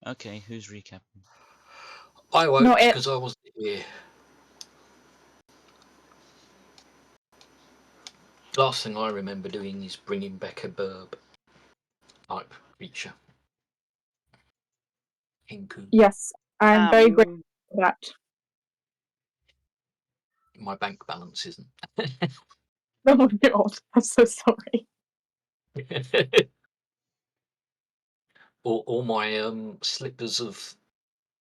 Okay, who's recapping? I won't, Not it. because I wasn't here. Last thing I remember doing is bringing back a burb type creature. Hinku. Yes, I'm very grateful for that. My bank balance isn't. Oh my god, I'm so sorry. Or my slippers of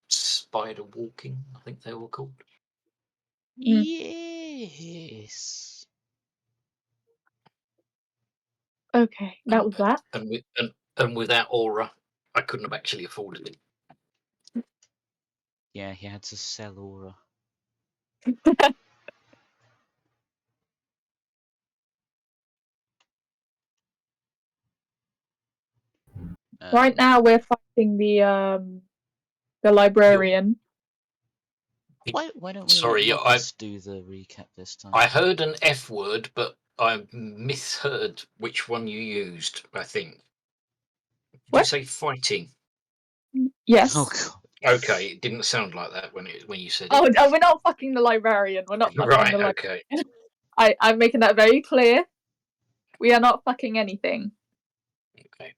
spider walking, I think they were called. Yes. Okay, that was that. And with that aura, I couldn't have actually afforded it. Yeah, he had to sell aura. Right now we're fighting the librarian. Why don't we Sorry, let Ruckus do the recap this time? I heard an F word, but I misheard which one you used, I think. Did you What? say fighting? Yes. Oh god. Okay, it didn't sound like that when you said Oh, it. no, we're not fucking the librarian. We're not fucking Right, the okay. librarian. I'm making that very clear. We are not fucking anything. Okay.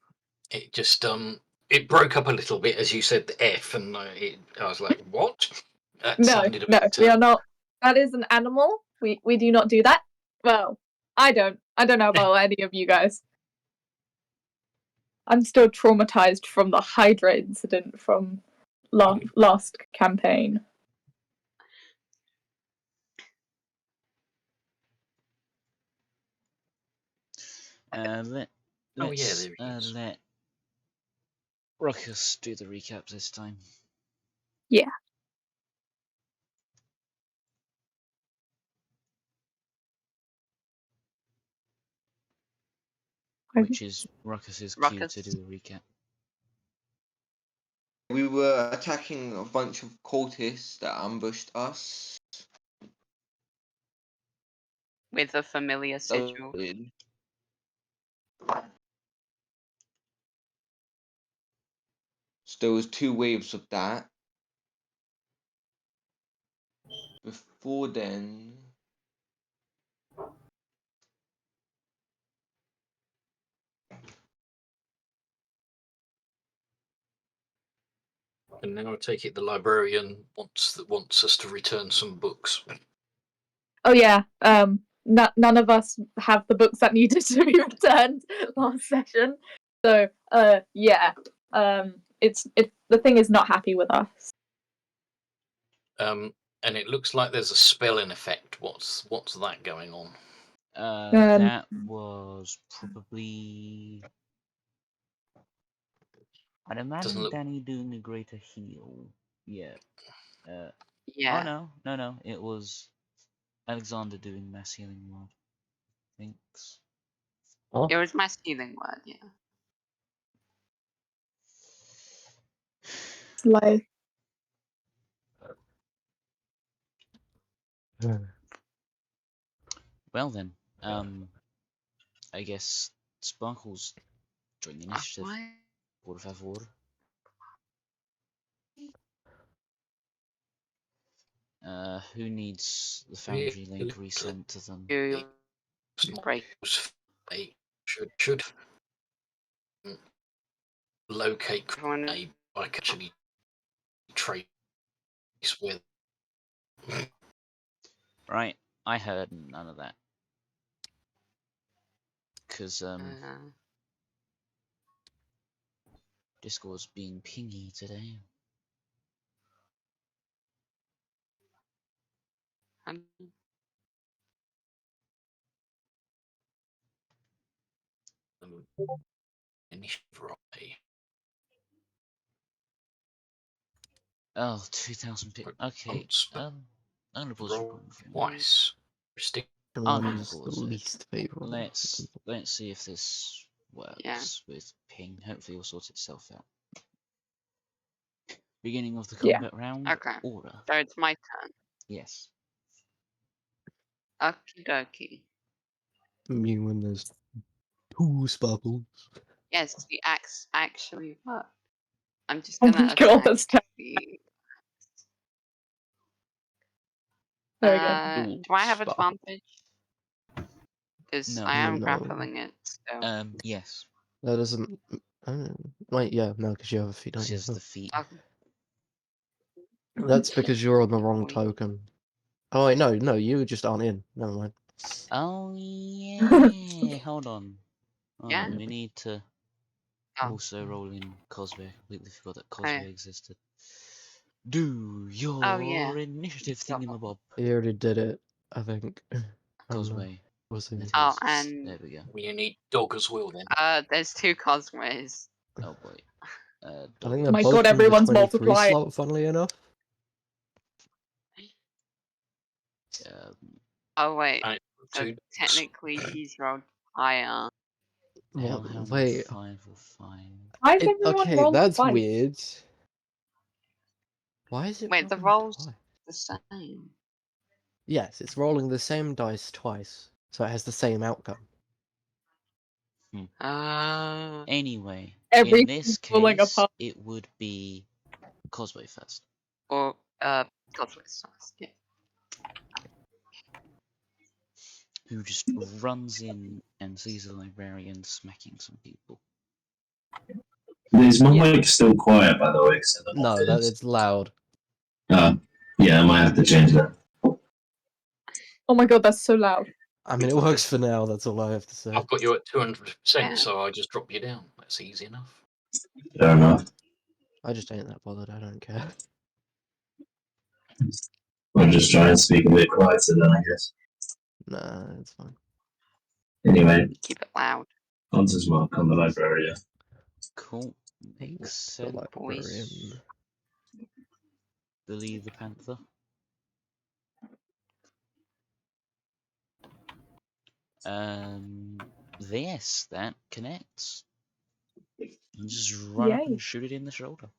It just it broke up a little bit as you said the F, and I was like, what? That sounded a bit. We are not. That is an animal. We do not do that. Well, I don't know about any of you guys. I'm still traumatized from the Hydra incident from last campaign. Let's there he is. let Ruckus do the recap this time. Yeah. Which is Ruckus's cue to do a recap. We were attacking a bunch of cultists that ambushed us. With a familiar sigil. So there was 2 waves of that. Before then, And now I take it the librarian wants us to return some books. Oh yeah. None of us have the books that needed to be returned last session. So yeah. The thing is not happy with us. And it looks like there's a spell in effect. What's that going on? That was probably. I'd imagine Danny doing a greater heal. Yeah. Yeah. Oh no. It was Alexander doing mass healing word. Thanks. It was mass healing word, yeah. Like. Well then, I guess Sparkle's join the initiative. Por favor. Who needs the Foundry link resent to them? Should locate a I can actually trace with. Right, I heard none of that. Because Discord's being pingy today. Oh, 2,000 pip. Okay, I'm gonna pause recording for twice. I'm gonna pause it. Let's see if this works with ping. Hopefully it'll sort itself out. Beginning of the combat round. Okay. Aura. So it's my turn. Yes. Okie dokie. I mean, when there's 2 sparkles. Yes, the axe actually worked. I'm just Oh gonna my god, attack that's terrible. the. There we go. Do I have Stop. advantage? Because No. I am No. grappling it. So. Yes. That doesn't. Wait, yeah, no, because you have a feat, don't She you? has the feet. Okay. That's because you're on the wrong Wait. token. Oh wait, no, you just aren't in. Never mind. Oh yeah. Hold on. Yeah? We need to Oh. also roll in Cosway. I completely forgot that Oh, yeah. Cosway existed. Do your Oh, yeah. initiative thingamabob. You already did it, I think. Cosway. We'll see. It Oh, is. and There we go. You need dog as well then. there's 2 Cosways. Oh boy. I Dog think it they're My both god, in the everyone's 23 multiplying. slot, funnily enough. Oh wait, Right, so two. technically he's rolled higher. Hellhound Wait. 5 or 5. Why is everyone Okay, rolling that's twice? weird. Why is it Wait, the rolling rolls twice? the same. Yes, it's rolling the same dice twice, so it has the same outcome. Anyway, in Everything's this falling case, apart. it would be Cosway first. Or Cosways first, yeah. Who just runs in and sees a librarian smacking some people. Is my Yeah. mic still quiet, by the way? No, that it's loud. Yeah, I might have to change that. Oh my god, that's so loud. I mean, it works for now, that's all I have to say. I've got you at 200%, Yeah. so I just drop you down. That's easy enough. Fair enough. I just ain't that bothered, I don't care. I'll just try and speak a bit quieter then, I guess. Nah, it's fine. Anyway, Keep it loud. Hunter's Mark on the library. Cool. Makes The sense. librarian. Billy the Panther. Yes, that connects. You just run up Yay. and shoot it in the shoulder.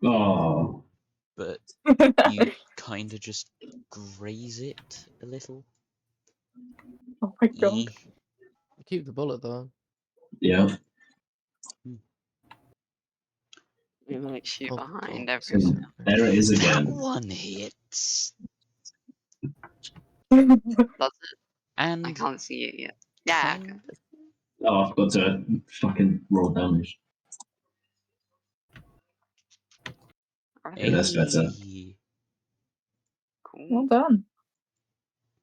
Oh, But you kind of just graze it a little. Oh my god. Keep the bullet though. yeah. We might shoot Oh, behind God. everyone. There it is That again. one hits. Does it? I And can't see it yet. Yeah. kind of Oh, I've got to fucking roll damage. Okay. Yeah, that's better. Cool. Well done.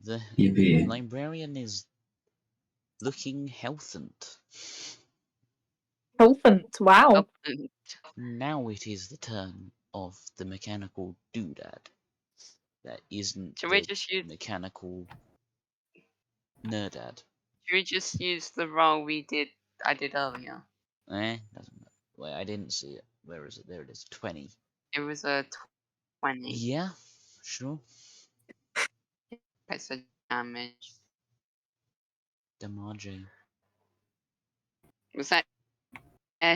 The Yippee. librarian is looking healthant. Healthant, wow. Open. Now it is the turn of the mechanical doodad. That isn't Should we the just use? mechanical nerdad. Should we just use the roll I did earlier? Doesn't matter. Wait, I didn't see it. Where is it? There it is. 20. It was a 20. Yeah, sure. Okay, so damage. Damage. Was that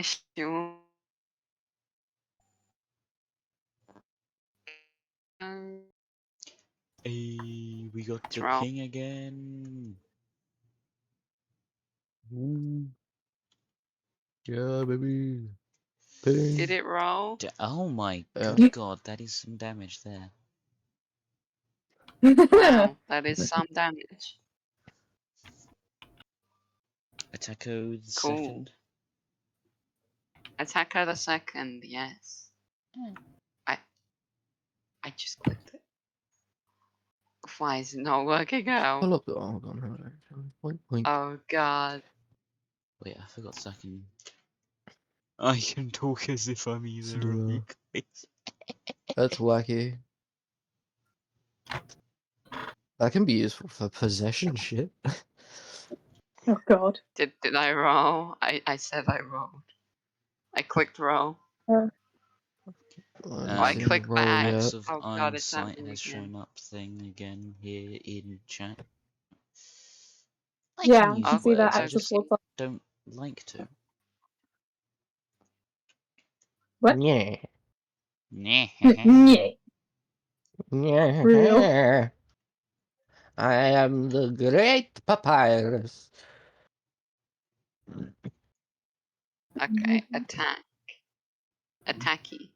sure? Hey, we got the Roll. ping again. Yeah, baby. Ping. Did it roll? Oh my Yeah. good god, that is some damage there. Wow, that is some damage. Attacko the Cool. second. Attacker the second, yes. I just clicked it. Why is it not working out? Pull up the. Oh, hold on. Point, point. Oh god. Wait, I forgot second. I can talk as if I'm either of you guys. That's wacky. That can be useful for possession shit. Oh god. Did I roll? I said I rolled. I clicked roll. I See, clicked roll back. yet. Max of Oh god, it's Einsight happening has again. shown up thing again here in chat. I Yeah, can I use can see Okay, that words, I actual just full time. don't like to. What? Yeah. Nah. Yeah. Yeah. Real. I am the great papyrus. Okay, attack. Attacky.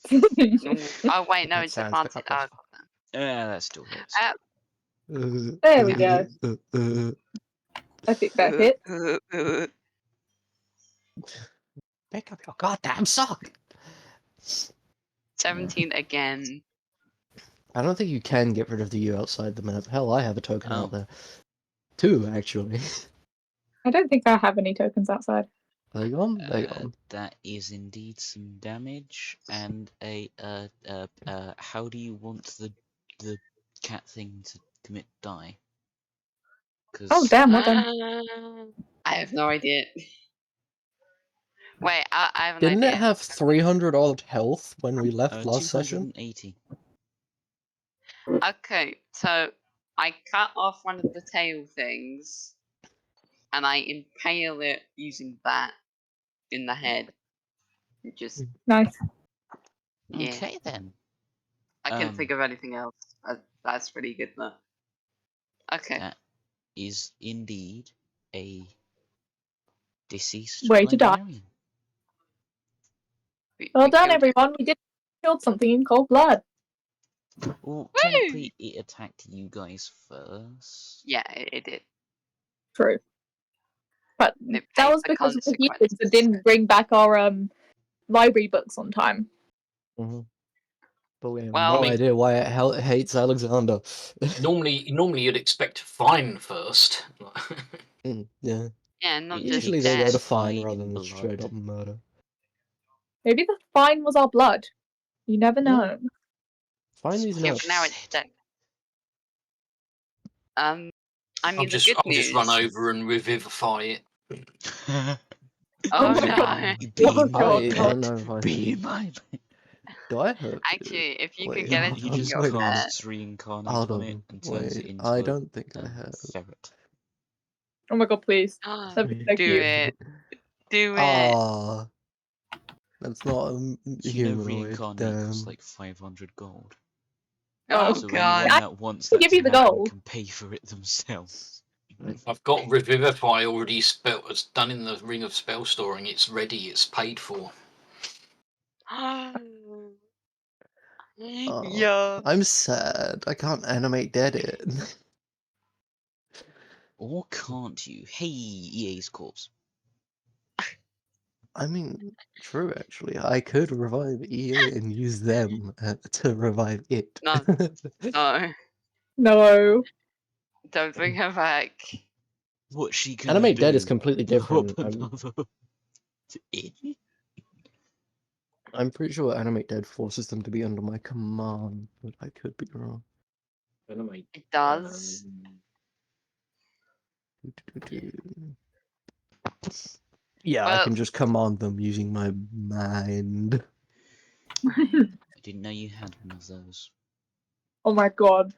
There Oh wait, no, That it's sounds advantage. better. Oh, got that. Yeah, that still hits. we go. I think that hit. Pick up your goddamn sock! 17 again. I don't think you can get rid of the U outside the map. Hell, I have a token Oh. out there. 2, actually. I don't think I have any tokens outside. There you on. There you on. That is indeed some damage, and how do you want the cat thing to commit die? Oh damn! What done? I have no idea. Wait, I have an Didn't idea. it have 300 odd health when we left last session? 280. Okay, so I cut off one of the tail things, and I impale it using that in the head. Just Nice. yeah. Okay then. I couldn't think of anything else. That's pretty good though. Okay. That is indeed a deceased Way to die. librarian. Well done, killed- everyone. We did killed something in cold blood. Well, technically it attacked you guys first. Yeah, it did. True. But It that paid was the because of the humans consequences. that didn't bring back our library books on time. Mm-hmm. But we have Well, no idea why it hates Alexander. Normally you'd expect fine first. Yeah. Yeah, not just Usually they go death. to fine Fine rather than blood. straight up murder. Maybe the fine was our blood. You never know. Find these Yeah, notes. now it's dead. I mean, I'll the just good news. run over and revivify it. Oh my no! God. Be Oh, my God, I pet. don't know if I Be my pet. do I have Actually, if you Wait, could get it hold You to on, just your wait a minute. pet, cast reincarnate Hold on it on, and turns it wait, into I a don't think I have. ferret. Oh my god, please. That'd be so do cute. it. Do it. Ah, that's not a You know humanoid. reincarnate costs Damn. like 500 gold. Oh So god. anyone that wants I'll that give to you the happen gold. can pay for it themselves. I've got revivify already it's done in the ring of spell storing. It's ready. It's paid for. Oh, Yeah. I'm sad. I can't animate dead it. Or can't you? Hey, EA's corpse. I mean, true actually. I could revive EA and use them to revive it. No. No. No. Don't bring her back. What's she gonna Animate do? dead is completely Blow different. up another idiot? I'm pretty sure Animate Dead forces them to be under my command, but I could be wrong. It does. Yeah, I Well- can just command them using my mind. I didn't know you had one of those. Oh my god.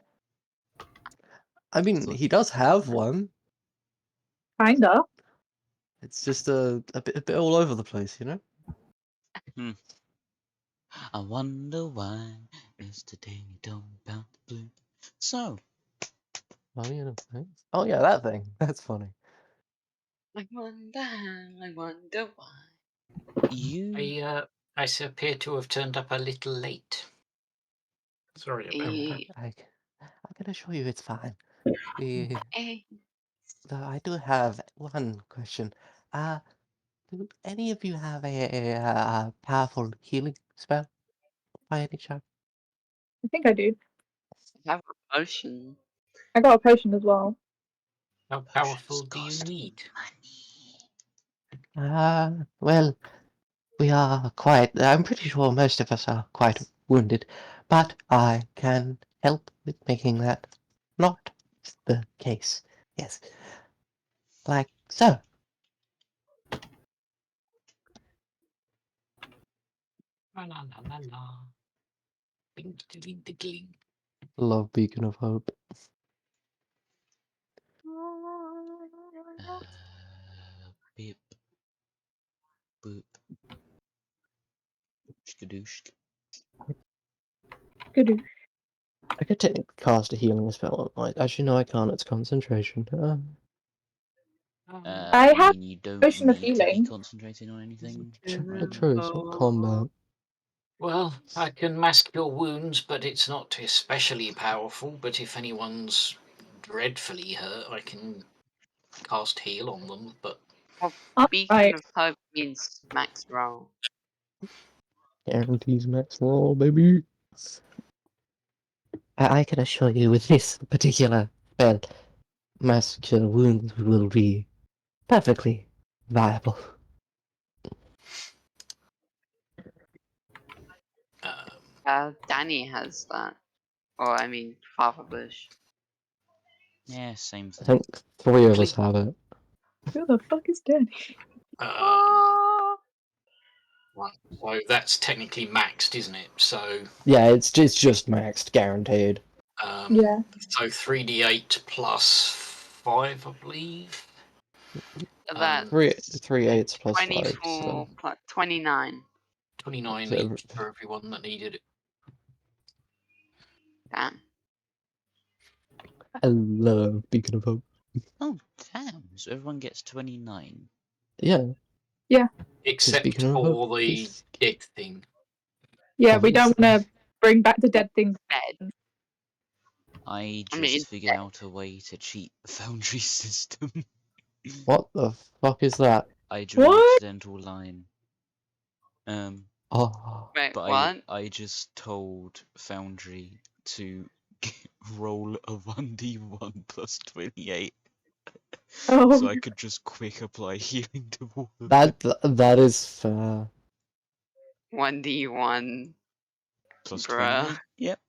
I mean, he does have one. Kinda. It's just a bit all over the place, you know? I wonder why Mr. Danny don't bout the blue. So, Oh, you know, thanks. Oh, yeah, that thing. That's funny. I wonder why. you I appear to have turned up a little late. Sorry about that. I can assure you it's fine. Eh. I do have one question. Do any of you have a powerful healing spell by any chance? I think I do. I have a potion. I got a potion as well. How powerful do you cost need? Well, we are quite. I'm pretty sure most of us are quite wounded, but I can help with making that not the case. Yes. Like so. La la la la la. Ding ding ding ding. Love Beacon of Hope. Beep. Boop. Skadoosh. Good. I could technically cast a healing spell. Actually, no, I can't. It's concentration. I have mean, you don't potion of need to be healing. concentrating on anything. True, it's not combat. Well, I can mask your wounds, but it's not especially powerful. But if anyone's dreadfully hurt, I can cast heal on them. But Beacon Alright. of Hope means max roll. Guarantees max roll, baby. I can assure you with this particular spell, mask your wounds will be perfectly viable. Danny has that. Or, I mean, Father Bush. Yeah, same I thing. think 3 of us have it. Who the fuck is Danny? So that's technically maxed, isn't it? So Yeah, it's just maxed, guaranteed. Yeah. So 3d8 plus 5, I believe. That's 3 8s plus 5. 24 So. plus 29. 29 So each for everyone that needed it. Damn. I love Beacon of Hope. Oh, damn. So everyone gets 29. Yeah. Except Beacon of for Hope the is- dead thing. Yeah, we don't Obviously. want to bring back the dead things. Bed. I I just mean, figured out a way to cheat the Foundry system. What the fuck is that? I drew an What? accidental line. Oh. Wait, But what? I just told Foundry to roll a 1d1 plus 28. Oh, So I could just quick apply healing to all of That is fair. 1d1. plus Bruh. 28. Yep.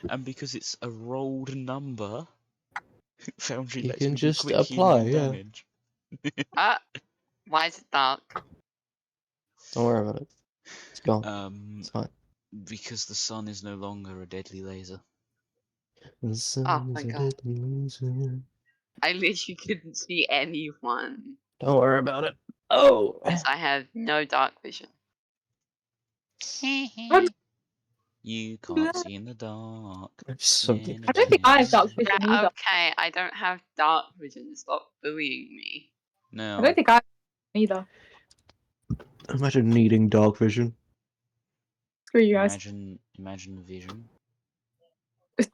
And because it's a rolled number, Foundry You lets can me do just quick apply, healing and yeah. damage. Why is it dark? Don't worry about it. It's gone. It's fine. Because the sun is no longer a deadly laser. The sun Oh is my a God. deadly laser. I literally couldn't see anyone. Don't worry about it. Oh. Because I have no dark vision. You can't see in the dark. I'm so I don't think I have dark vision Yeah, either. okay, I don't have dark vision. Stop bullying me. No. I don't think I have either. Imagine needing dark vision. Screw you guys. Imagine vision.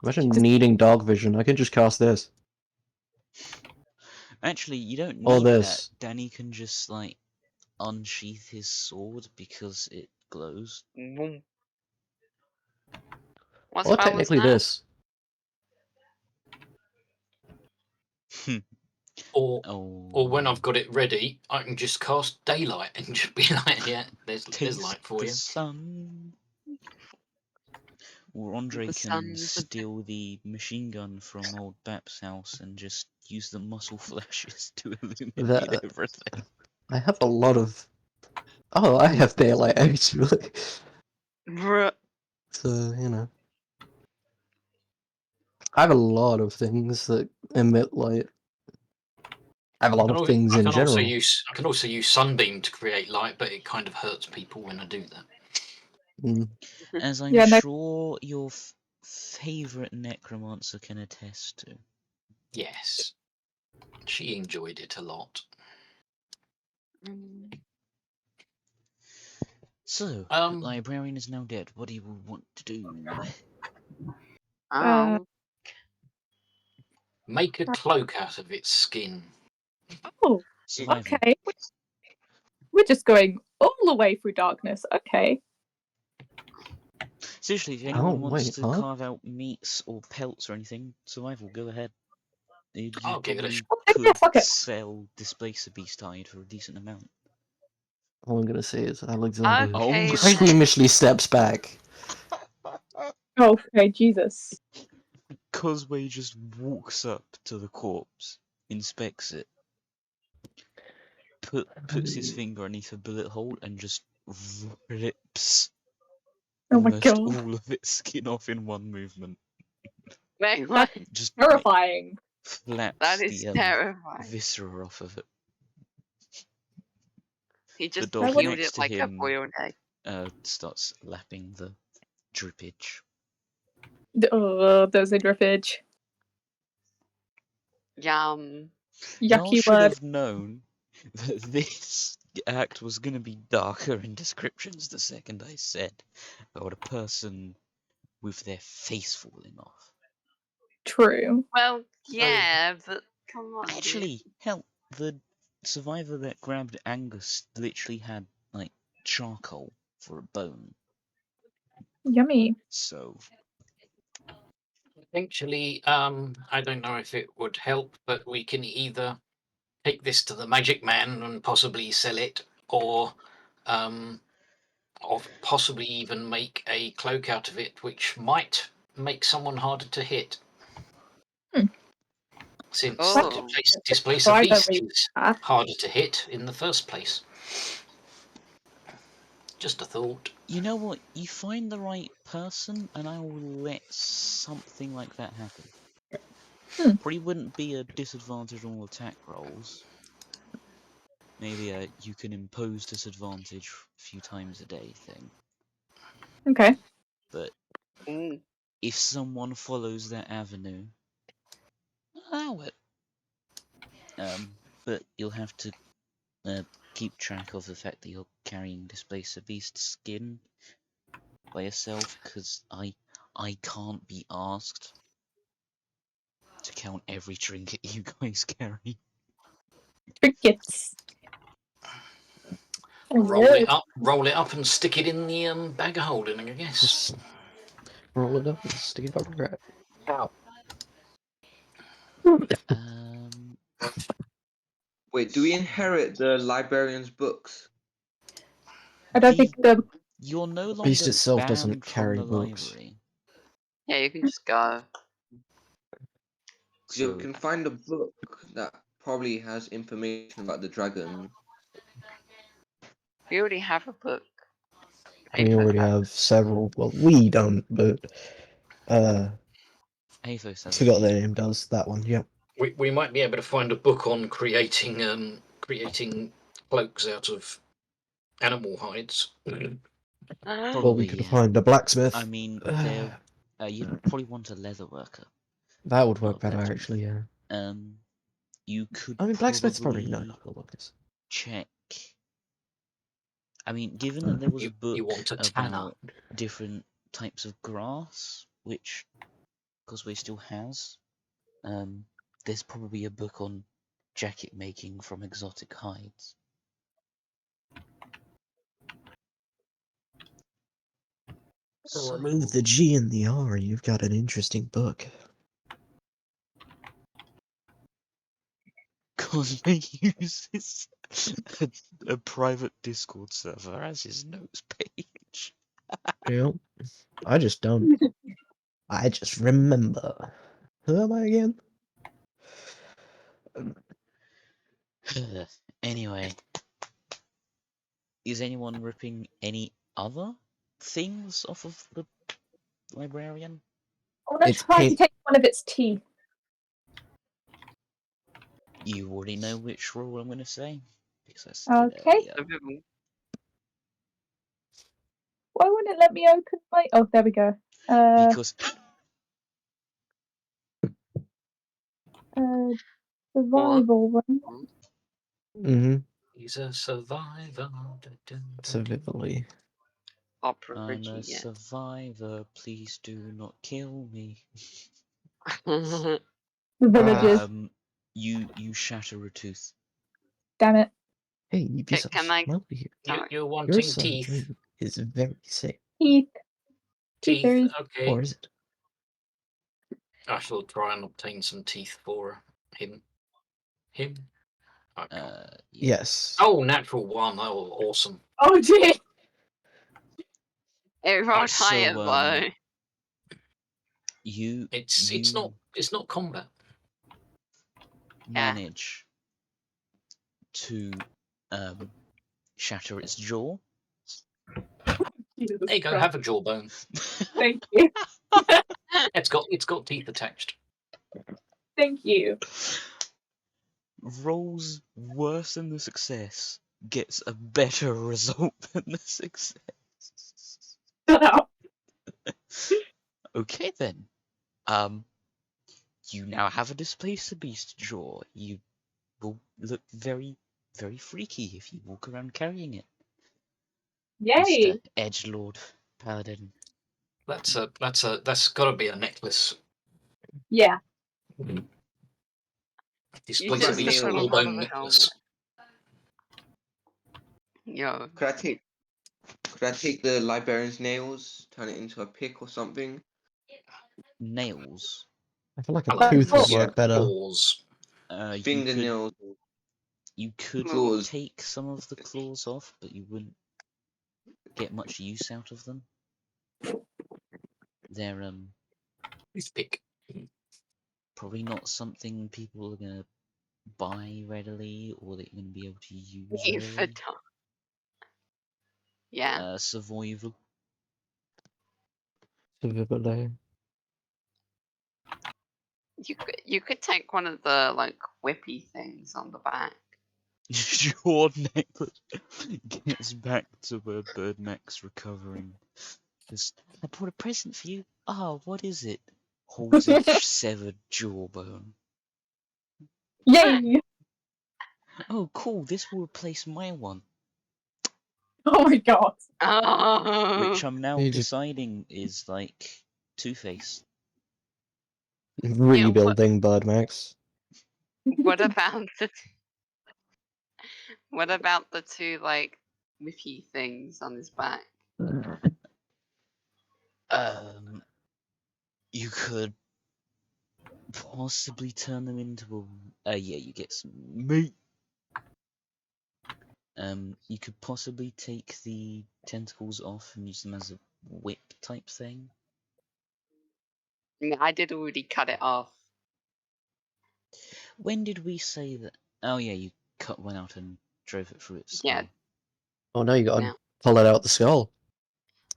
Imagine Just- needing dark vision. I can just cast this. Actually, you don't Or need that. this. Danny can just like unsheath his sword because it glows. What Or spell was technically that? this. Or when I've got it ready, I can just cast daylight and just be like, yeah, there's Taste light for the you. sun. Or Andre The can sun's a steal the machine gun from old Bap's house and just use the muzzle flashes to illuminate That- everything. I have a lot of... Oh, I have daylight, actually. Bruh. So, you know. I have a lot of things that emit light. I have a lot of things in general. I can also use sunbeam to create light, but it kind of hurts people when I do that. As I'm Yeah, no- sure your favourite necromancer can attest to. Yes, she enjoyed it a lot. So, librarian is now dead. What do you want to do? Make a cloak out of its skin. Oh, Survival. okay. We're just going all the way through darkness. Okay. Seriously, if anyone wants to carve out meats or pelts or anything, survival, go ahead. You I'll give it a probably fuck could it. sell Displacer Beast hide for a decent amount. All I'm gonna say is Alexander Okay, squeamishly steps back. Oh, okay, Jesus. Cosway just walks up to the corpse, inspects it, puts his finger underneath a bullet hole and just rips Oh my almost God. all of its skin off in one movement. Wait, what? Just Terrifying. flaps That is the terrifying. viscera off of it. He The just dog peeled next it to like a him boiled egg. starts lapping the drippage. Oh, there's a drippage. Yum. Y'all Yucky should word. have known that this act was going to be darker in descriptions the second I said about a person with their face falling off. True. Well, yeah, but come on, dude. Actually, hell, the survivor that grabbed Angus literally had, like, charcoal for a bone. Yummy. So, Potentially, I don't know if it would help, but we can either take this to the magic man and possibly sell it, or possibly even make a cloak out of it, which might make someone harder to hit. Hmm. Since Oh. displace So a I don't beast read is that. harder to hit in the first place. Just a thought. you know what? You find the right person, and I will let something like that happen. Hmm. Probably wouldn't be a disadvantage on all attack rolls. Maybe you can impose disadvantage a few times a day thing. Okay. But Mm. if someone follows that avenue, allow it. But you'll have to keep track of the fact that you're carrying Displacer Beast skin by yourself, because I can't be asked to count every trinket you guys carry. Trinkets. Roll it up, and stick it in the bag of holding, I guess. Just roll it up and stick it on the ground. Ow. Wait, do we inherit the librarian's books? I don't think the You're no longer Beast itself banned doesn't from carry the books. library. Yeah, you can just go. You So can find a book that probably has information about the dragon. We already have a book. We already have several. Well, we don't, but Haphos has forgot a their few. name does that one. Yep. We might be able to find a book on creating cloaks out of animal hides. Well, Probably, we could yeah. find a blacksmith. I mean, you'd probably want a leather worker. That would work not better, blacksmith. actually. Yeah. You could. I mean, blacksmiths probably probably know how to work this. check. I mean, given that there was a book You want a tanner. about different types of grass, which Cosway still has, there's probably a book on jacket making from exotic hides. So, Remove the G and the R, you've got an interesting book. Cosway uses a private Discord server as his notes page. Yep. I just don't. I just remember. Who am I again? Anyway, is anyone ripping any other things off of the librarian? I want to It's try paint. and take one of its teeth. You already know which rule I'm going to say, because I said it Okay. earlier. Why won't it let me open my? Oh, there we go. Because Survival one. Mm-hmm. He's a survivor. Survivally. I'm a Yeah. survivor, please do not kill me. The villagers. You shatter a tooth. Damn it. Hey, Ubisoft. can I- Come over here. You're Your wanting teeth. surgery is very safe. Teeth. Teeth. Teethers. Okay. Or is it? I shall try and obtain some teeth for him. Him? I can't. Yeah. Yes. Oh, natural one. Oh, awesome. Oh dear. It rolled So, higher though. It's not combat. manage to shatter its jaw. Jesus There you go. Christ. Have a jawbone. Thank you. It's got teeth attached. Thank you. Rolls worse than the success gets a better result than the success. Shut up. Okay then. You now have a Displacer Beast jaw. You will look very, very freaky if you walk around carrying it, Yay! Mr. Edgelord Paladin. That's got to be a necklace. Yeah. You Displays should a should beast put on on one bone of the necklace. Yo, Could I take the librarian's nails, turn it into a pick or something? Nails. I feel like I a like tooth would Yeah. work better. claws. You could Claws. take some of the claws off, but you wouldn't get much use out of them. They're Toothpick. probably not something people are gonna buy readily or that you're gonna be able to use leave the readily. top. Yeah. Survival. Survivable. You could take one of the like whippy things on the back. Your necklace gets back to where Birdneck's recovering. Just, I brought a present for you. Ah, what is it? Holds a severed jawbone. Yay! Oh, cool. This will replace my one, Oh my god. Oh, which I'm now You just- deciding is like Two-Face. Rebuilding Birdmax. what about what about the two like whippy things on his back? You could possibly turn them into a. Yeah, you get some meat. You could possibly take the tentacles off and use them as a whip type thing. I did already cut it off. When did we say that? Oh yeah, you cut one out and drove it through its skull. Yeah. Oh no, you gotta No. pull it out the skull.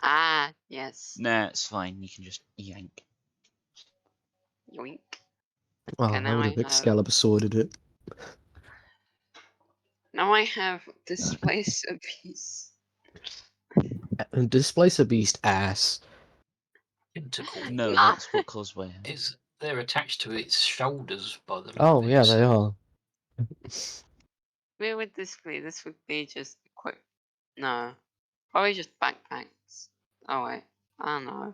Ah, yes. Nah, it's fine. You can just yank. Yoink. Oh, Okay, I now would I have have. Excalibur sworded it. Now I have displace a piece. And displace a beast ass. Tentacle. No, Nah. that's what Cosway has. Is they're attached to its shoulders by the look Oh of yeah, it. they are. Where would this be? This would be just quick. No. Probably just backpacks. Oh wait. I don't know.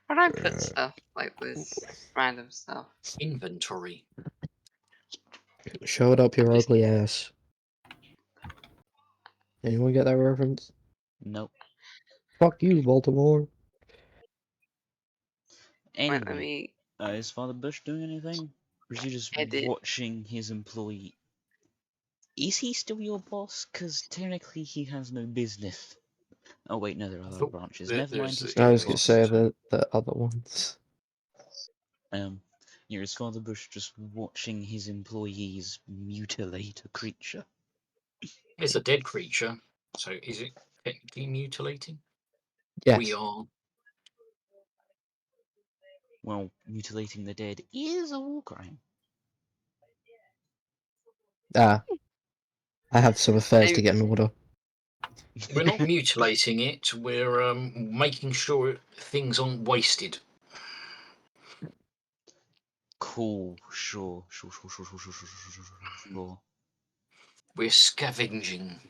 Where do I put stuff like this? Random stuff. Inventory. Show it up your Is- ugly ass. Anyone get that reference? Nope. Fuck you, Baltimore. Wait, let Anyway, me is Father Bush doing anything? Or is he just edit. watching his employee? Is he still your boss? Because technically he has no business. Oh wait, no, there are other thought branches. there- Never mind, there's he's the I still was your gonna boss. say the other ones. Yeah, is Father Bush just watching his employees mutilate a creature? It's a dead creature, so is it technically mutilating? Yes. We are. Well, mutilating the dead is a war crime. Ah. I have some affairs Hey. to get in order. We're not mutilating it. We're making sure things aren't wasted. Cool, sure. We're scavenging.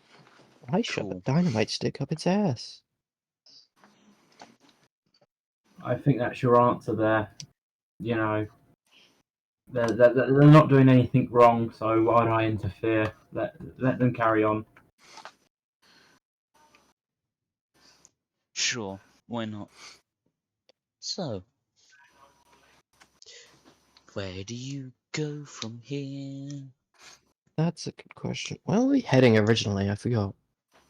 I shove a Cool. dynamite stick up its ass. I think that's your answer there. You know, they're not doing anything wrong, so why do I interfere? Let them carry on. Sure, why not? So, where do you go from here? That's a good question. Where were we heading originally? I forgot.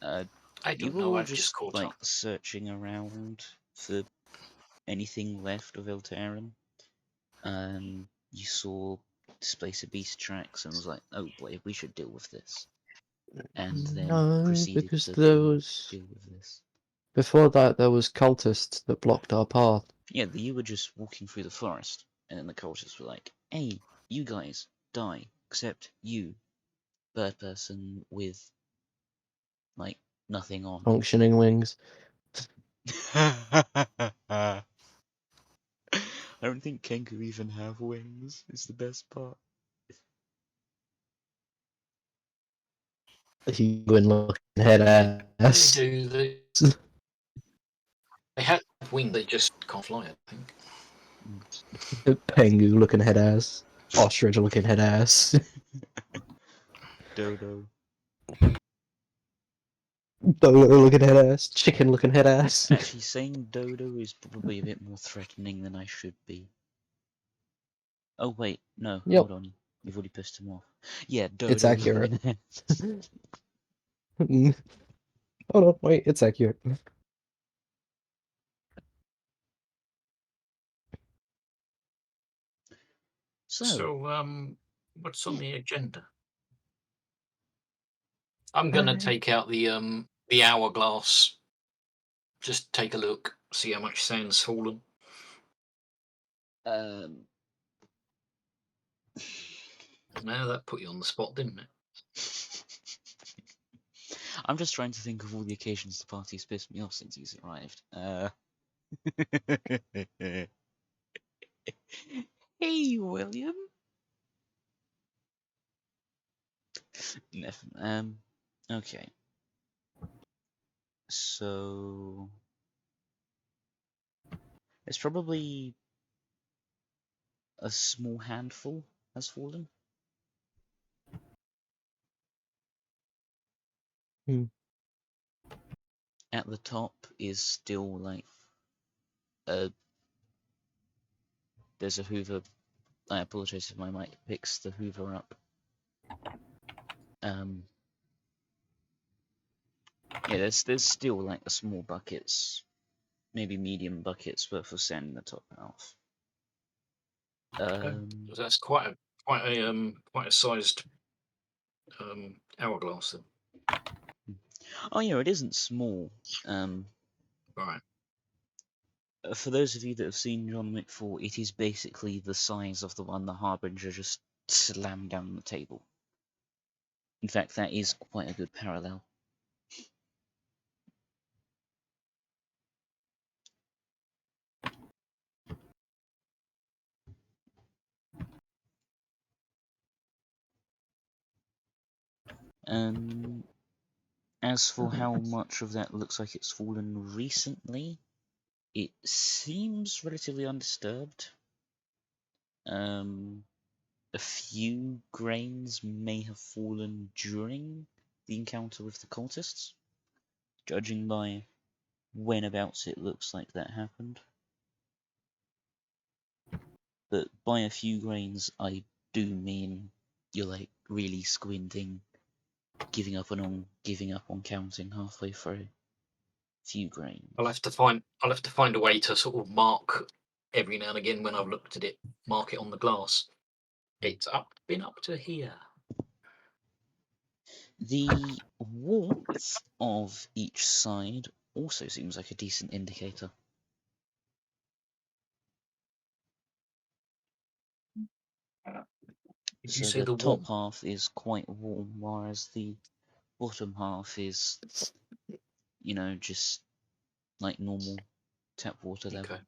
I You don't were know. all I've just caught like up. searching around for anything left of Eltaran. You saw Displacer Beast tracks and was like, oh boy, we should deal with this. And then No, proceeded because to there was deal with this. before that there was cultists that blocked our path. Yeah, you were just walking through the forest, and then the cultists were like, hey, you guys, die, except you, bird person with, like, nothing on. Functioning wings. I don't think Kenku even have wings, is the best part. Penguin looking head They ass. do. They have wings. They just can't fly. I think. Pengu looking head ass. Ostrich looking head ass. Dodo. Dodo looking head ass. Chicken looking head ass. Actually, saying dodo is probably a bit more threatening than I should be. Oh wait, no, Yep. hold on. You've already pissed him off. Yeah, dodo. It's accurate. Hold on, wait, it's accurate. So, What's on the agenda? I'm gonna take out the hourglass. Just take a look, see how much sand's fallen. Now that put you on the spot, didn't it? I'm just trying to think of all the occasions the party's pissed me off since he's arrived. Hey, William. Okay. So it's probably a small handful has fallen. At the top is still like there's a Hoover. I apologize if my mic picks the Hoover up. Yeah, there's still like the small buckets, maybe medium buckets worth of sand in the top half. That's quite a sized hourglass then. Oh yeah, it isn't small. Right. For those of you that have seen John Wick 4, it is basically the size of the one the Harbinger just slammed down the table. In fact, that is quite a good parallel. As for how much of that looks like it's fallen recently, it seems relatively undisturbed. A few grains may have fallen during the encounter with the cultists, judging by whenabouts it looks like that happened. But by a few grains, I do mean you're like really squinting, giving up on counting halfway through. Few grains. I'll have to find a way to sort of mark every now and again when I've looked at it, mark it on the glass. It's been up to here. The warmth of each side also seems like a decent indicator. Did you So say the the top warm? half is quite warm, whereas the bottom half is, just like normal tap water level. Okay.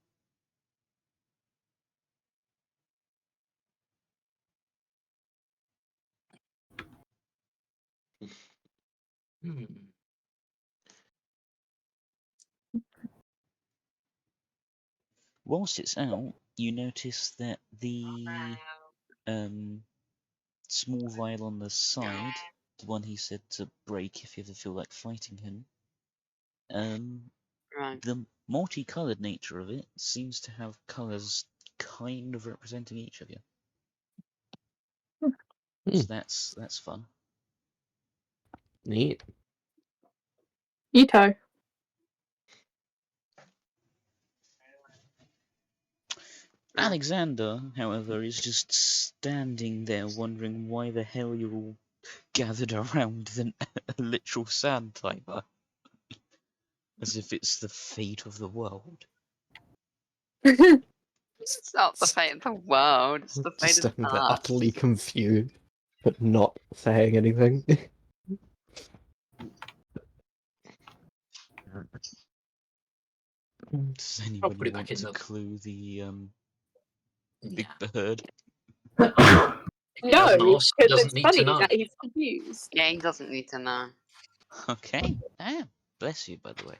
Whilst it's out, you notice that the small vial on the side, the one he said to break if you ever feel like fighting him, Right. the multicolored nature of it seems to have colors kind of representing each of you. So that's fun. Neat. Ito. Alexander, however, is just standing there wondering why the hell you're all gathered around a literal sand timer. As if it's the fate of the world. It's not the fate of the world, it's the fate of Standing there us. utterly confused, but not saying anything. Does anybody want to clue the big bird? He No, doesn't ask. He because doesn't it's need to funny know. that he's confused. Yeah, he doesn't need to know. Okay. Damn. Bless you, by the way.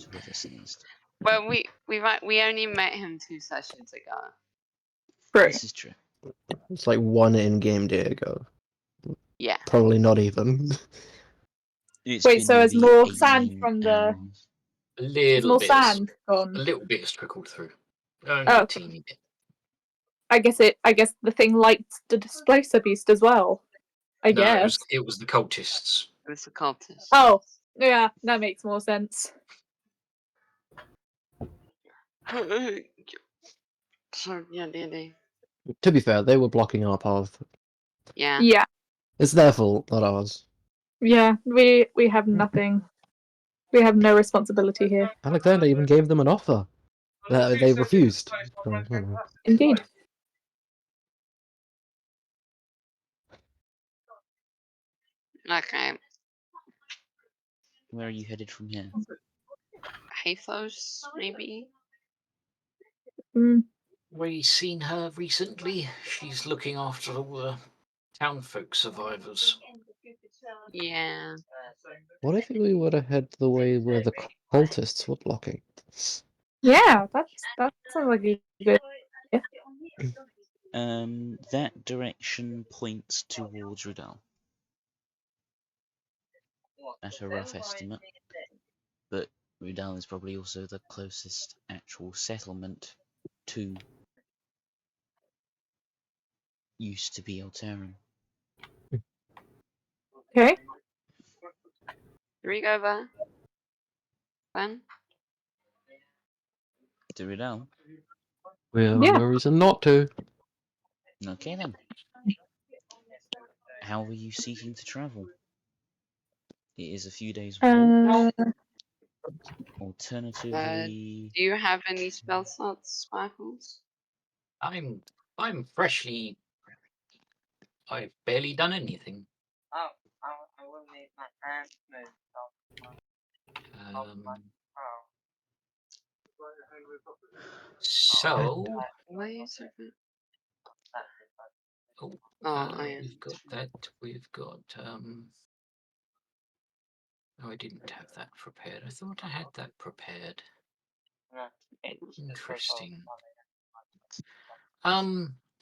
To whoever sneezed. Well, we only met him 2 sessions ago. True. This is true. It's like one in-game day ago. Yeah. Probably not even. It's Wait, been so has maybe more sand 18 from the hours. A has little more bit. sand A gone? little bit has trickled through. Only Oh, a teeny bit. I guess the thing liked the displacer beast as well. I No, guess. it was the cultists. It was the cultist. Oh, yeah, that makes more sense. So, yeah, Dandy. To be fair, they were blocking our path. Yeah. Yeah, It's their fault, not ours. yeah. We have nothing. We have no responsibility here. Alexander even gave them an offer. They refused. So, you know. Indeed. Okay. Where are you headed from here? Haphos, maybe? Mm. We seen her recently. She's looking after all the townfolk survivors. Yeah. What if we were to head the way where the cultists were blocking? Yeah, that sounds like a good. That direction points towards Rudal. At a rough estimate. But Rudal is probably also the closest actual settlement to used to be Alteran. Okay. Do we go there? Then? To Rudal? We have Yeah. no reason not to. Okay then. How are you seeking to travel? It is a few days walk. Alternatively, Do you have any spell slots, Sparkles? I'm freshly. I've barely done anything. So. Wait a second. Oh, I we've got that. We've got. Oh, I didn't have that prepared. I thought I had that prepared. Interesting.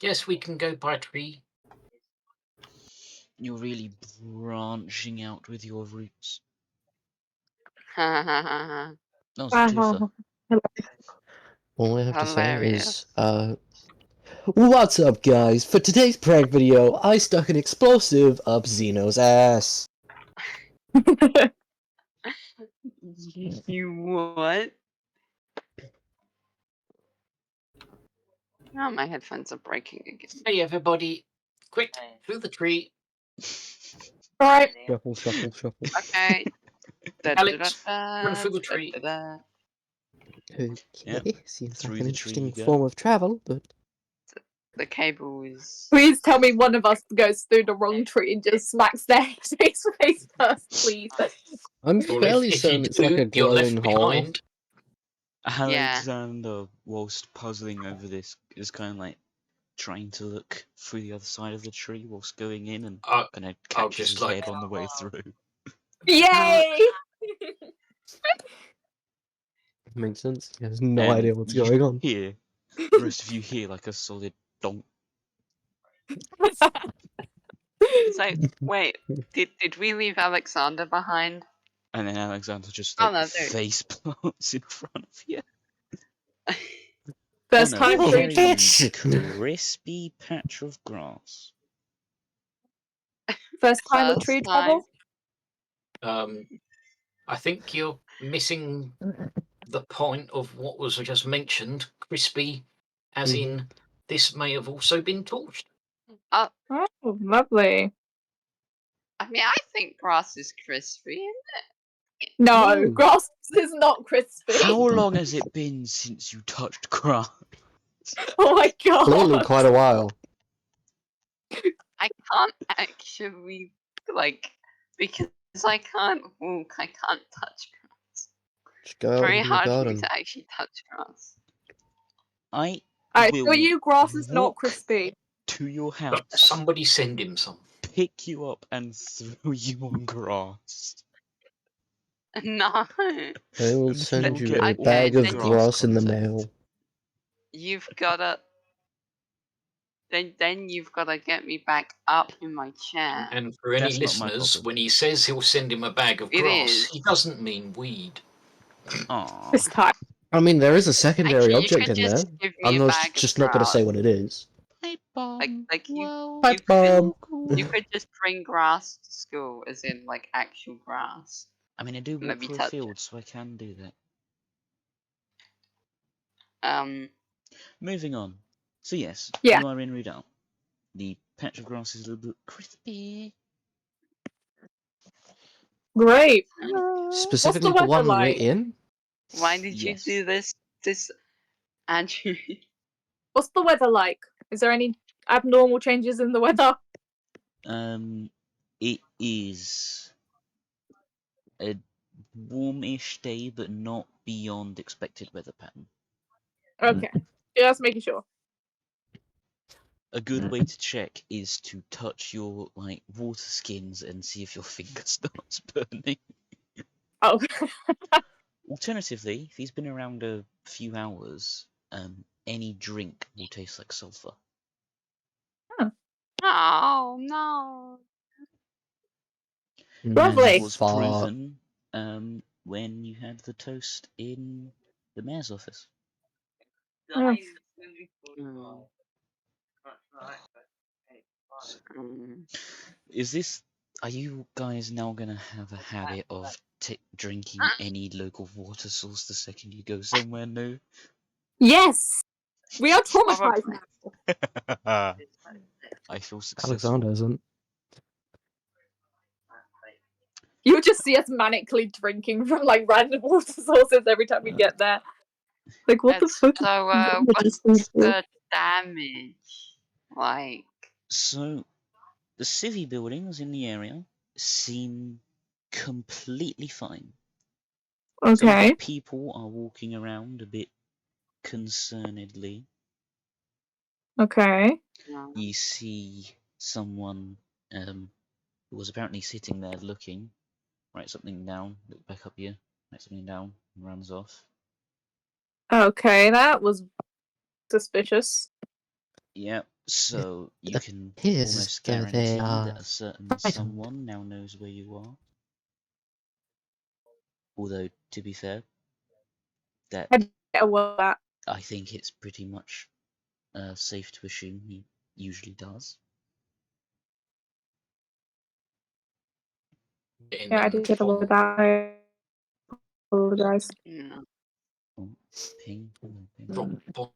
Yes, we can go by tree. you're really branching out with your roots. am. That was a twofer. All I have to say Hilarious. is, what's up, guys? For today's prank video, I stuck an explosive up Xeno's ass. You what? Oh, my headphones are breaking again. Hey, everybody! Quick, through the tree. All right. Shuffle, shuffle, shuffle. Okay. Alex, run through the tree. Okay, Yep, seems through like an the tree interesting you go. form of travel, but The cable is. Please tell me one of us goes through the wrong tree and just smacks their face first, please. I'm Well, fairly if you certain it's like do, a you're glowing left hole. behind. Alexander, whilst puzzling over this, is kind of like trying to look through the other side of the tree whilst going in and I'll kind of catches just his like. head on the way through. Yay! Makes sense. He has no And idea what's you going on. Hear, the rest of you hear like a solid donk. It's like, wait, did we leave Alexander behind? And then Alexander just Oh, like no, there- face plants in front of you. First oh, no, time you're tree carrying bitch! crispy patch of grass. First time with First tree time. travel. I think you're missing the point of what was just mentioned. Crispy, as in this may have also been torched. Oh, lovely. I mean, I think grass is crispy. No, No. grass is not crispy. How long has it been since you touched grass? Oh my god. Clearly quite a while. I can't actually, because I can't walk, I can't touch grass. Just go It's out very into the hard for me garden. to actually touch grass. I Alright, will for you, grass is not walk crispy. to your But house, somebody send him some. pick you up, and throw you on grass. No. I will Until send you you get a all bag the of then grass in the contact. mail. You've gotta. Then you've gotta get me back up in my chair. And for any That's not my listeners, problem. when he says he'll send him a bag of It grass, is. he doesn't mean weed. Aww. This time. I mean, there is a secondary Actually, you object could in there. just give me I'm a not, bag of just not going to grass. say what it is. Pipe bomb. Like you. Whoa. Pipe could- bomb. You could just bring grass to school, as in like actual grass. I mean, I do walk Let me through a touch field, so I can do that. it. Moving on. So yes, Yeah. you are in Rudal. The patch of grass is a little bit crispy. Great. Specifically the weather one we're like? in? Why did you Yes. do this, Andrew? What's the weather like? Is there any abnormal changes in the weather? It is a warmish day, but not beyond expected weather pattern. Okay. Just making sure. A good way to check is to touch your like water skins and see if your finger starts burning. Oh. Alternatively, if he's been around a few hours, any drink will taste like sulfur. Oh no. Lovely. That was Fart. proven when you had the toast in the mayor's office. Mm. Mm. Mm. Is this? Are you guys now gonna have a habit of drinking any local water source the second you go somewhere new? Yes. We are traumatized Probably. now. I feel successful. Alexander isn't. You would just see us manically drinking from like random water sources every time we get there. Like what That's the fuck? so. What's the damage? Like. So, the civvy buildings in the area seem completely fine. Some of Okay. the people are walking around a bit concernedly. Okay. No. You see someone who was apparently sitting there looking, write something down, look back up here, write something down, and runs off. Okay, that was suspicious. Yep, so you can appears almost as though they guarantee are that a certain frightened. someone now knows where you are. Although, to be fair, that I get aware of that. I think it's pretty much safe to assume he usually does. Getting Yeah, I them did get aware from of that. I apologize. No. Oh, ping, hello, ping. Rob on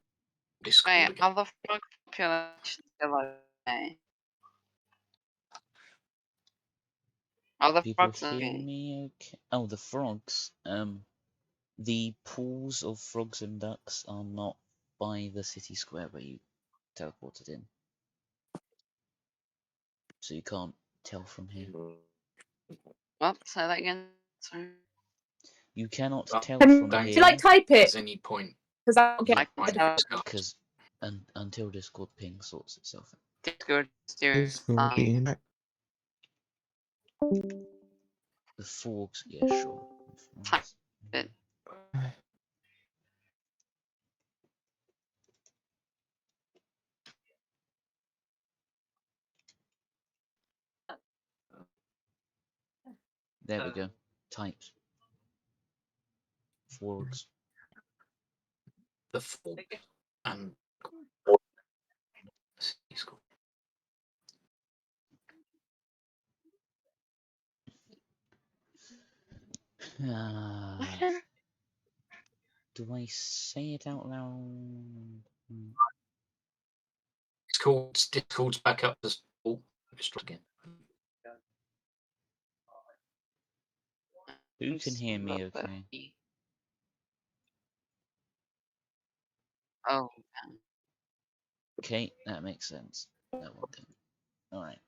Discord Wait, again. are the frog population still okay? Are the People frogs hear okay? me okay? Oh, the frogs. The pools of frogs and ducks are not by the city square where you teleported in. So you can't tell from here. What? Say that again. Sorry. You cannot Well, tell Can from don't you like here type it? At any point, Because I don't you get I can might tell discuss. because until Discord ping sorts itself out. Discord is doing Is will fine. be in- The frogs, yeah, sure. The frogs. But There we go. Types. Frogs. The full and Discord. Do I say it out loud? Discord's back up as full. Just try again. Who can hear me okay? Oh, Okay, that makes sense. That one thing. Alright.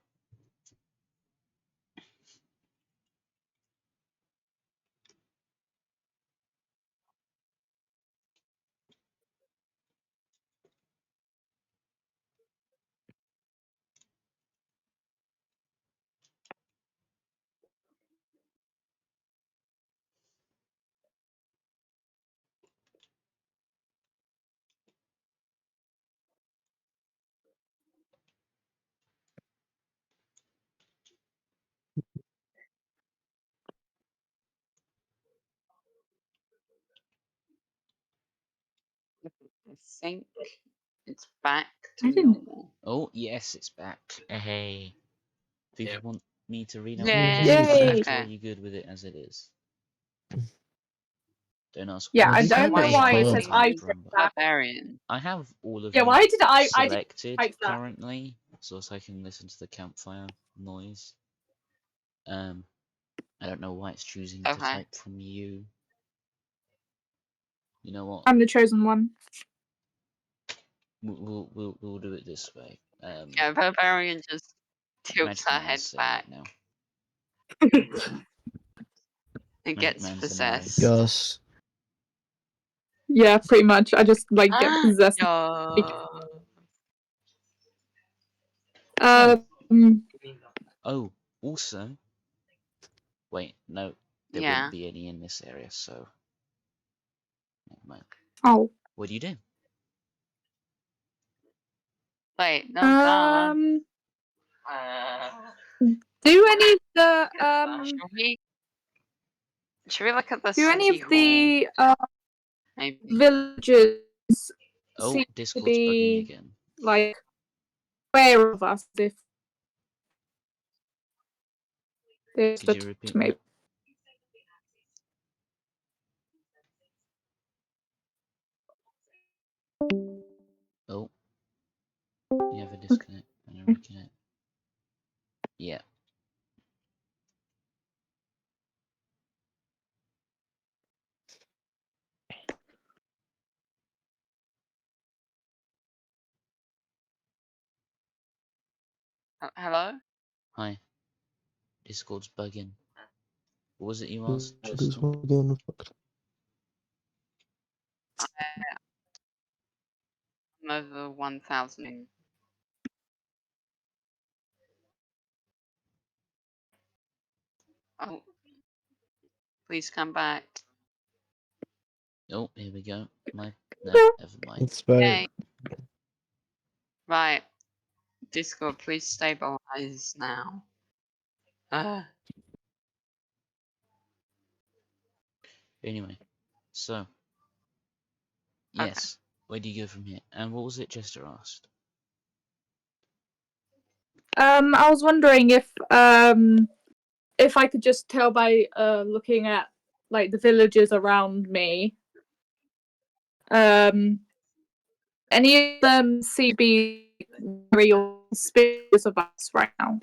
I think it's back I to didn't- normal. Oh, yes, it's back. Hey. People Yep. want me to read out Yay, the rules, Yay. or are okay. you good with it as it is? Don't ask Yeah, why. I You don't can know be why it bold. says I Choose said remember. that. Barbarian. I have all of Yeah, you why did I did selected type that? currently, so I can listen to the campfire noise. I don't know why it's choosing to Okay. type from you. You know what? I'm the chosen one. We'll do it this way. Yeah, Barbarian just tilts Magic her Man head is saying back it now. and Magic gets Man's the possessed. Yes. Yeah, pretty much. I just like get possessed. Yo. So, Um, oh, also, wait, no, there Yeah. wouldn't be any in this area, so never mind. oh. What do you do? Wait, no, God. Do any of the Should we look at the do any of city hall? the Maybe. villages Oh, seem to Discord's bugging be again. like aware of us if they Could you repeat to me? that? Oh, you have a disconnect and a reconnect. Yeah. Hello? Hi. Discord's bugging. What was it you asked, This Tristan? one again. I'm over 1,000. Oh. Please come back. Oh, here we go. No, Yeah. never mind. It's very. Okay. Right. Discord, please stabilize now. Anyway, so yes, where do you go from here? And what was it Jester asked? I was wondering if I could just tell by looking at like the villages around me. Any of them seem to be very suspicious of us right now.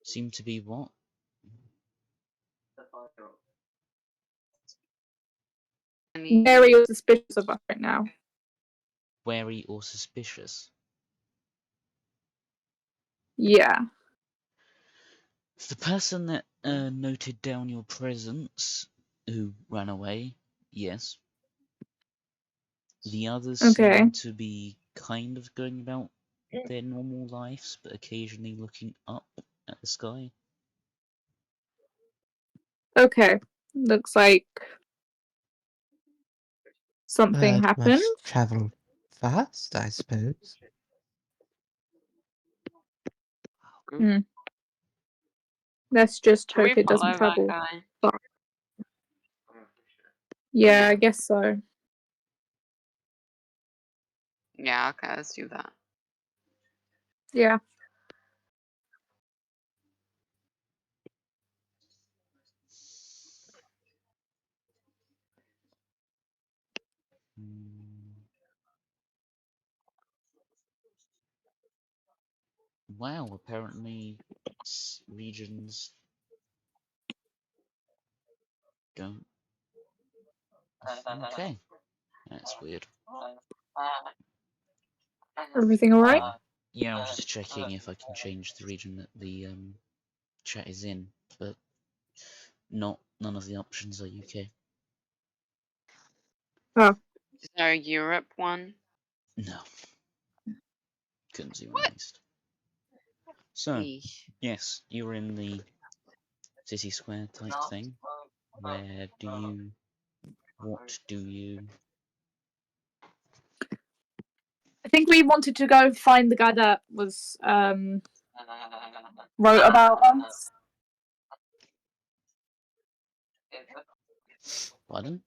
Seem to be what? Very suspicious of us right now. Wary or suspicious? Yeah. The person that noted down your presence, who ran away, yes. The others Okay. seem to be kind of going about their normal lives, but occasionally looking up at the sky. Okay. Looks like something happened. Must travel fast, I suppose. Let's just Can we hope it doesn't follow that travel. guy? Yeah, I guess so. Yeah, okay, let's do that. Yeah. Wow, apparently regions don't. Okay, that's weird. Everything alright? Yeah, I'm just checking if I can change the region that the chat is in, but none of the options are UK. Oh. Is there a Europe one? No. Couldn't see one least. So, yes, you're in the city square type thing. Where do you... What do you... I think we wanted to go find the guy that was wrote about us. Pardon?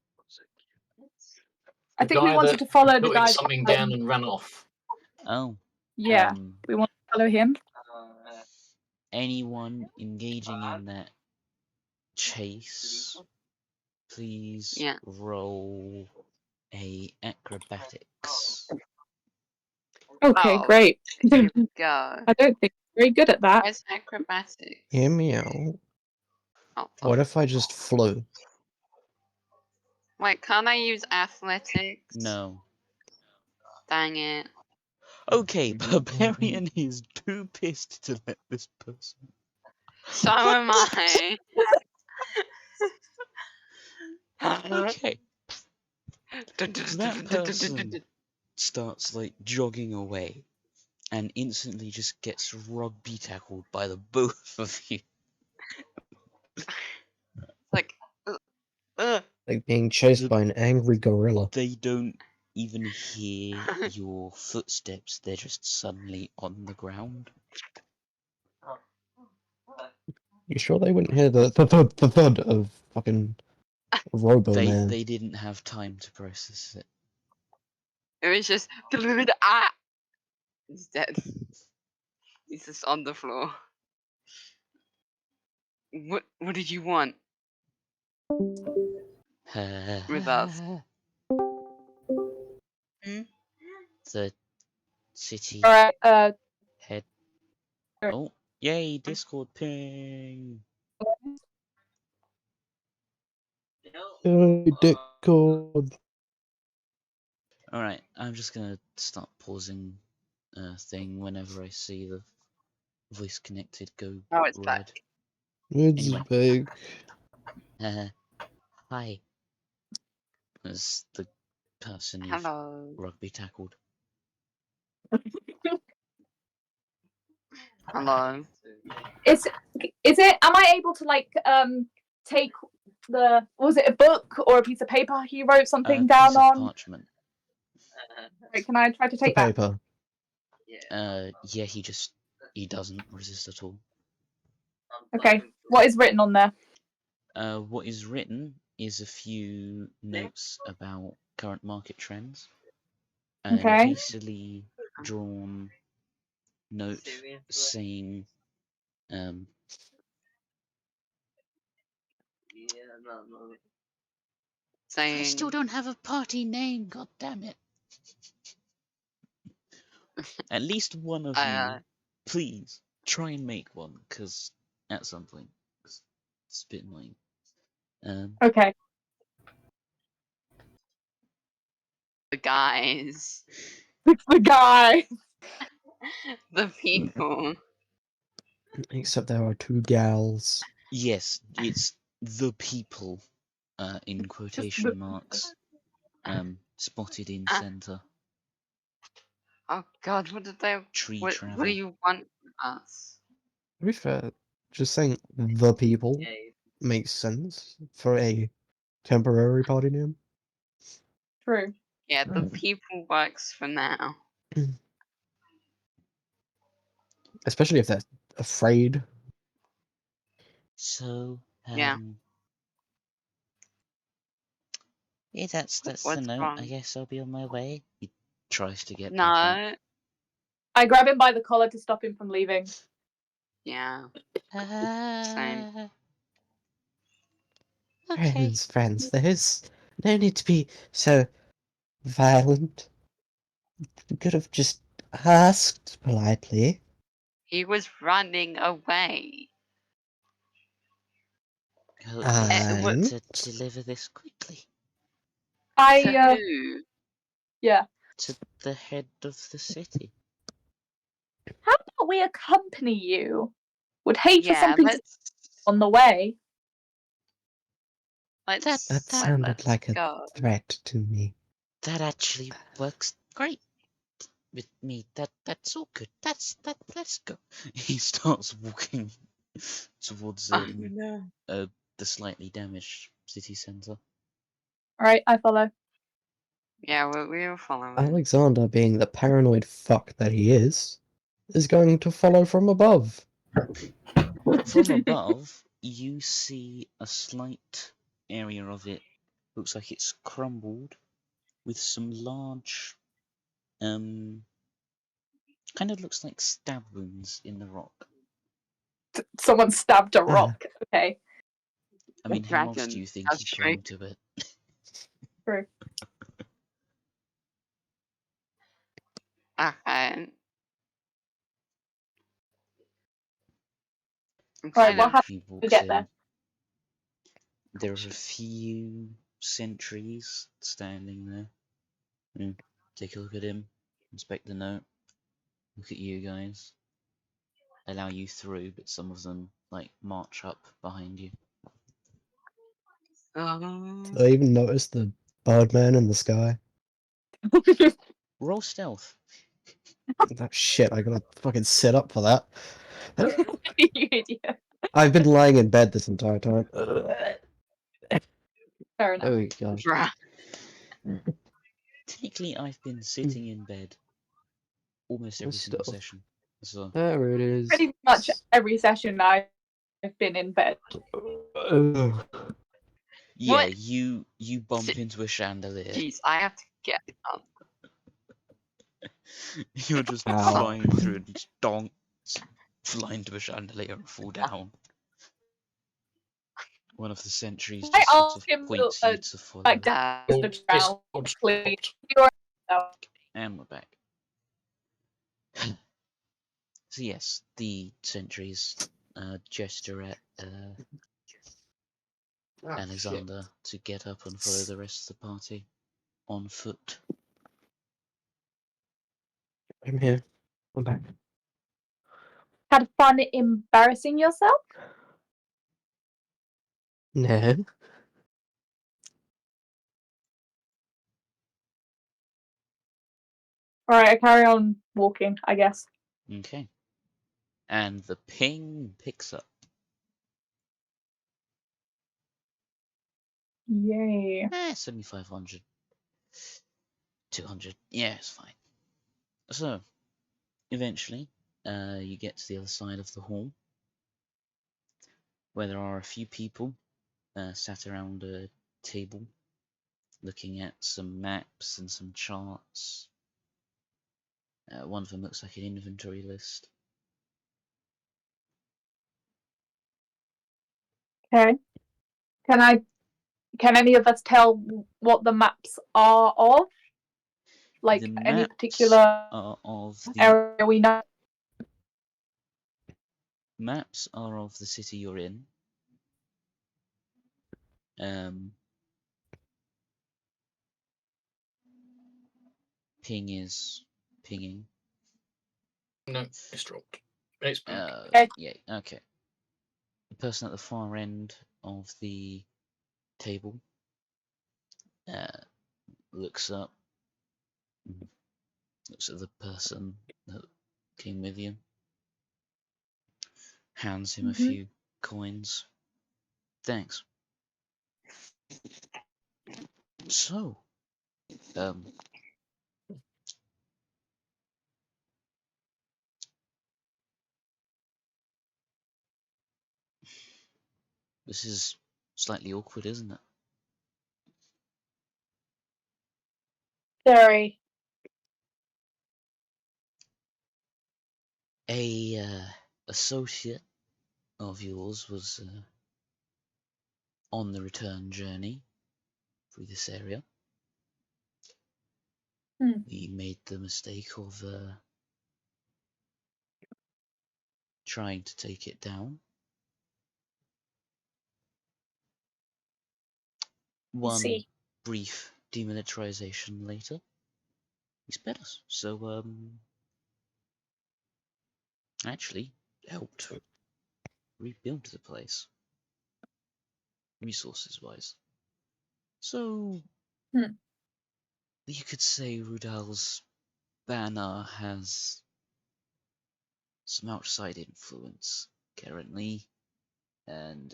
I The think we guy wanted that to follow the putting guy. something down and ran off. Oh, Yeah, um, we want to follow him. anyone engaging in that chase, please Yeah. roll a acrobatics. Okay, Oh, great. Here we go. I don't think we're very good at that. Where's acrobatics? Hear me out. Oh, What if I just flew? wait, can't I use athletics? No. Dang it. Okay, Barbarian is too pissed to let this person. So am I. Okay, that person starts like jogging away and instantly just gets rugby tackled by the both of you. Like, Like being chased The- by an angry gorilla. They don't even hear your footsteps, they're just suddenly on the ground. You sure they wouldn't hear the thud of fucking Robo Man? They didn't have time to process it. it was just ah. He's dead. He's just on the floor. What did you want with us? Hmm? The city All right. head. Sure. Oh, yay! Discord ping. Discord. All right, I'm just gonna start pausing thing whenever I see the voice connected go Oh, it's red. back. It's Anyway. big. Hi. As the person you've Hello. rugby tackled. Hello. Is it? Am I able to like take was it a book or a piece of paper he wrote something Piece down of on? parchment. Right, can I try to The take that? paper. Yeah, he doesn't resist at all. Okay. What is written on there? What is written is a few notes about current market trends. And Okay. hastily drawn note saying Saying. I still don't have a party name, god damn it. At least one of you, please, try and make one, because at some point, it's a bit annoying. Okay. The guys. The guy. The people. Except there are two gals. Yes, it's the people, in quotation marks, spotted in center. Oh god, what did they? Tree What travel. do you want from us? To be fair, just saying the people makes sense for a temporary party name. True. Yeah, the people works for now. Especially if they're afraid. So, Yeah. yeah, that's the What's note. wrong? I guess I'll be on my way. He tries to get back up. No. I grab him by the collar to stop him from leaving. Yeah. Same. Okay. Friends, there's no need to be so violent. You could have just asked politely. He was running away. Hopefully, what- And to deliver this quickly To who? Yeah. to the head of the city. How about we accompany you? Would hate for Yeah, something to let's on the way. that sounded let's like a go. threat to me. That actually works great with me. That's all good. Let's go. He starts walking towards the slightly damaged city center. Alright, I follow. Yeah, we'll follow him. Alexander, being the paranoid fuck that he is going to follow from above. From above, you see a slight area of it. Looks like it's crumbled, with some large, kind of looks like stab wounds in the rock. Someone stabbed a rock. Okay. I mean, how else do Dragon, you think that's he true. climbed to it? True. Okay. I'm Right, kind what of. happened He to walks get in. there? There are a few sentries standing there. Take a look at him, inspect the note, look at you guys, allow you through, but some of them like march up behind you. Did I even notice the Birdman in the sky? Roll stealth. Oh, shit, I gotta fucking sit up for that. You idiot. I've been lying in bed this entire time. Fair enough. There we go. Bruh. Technically, I've been sitting in bed almost every single Stealth. session. So There it is. Pretty much every session I've been in bed. Ugh. yeah, What? you bump Si- into a chandelier. Jeez, I have to get up. You're just Ow. flying through and just donk, fly into a chandelier and fall down. One of the sentries Can I just sort of ask him points to, you to follow. like, Uh, the drown, Discord please? stopped. And we're back. So yes, the sentries gesture at Alexander to get up and follow the rest of the party on foot. I'm here. I'm back. Had fun embarrassing yourself? No. Alright, I carry on walking, I guess. Okay. And the ping picks up. Yay. 7,500. 200. Yeah, it's fine. So, eventually, you get to the other side of the hall, where there are a few people sat around a table, looking at some maps and some charts. One of them looks like an inventory list. Okay. Can any of us tell what the maps are of? Like The any maps particular are of the area we know? maps are of the city you're in. Ping is pinging. No, it's dropped. It's back. Okay. Yeah, okay. The person at the far end of the table looks up, looks at the person that came with you, hands him a few coins. Thanks. So, this is slightly awkward, isn't it? Very. A associate of yours was on the return journey through this area. We made the mistake of trying to take it down. One brief demilitarization later, he sped us. So, actually helped rebuild the place, resources-wise. So, you could say Rudal's banner has some outside influence currently, and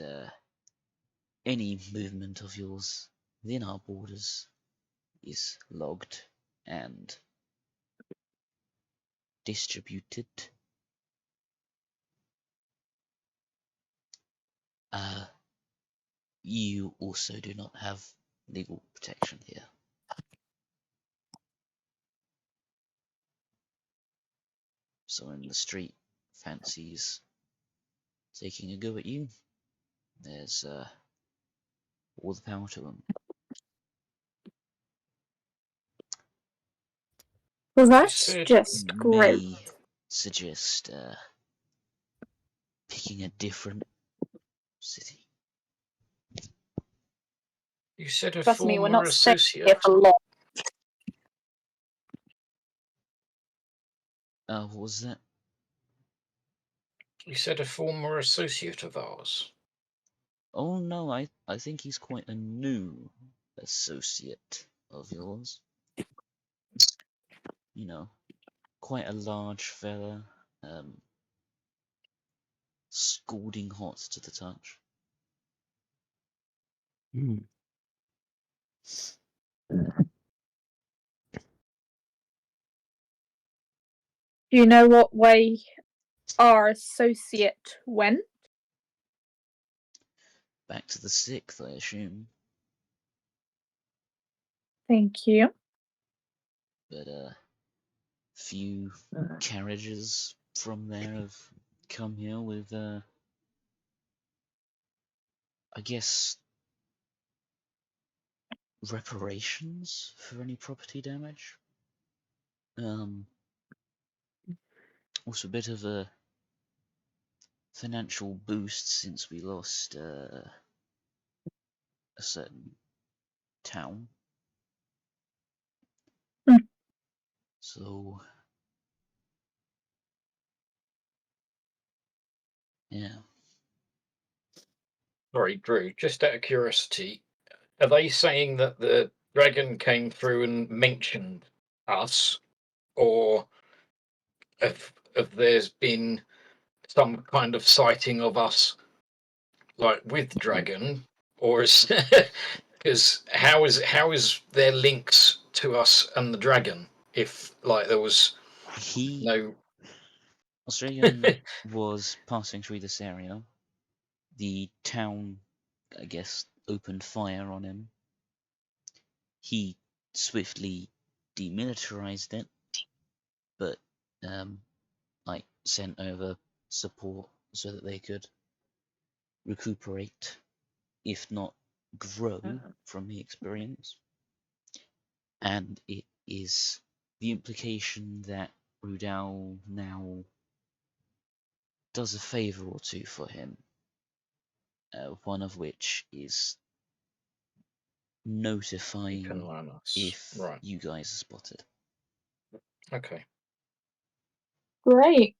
any movement of yours within our borders is logged and distributed. You also do not have legal protection here. someone in the street fancies taking a go at you, there's all the power to them. Well, that's said- just great. May suggest picking a different city. You said a Trust me, we're former not staying associate. here for long. What was that? You said a former associate of ours. Oh no, I think he's quite a new associate of yours. You know, quite a large fella, scalding hot to the touch. Hmm. Do you know what way our associate went? Back to the 6th, I assume. Thank you. But few carriages from there have come here with I guess reparations for any property damage. Also a bit of a financial boost since we lost a certain town. Hmm. So yeah. Sorry, Drew, just out of curiosity, are they saying that the dragon came through and mentioned us, or if there's been some kind of sighting of us, like with dragon, or is because how is there links to us and the dragon if like there was no Elstreagon was passing through this area. The town, I guess, opened fire on him. He swiftly demilitarized it, but like sent over support so that they could recuperate, if not grow, from the experience. And it is the implication that Rudal now does a favor or two for him, one of which is notifying can learn us. if Right. you guys are spotted. Okay. Great.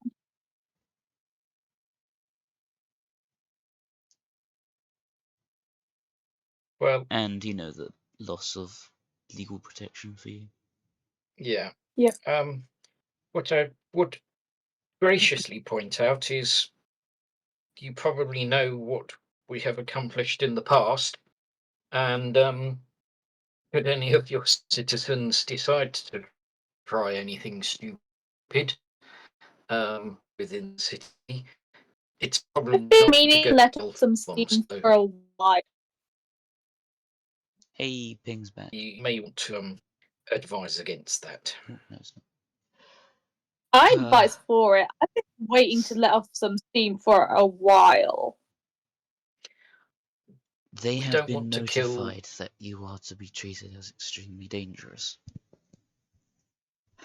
Well, And you know, the loss of legal protection for you. yeah. Yep. What I would graciously point out is you probably know what we have accomplished in the past, and could any of your citizens decide to try anything stupid within the city, it's probably I've been not to meaning go to let well off some for them, steam so for a while. Hey, ping's back. you may want to advise against that. Oh, no, it's not. I advise for it. I've been waiting to let off some steam for a while. They We have don't been want to kill. notified that you are to be treated as extremely dangerous.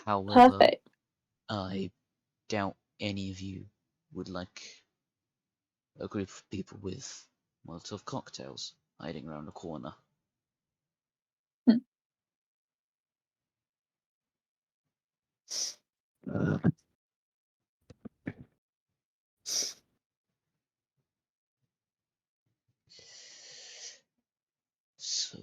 However, Perfect. I doubt any of you would like a group of people with Molotov cocktails hiding around a corner. So,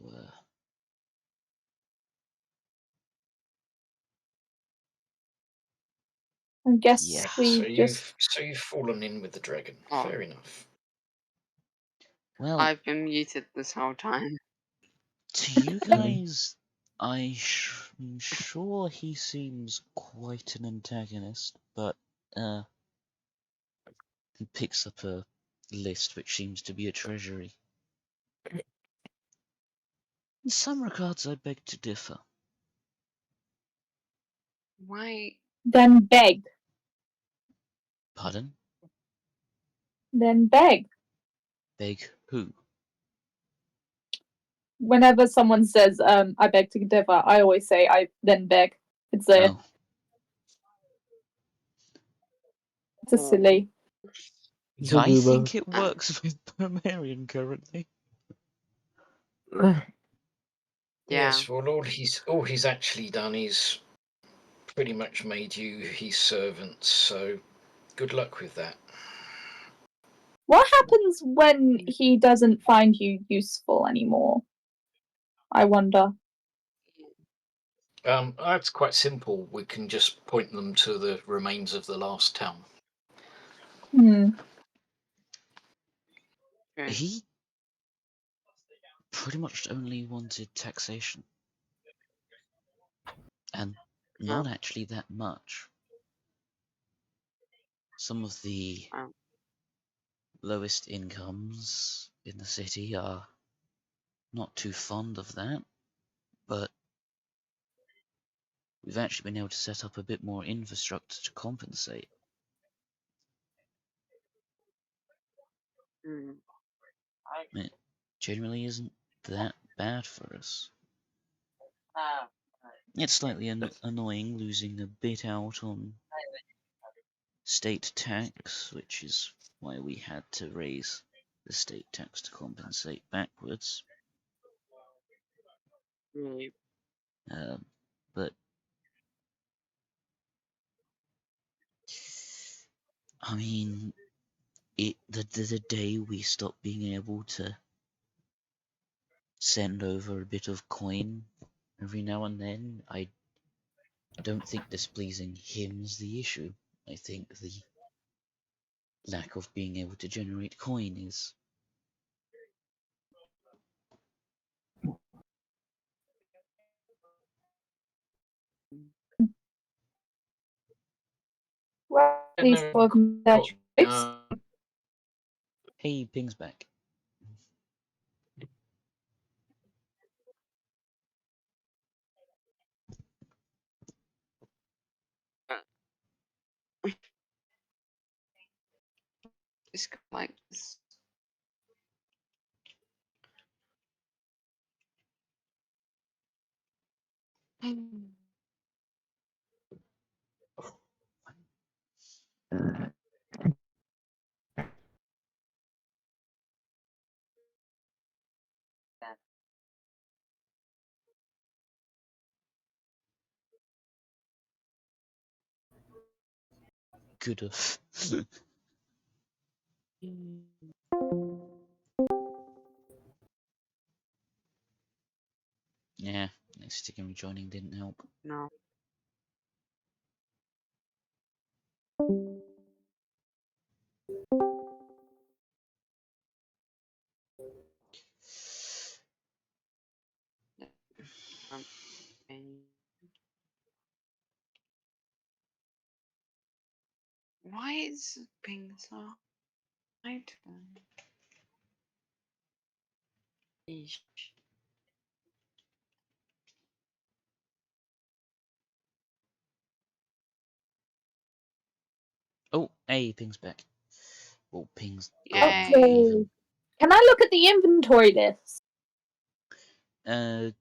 I guess yeah. we just. So you've fallen in with the dragon. Oh. Fair enough. Well, I've been muted this whole time. to you guys, I'm sure he seems quite an antagonist, but he picks up a list which seems to be a treasury. In some regards, I beg to differ. Why? Then beg. Pardon? Then beg. Beg who? Whenever someone says, I beg to differ, I always say, I then beg. It's a, Oh, it's a silly. I Zabuba. think it works with Pomerian currently. Yeah. Yes, well, all he's actually done is pretty much made you his servants, so good luck with that. What happens when he doesn't find you useful anymore? I wonder. That's quite simple. We can just point them to the remains of the last town. Hmm. True. He pretty much only wanted taxation. And not actually that much. Some of the Wow. lowest incomes in the city are not too fond of that, but we've actually been able to set up a bit more infrastructure to compensate. Mm. It generally isn't that bad for us. It's slightly annoying losing a bit out on state tax, which is why we had to raise the state tax to compensate backwards. Mm. But I mean, the day we stop being able to send over a bit of coin every now and then, I don't think displeasing him's the issue. I think the lack of being able to generate coin is. Well, at least No, for their got, choice. Hey, ping's back. It's got like this. Good of. Yeah, sticking rejoining didn't help. No. And why is it being so high today? Eesh. Oh, hey, ping's back. Well, ping's Yay. gone Okay. even. Can I look at the inventory list? The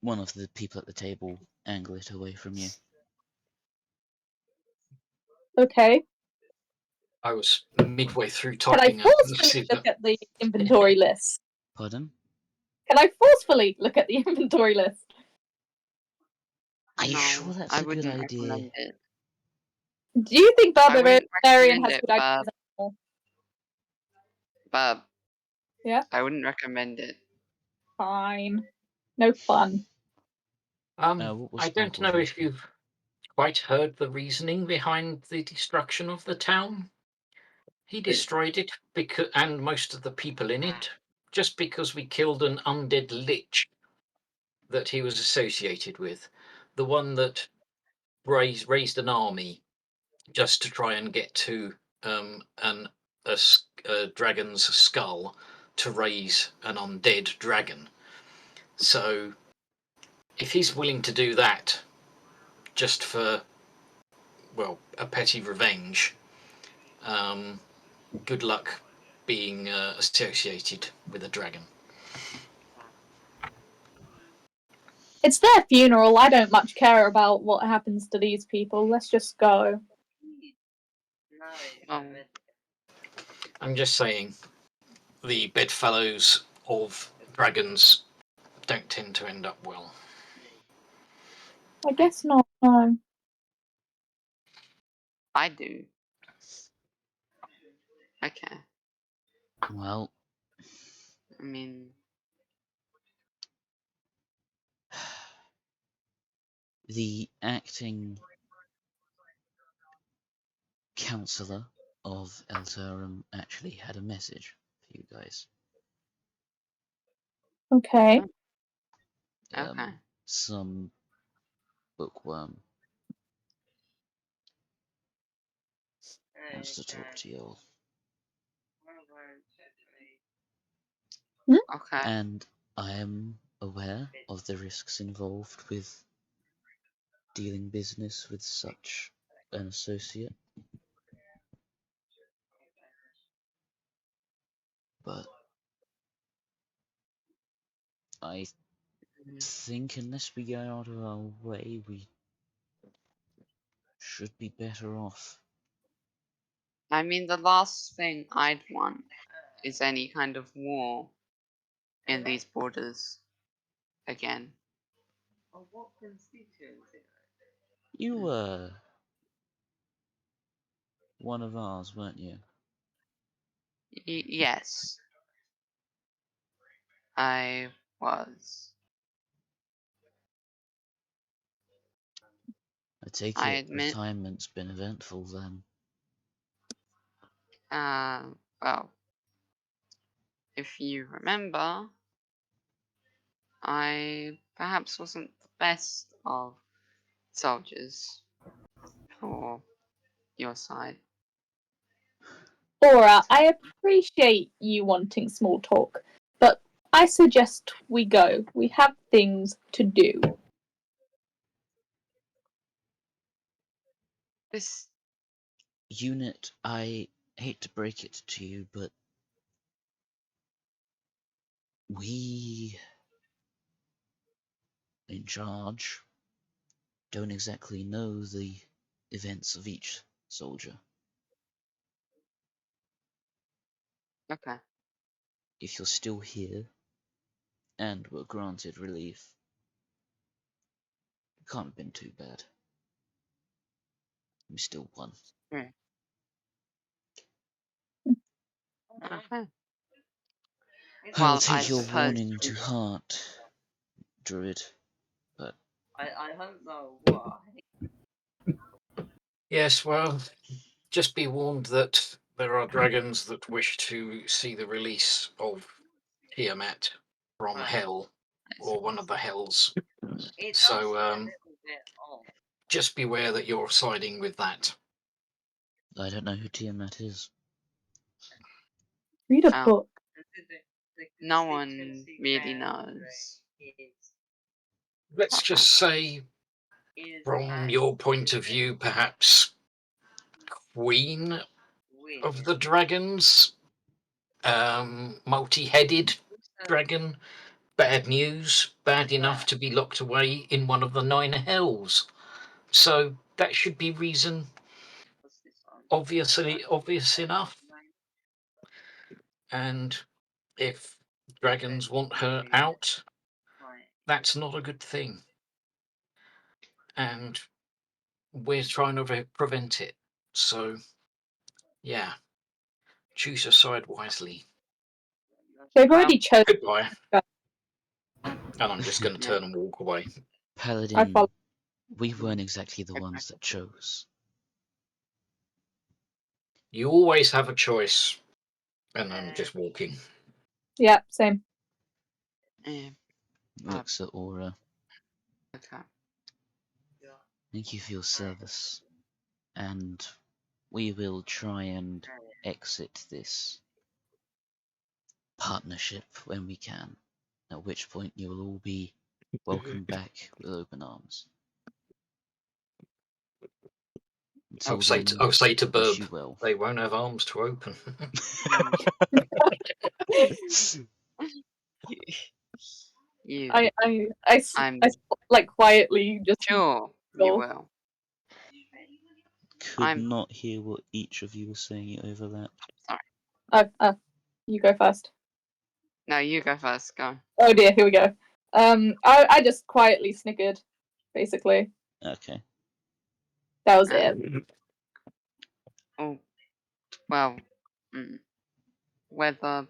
one of the people at the table angle it away from you. Okay. I was midway through Can I typing a forcefully massive. look at the inventory list? Pardon? Can I forcefully look at the inventory list? Are you No, sure that's I a good wouldn't idea? recommend it. Do you think I wouldn't Barbarian recommend has it, good ideas anymore? Bub. Yeah. I wouldn't recommend it. Fine. No fun. What was I don't know Sparkle's if you've quite heard the reasoning behind the destruction of the town. He destroyed it because, and most of the people in it, just because we killed an undead lich that he was associated with, the one that raised an army just to try and get to a dragon's skull to raise an undead dragon. So if he's willing to do that just for, well, a petty revenge, Good luck being associated with a dragon. It's their funeral. I don't much care about what happens to these people. Let's just go. I'm just saying, the bedfellows of dragons don't tend to end up well. I guess not. No. I do. Okay. Well, I mean, the acting councillor of Elterum actually had a message for you guys. Okay. okay. Some bookworm wants to talk to you all. Okay. And I am aware of the risks involved with dealing business with such an associate. But I think unless we go out of our way, we should be better off. I mean, the last thing I'd want is any kind of war in these borders again. You were one of ours, weren't you? Yes, I was. I take I it admit. retirement's been eventful then. Well, if you remember, I perhaps wasn't the best of soldiers for your side. Aura, I appreciate you wanting small talk, but I suggest we go. We have things to do. This Unit, I hate to break it to you, but we in charge don't exactly know the events of each soldier. okay. If you're still here and were granted relief, it can't have been too bad. We still won. Okay. I'll Well, I take your suppose. warning to heart, Druid, but I hope so. Yes, well, just be warned that there are dragons that wish to see the release of Tiamat from Hell, or one of the Hells. So, just beware that you're siding with that. I don't know who Tiamat is. Read a Oh. book. No one really knows. Let's just say, from your point of view, perhaps Queen of the Dragons, multi-headed dragon. Bad news, bad enough to be locked away in one of the 9 hells. So that should be reason obvious enough. And if dragons want her out, that's not a good thing. And we're trying to prevent it. So, yeah, choose your side wisely. They've already chosen. Goodbye. And I'm just going to turn and walk away. I Paladin, follow. we weren't exactly the ones that chose. You always have a choice. And I'm just walking. Yeah, same. Yeah. Looks at Aura. Okay. Thank you for your service. And we will try and exit this partnership when we can. At which point you will all be welcomed back with open arms. Till Say then, to wish Burb, you well. they won't have arms to open. You. I'm like quietly just sure you go. will. Could I'm- not hear what each of you were saying. It overlapped. You go first. No, you go first. Go. Oh dear, here we go. I just quietly snickered, basically. Okay. That was it. Oh, well, whether.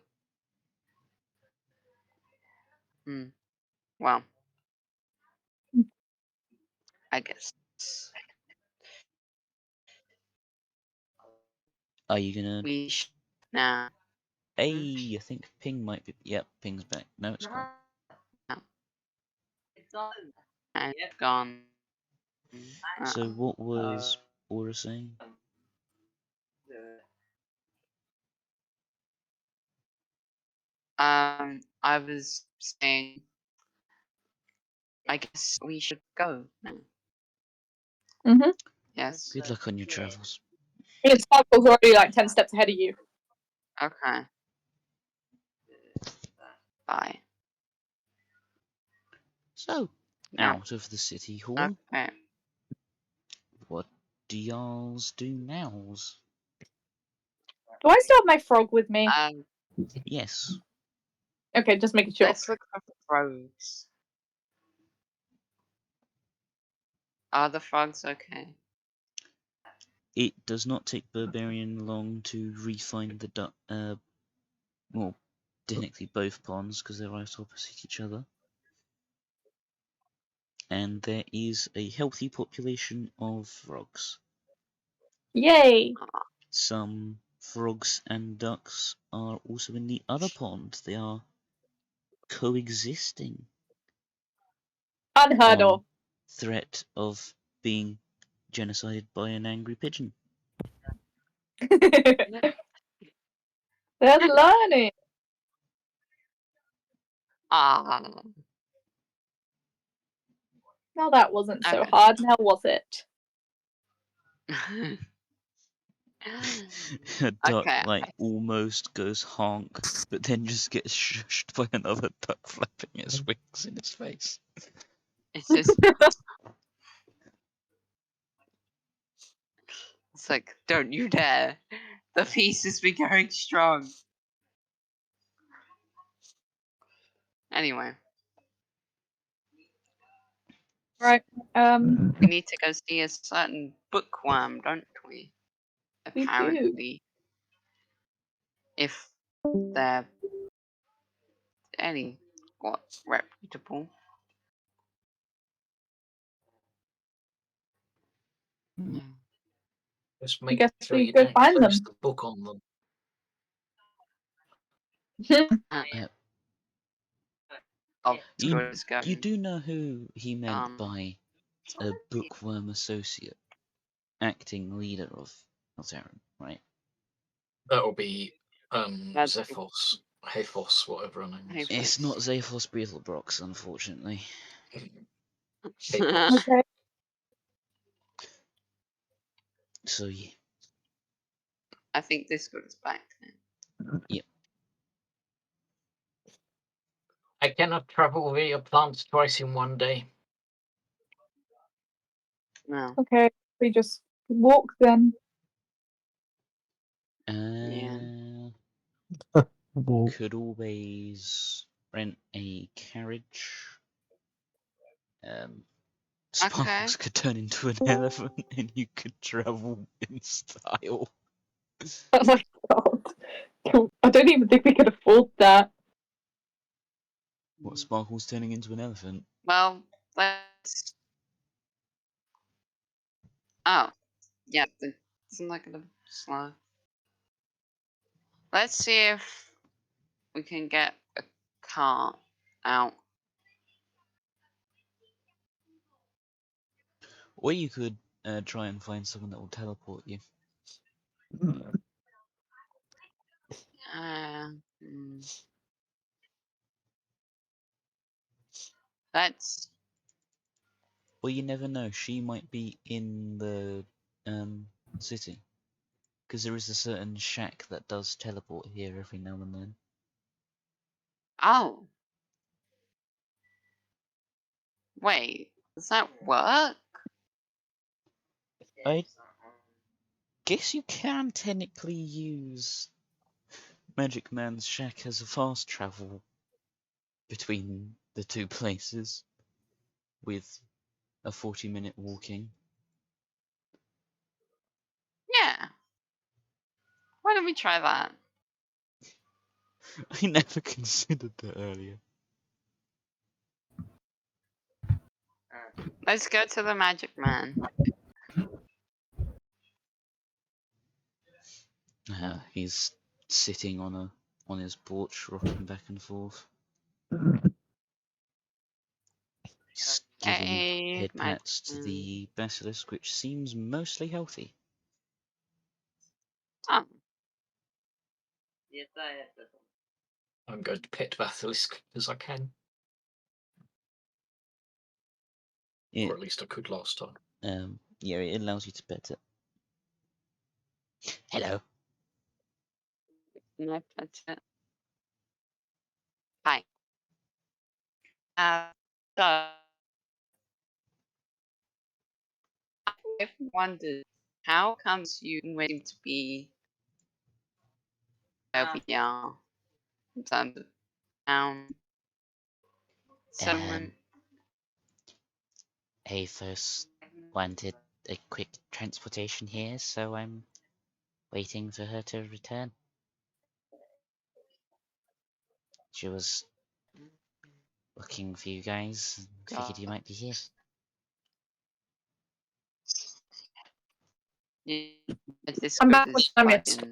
Well, I guess. Are you gonna? We should now. Hey, I think Ping might be. Yep, Ping's back. No, it's gone. And gone. So what was Aura saying? I was saying, I guess we should go now. Mm-hmm. Yes. Good luck on your travels. It's Sparkle's already like 10 steps ahead of you. Okay. Bye. So, Yeah. out of the city hall, Okay. what do y'alls do nows? Do I still have my frog with me? Yes. Okay, just making sure. Let's look for frogs. Are the frogs okay? It does not take Barbarian long to re-find the well, technically both ponds because they're right opposite each other. And there is a healthy population of frogs. Yay! Some frogs and ducks are also in the other pond. They are coexisting. Unheard on of. Threat of being genocided by an angry pigeon. They're learning. No, that wasn't so Okay. hard. Now was it? A duck Okay. almost goes honk, but then just gets shushed by another duck flapping its wings in its face. It's just. It's like, don't you dare. The peace has been going strong. Anyway, Right. we need to go see a certain bookworm, don't we? We do. Apparently. If they're any what reputable. Just I make guess sure we you go don't find close them. the book on them. You do know who he meant by a bookworm associate, acting leader of Elstreagon, right? That'll be That's- Zephos, Haphos, whatever her name is. It's not Zaphos Beetlebrox, unfortunately. Haphos. Okay. So yeah. I think this goes back then. Yep. I cannot travel via plants twice in one day. No. Okay. We just walk then. Could always rent a carriage. Sparkles could turn into an elephant and you could travel in style. Oh my god. I don't even think we could afford that. What, Sparkles turning into an elephant? Well, let's. Oh, yeah. Isn't that gonna be slow? Let's see if we can get a car out. Or you could try and find someone that will teleport you. Let's. Well, you never know. She might be in the city. Because there is a certain shack that does teleport here every now and then. Oh. Wait, does that work? I guess you can technically use Magic Man's shack as a fast travel between the two places with a 40-minute walking. Yeah. Why don't we try that? I never considered that earlier. Let's go to the Magic Man. He's sitting on his porch, rocking back and forth. He's giving Hey, head Magic pats to Man. the basilisk, which seems mostly healthy. Oh. I'm going to pet Basilisk as I can, It, or at least I could last time. yeah, it allows you to pet it. Hello. No, that's it. Hi. So I've wondered, how comes you waiting to be where we are in terms of town settlement? Haphos wanted a quick transportation here, so I'm waiting for her to return. She was looking for you guys and figured you might be here. Yeah, this I'm group back with is my mist.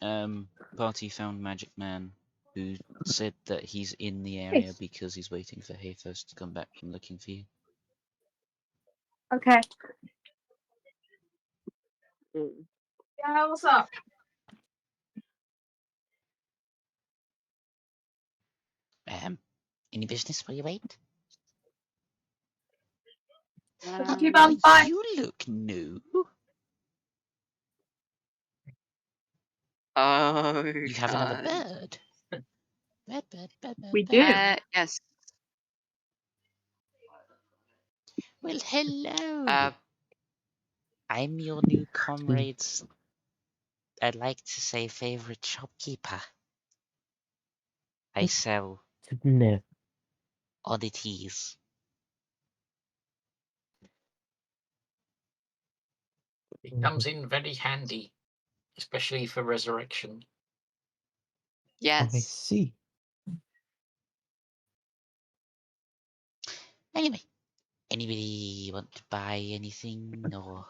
fucking. Party found Magic Man, who said that he's in the area Nice. because he's waiting for Haphos to come back from looking for you. Okay. Mm. Yeah, what's up? Any business while you wait? Not too Why, bad. Bye. you look new. Oh, You have another God. bird. Bird. We do. Yes. Well, hello. Uh, I'm your new comrade's, I'd like to say, favorite shopkeeper. I sell No. oddities. It comes in very handy, especially for resurrection. I yes. see. Anyway, anybody want to buy anything or?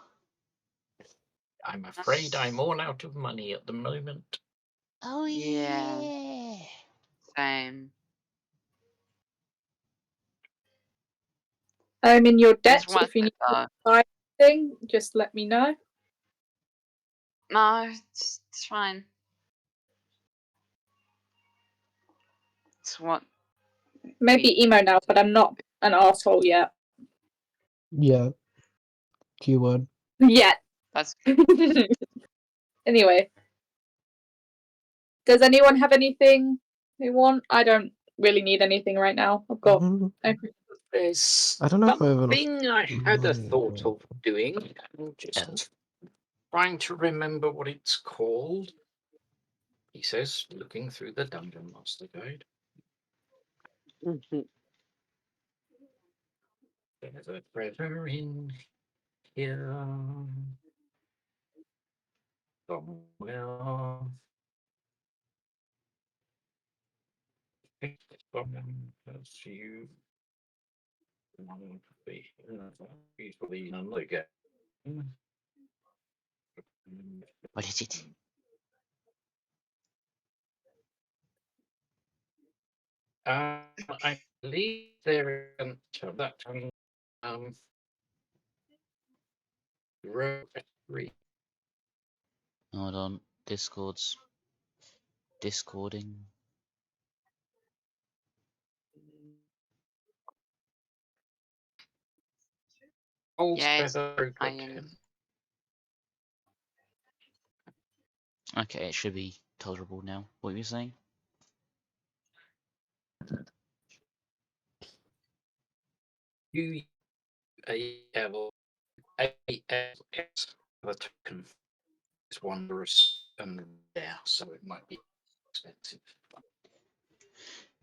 I'm afraid I'm all out of money at the moment. Oh Yeah. yeah. Same. I'm in your debt. It's worth If you it need though. to buy anything, just let me know. No, it's fine. It's what. Maybe emo now, but I'm not an asshole yet. Yeah. Keyword. Yet. That's Anyway. Does anyone have anything they want? I don't really need anything right now. I've got everything. There's I don't know if I have enough something I had a money, thought but- of doing. I'm just trying to remember what it's called. He says, looking through the Dungeon Master Guide. There's a treasure in here somewhere. As you want to be usually none again. What is it? I believe there isn't that row 3. Hold on. Discord's discording. Old Yes, feather I got am. 10. Okay, it should be tolerable now. What were you saying? You a level AS the token is wondrous and rare, so it might be expensive.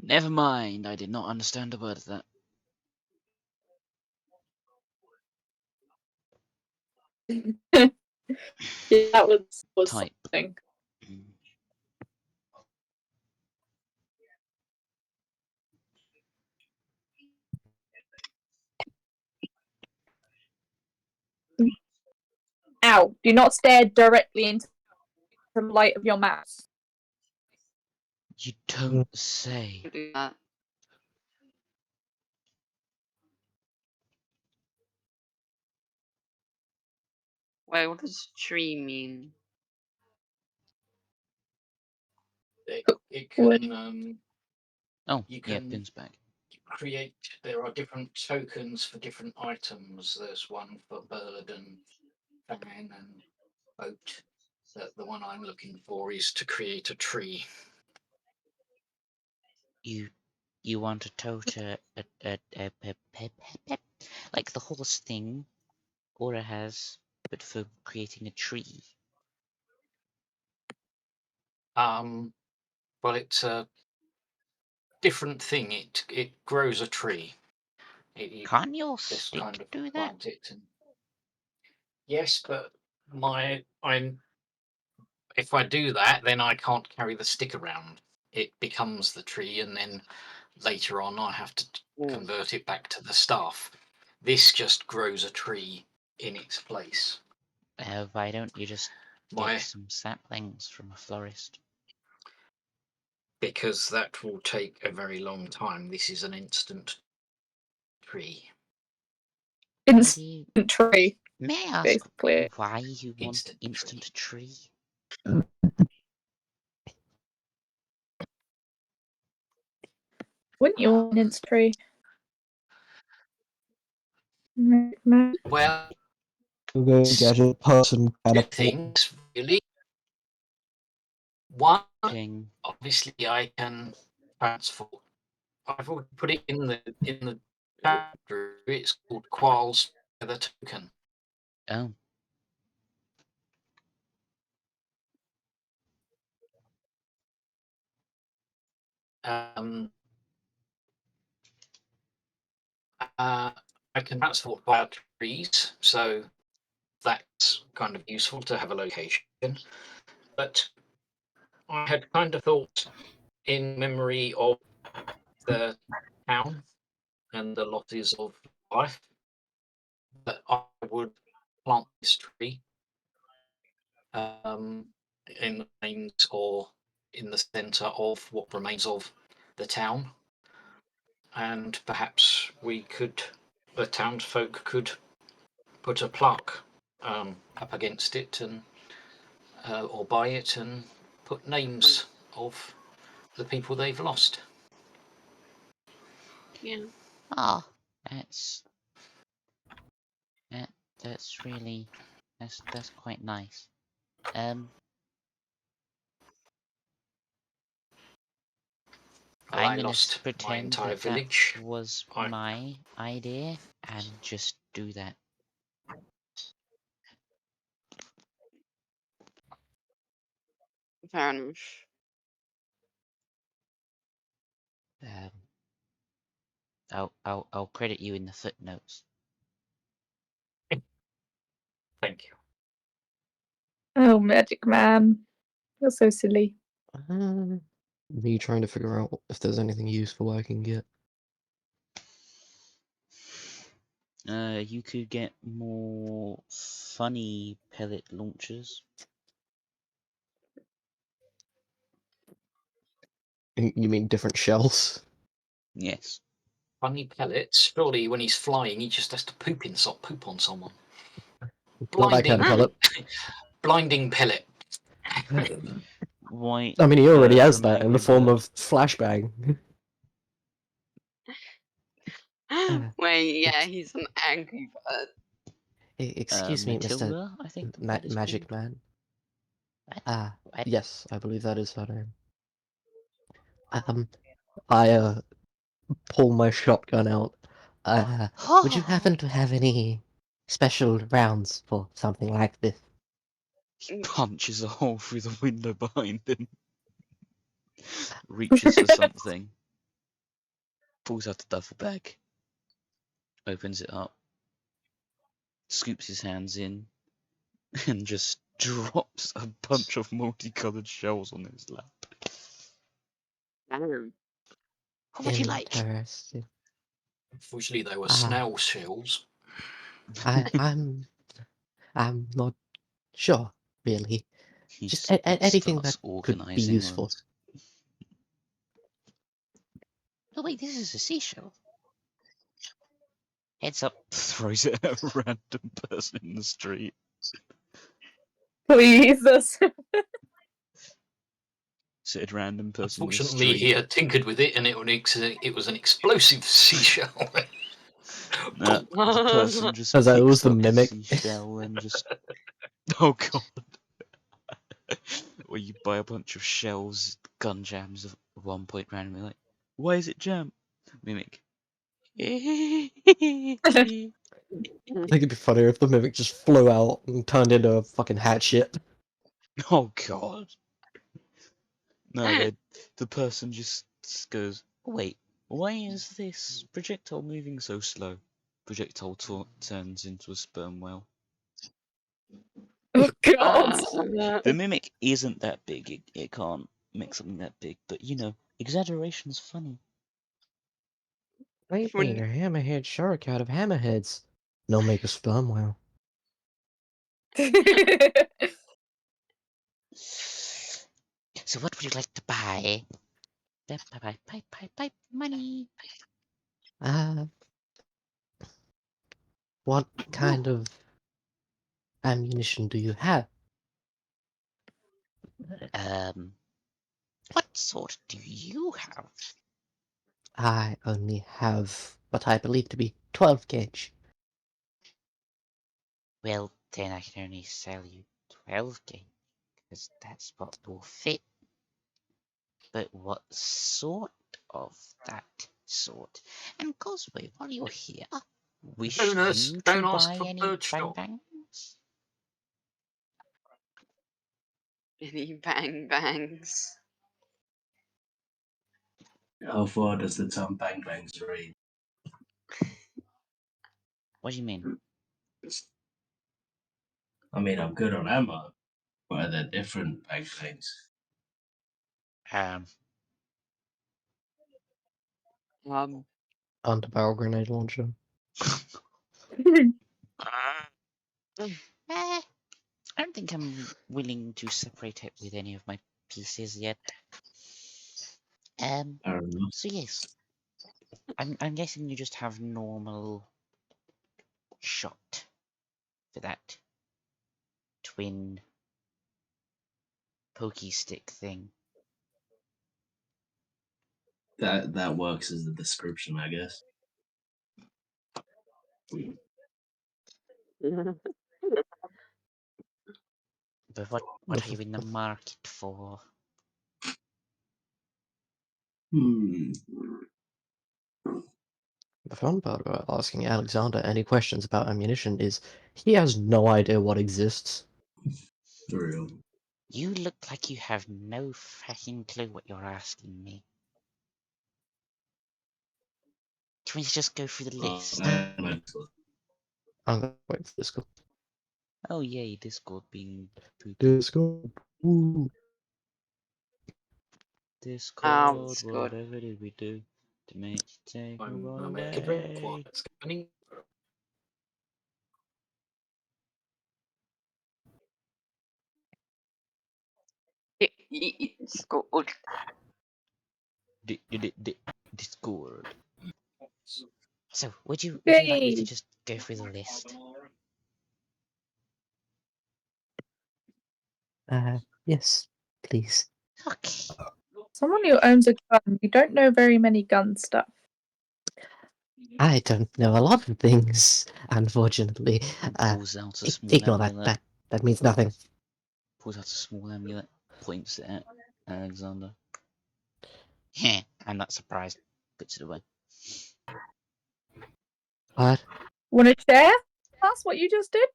Never mind, I did not understand a word of that. Yeah, that was Type. something. Ow! Do not stare directly into the light of your mouth. You don't say. Do that. Wait, what does tree mean? It can Oh, you yeah, can pin's back. create. There are different tokens for different items. There's one for bird and fan and boat. The one I'm looking for is to create a tree. You want a toter, like the horse thing Aura has, but for creating a tree. Well, it's a different thing. It grows a tree. You Can't your just stick kind of do that? plant it and yes, but I'm if I do that, then I can't carry the stick around. It becomes the tree, and then later on I have to convert it back to the staff. This just grows a tree in its place. Why don't you just My get some saplings from a florist? because that will take a very long time. This is an instant tree. Instant tree, May I ask basically. why you want Instant instant tree? Wouldn't you want an instant tree? Well, Google gadget person catapult. things really. One, King. obviously, I can transport. I've already put it in the chapter. It's called Qual's Feather Token. Oh. I can transport via trees, so that's kind of useful to have a location. But I had kind of thought, in memory of the town and the losses of life, that I would plant this tree in the remains or in the centre of what remains of the town, and perhaps the townsfolk could put a plaque up against it and or by it and put names of the people they've lost. Yeah. Ah, that's that's really that's quite nice. Well, I'm I gonna lost my pretend entire that village. was my idea and just do that. Fair enough. I'll credit you in the footnotes. Thank you. Oh, Magic Man. You're so silly. Me trying to figure out if there's anything useful I can get. You could get more funny pellet launchers. You mean different shells? Yes. Funny pellets. Surely, when he's flying, he just has to poop on someone. Not that kind Blinding, of pellet. blinding pellet. Why? I mean, he already has from that in Angry the form Bird. of flashbang. Wait, yeah, he's an angry bird. Excuse me, Mr. Matilda, I think that is Magic called. Man. What? Yes, I believe that is her name. I pull my shotgun out. Would you happen to have any special rounds for something like this? He punches a hole through the window behind him. Reaches for something. Pulls out the duffel bag. Opens it up. Scoops his hands in. And just drops a bunch of multicolored shells on his lap. What would you like? Interesting. Unfortunately, they were Ah. snail shells. I'm not sure, really. Just anything that could be useful. Words. Oh wait, this is a seashell. Heads up. Throws it at a random person in the street. Please. Said random person in the Unfortunately, street. he had tinkered with it, and it was an explosive seashell. The person just As I was picks the up mimic. the seashell and just... Oh god. Or you buy a bunch of shells, gun jams at one point randomly, like, why is it jam? Mimic. I think it'd be funnier if the mimic just flew out and turned into a fucking hatchet. Oh god. No, the person just goes, wait, why is this projectile moving so slow? Projectile turns into a sperm whale. Oh god. The mimic isn't that big, it can't make something that big, but you know, exaggeration's funny. I made a hammerhead shark out of hammerheads. No make a sperm whale. So what would you like to buy? Buy money. What kind of ammunition do you have? What sort do you have? I only have what I believe to be 12 gauge. Well, then I can only sell you 12 gauge, because that's what will fit. But what sort of that sort? And Cosway, while you're here, wish Don't you to ask buy for any birdshot. bangs? Any bang bangs? How far does the term bang bangs read? What do you mean? I mean, I'm good on ammo, but are there different bang bangs? Underbarrel grenade launcher. I don't think I'm willing to separate it with any of my pieces yet. Fair enough. So yes, I'm guessing you just have normal shot for that twin pokey stick thing. That works as the description, I guess. But what are you in the market for? The fun part about asking Alexander any questions about ammunition is he has no idea what exists. For real. You look like you have no fucking clue what you're asking me. Can we just go through the list? I'm gonna wait for Discord. Oh yay, Discord being poopy. Discord. Woo. Discord, Discord. whatever did we do to make you take I'm gonna one make a day? drink while it's happening. Discord. Discord. So, would you like me to Yay. just go through the list? Yes, please. Okay. Someone who owns a gun, you don't know very many gun stuff. I don't know a lot of things, unfortunately. Pulls out a small Ignore that. amulet. That means nothing. Pulls out a small amulet. Points it at Alexander. Heh, I'm not surprised. Puts it away. What? Want to share us what you just did?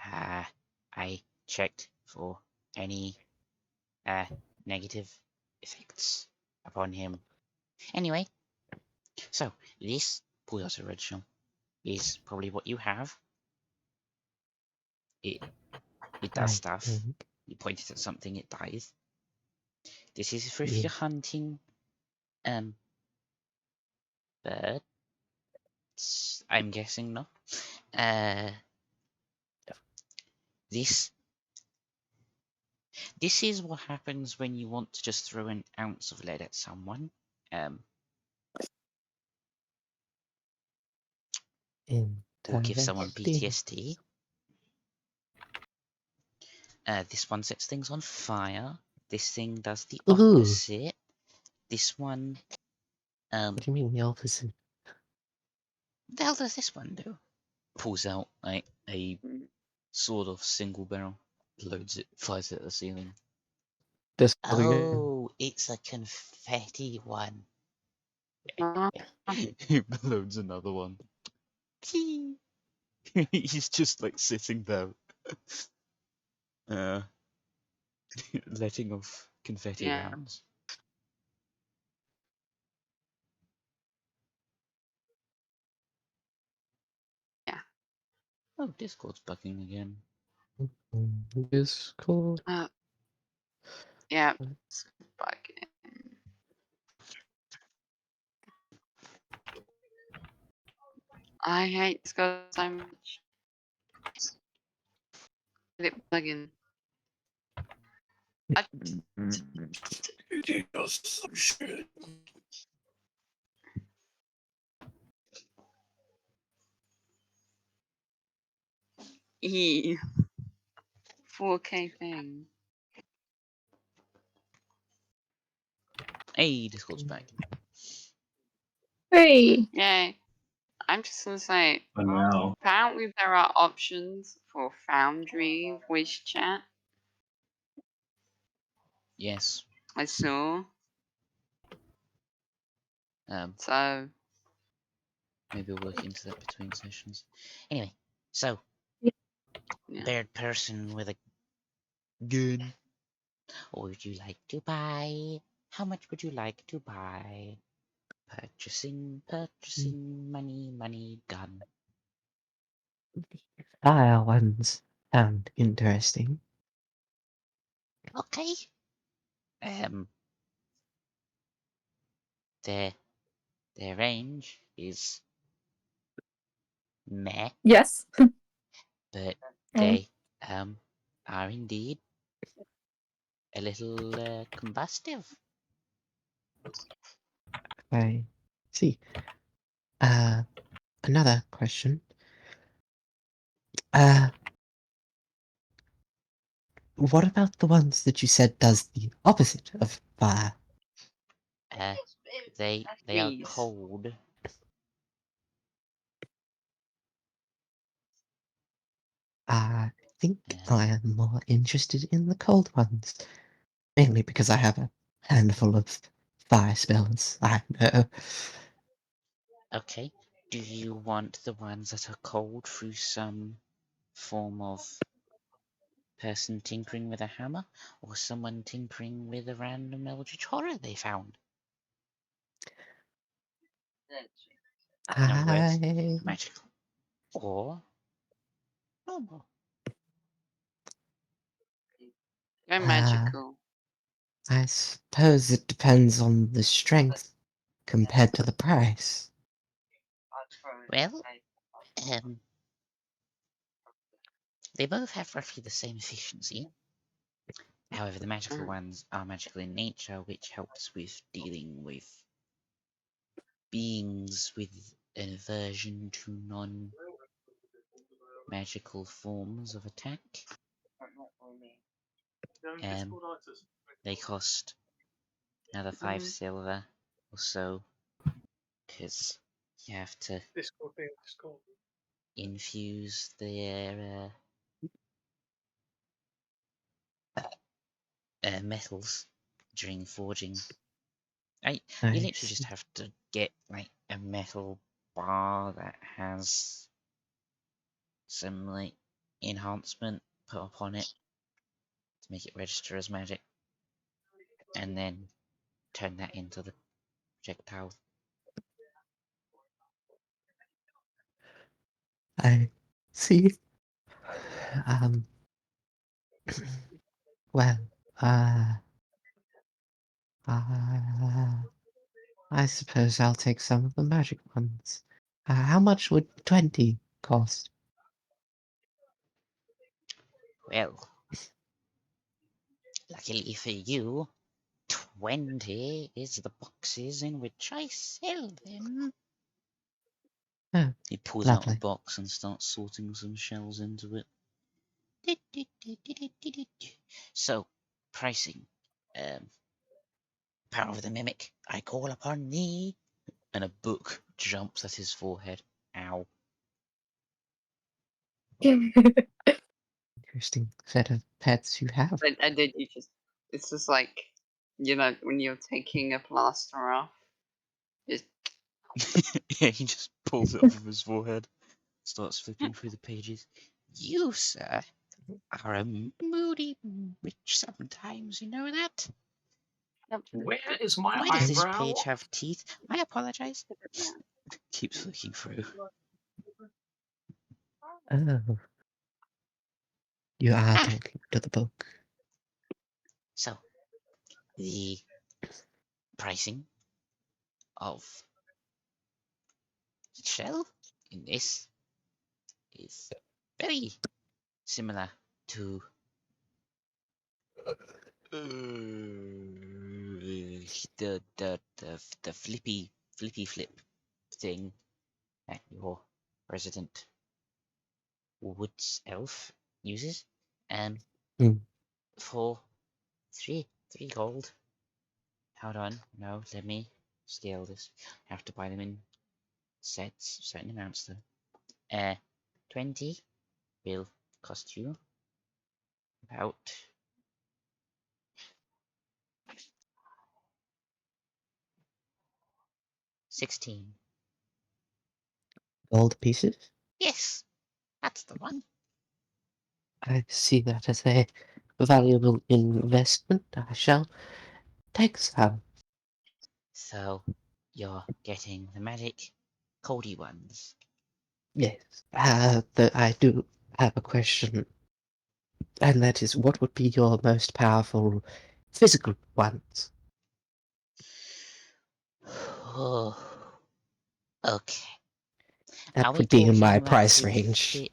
I checked for any negative effects upon him. Anyway, so this pulls out a red shell is probably what you have. It does stuff. think. You point it at something, it dies. This is for if Yeah. you're hunting birds. I'm guessing no. This is what happens when you want to just throw an ounce of lead at someone. Or give someone PTSD. This one sets things on fire. This thing does the Ooh. opposite. This one, What do you mean the opposite? what the hell does this one do? Pulls out like a sort of single barrel, loads it, fires it at the ceiling. This Oh, it's a confetti one. It loads another one. He's just like sitting there, letting off confetti Yeah. rounds. Yeah. Oh, Discord's bugging again. Discord. Yeah. It's bugging. I hate Discord so much. It bugging. E 4K thing. Hey, Discord's back. Hey. Yay. I'm just gonna say, For now. apparently there are options for Foundry voice chat. Yes. I saw. So Maybe we'll look into that between sessions. Anyway, so yeah. bird person with a gun. What would you like to buy? How much would you like to buy? Purchasing, money, gun. Fire ones sound interesting. Okay. Their range is meh, Yes. but Okay. they are indeed a little combustive. I see. Another question. What about the ones that you said does the opposite of fire? They are These. cold. I think I am more interested in the cold ones. Mainly because I have a handful of fire spells, I know. Okay. Do you want the ones that are cold through some form of person tinkering with a hammer, or someone tinkering with a random eldritch horror they found? In other words, I magical or normal. They're magical. I suppose it depends on the strength compared to the price. Well, they both have roughly the same efficiency. However, the magical ones are magical in nature, which helps with dealing with beings with an aversion to non-magical forms of attack. They cost another 5 silver or so because you have to Discord being Discord. infuse their metals during forging. You literally just have to get like a metal bar that has some like enhancement put upon it to make it register as magic, and then turn that into the projectile. I see. Um. Well, uh, I suppose I'll take some of the magic ones. How much would 20 cost? Well, luckily for you, 20 is the boxes in which I sell them. Oh, He pulls out a lovely. box and starts sorting some shells into it. So, pricing. Power of the Mimic, I call upon thee. And a book jumps at his forehead. Ow. Interesting set of pets you have. And then you just, it's just like, you know, when you're taking a plaster off, just Yeah, he just pulls it off of his forehead. Starts flipping through the pages. You, sir, are a moody witch sometimes, you know that? Where is my Why does this eyebrow? page have teeth? I apologize. Keeps flicking through. Oh. You are talking to the book. So, the pricing of each shell in this is very similar to the flippy flip thing that your resident woods elf uses. For three gold. Hold on, no, let me scale this. I have to buy them in sets, certain amounts though. 20 will cost you about 16. Gold pieces? Yes, that's the one. I see that as a valuable investment. I shall take some. So you're getting the magic coldy ones. Yes. I do have a question, and that is, what would be your most powerful physical ones? Oh, okay. That Are we would be in my talking that price would range. fit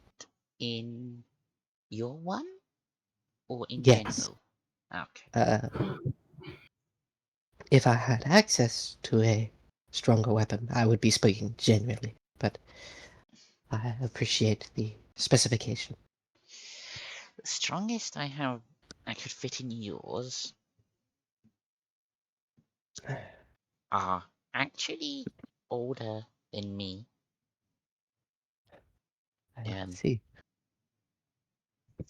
in your one or in Yes. general? Okay. If I had access to a stronger weapon, I would be speaking genuinely, but I appreciate the specification. The strongest I have I could fit in yours are actually older than me. I see.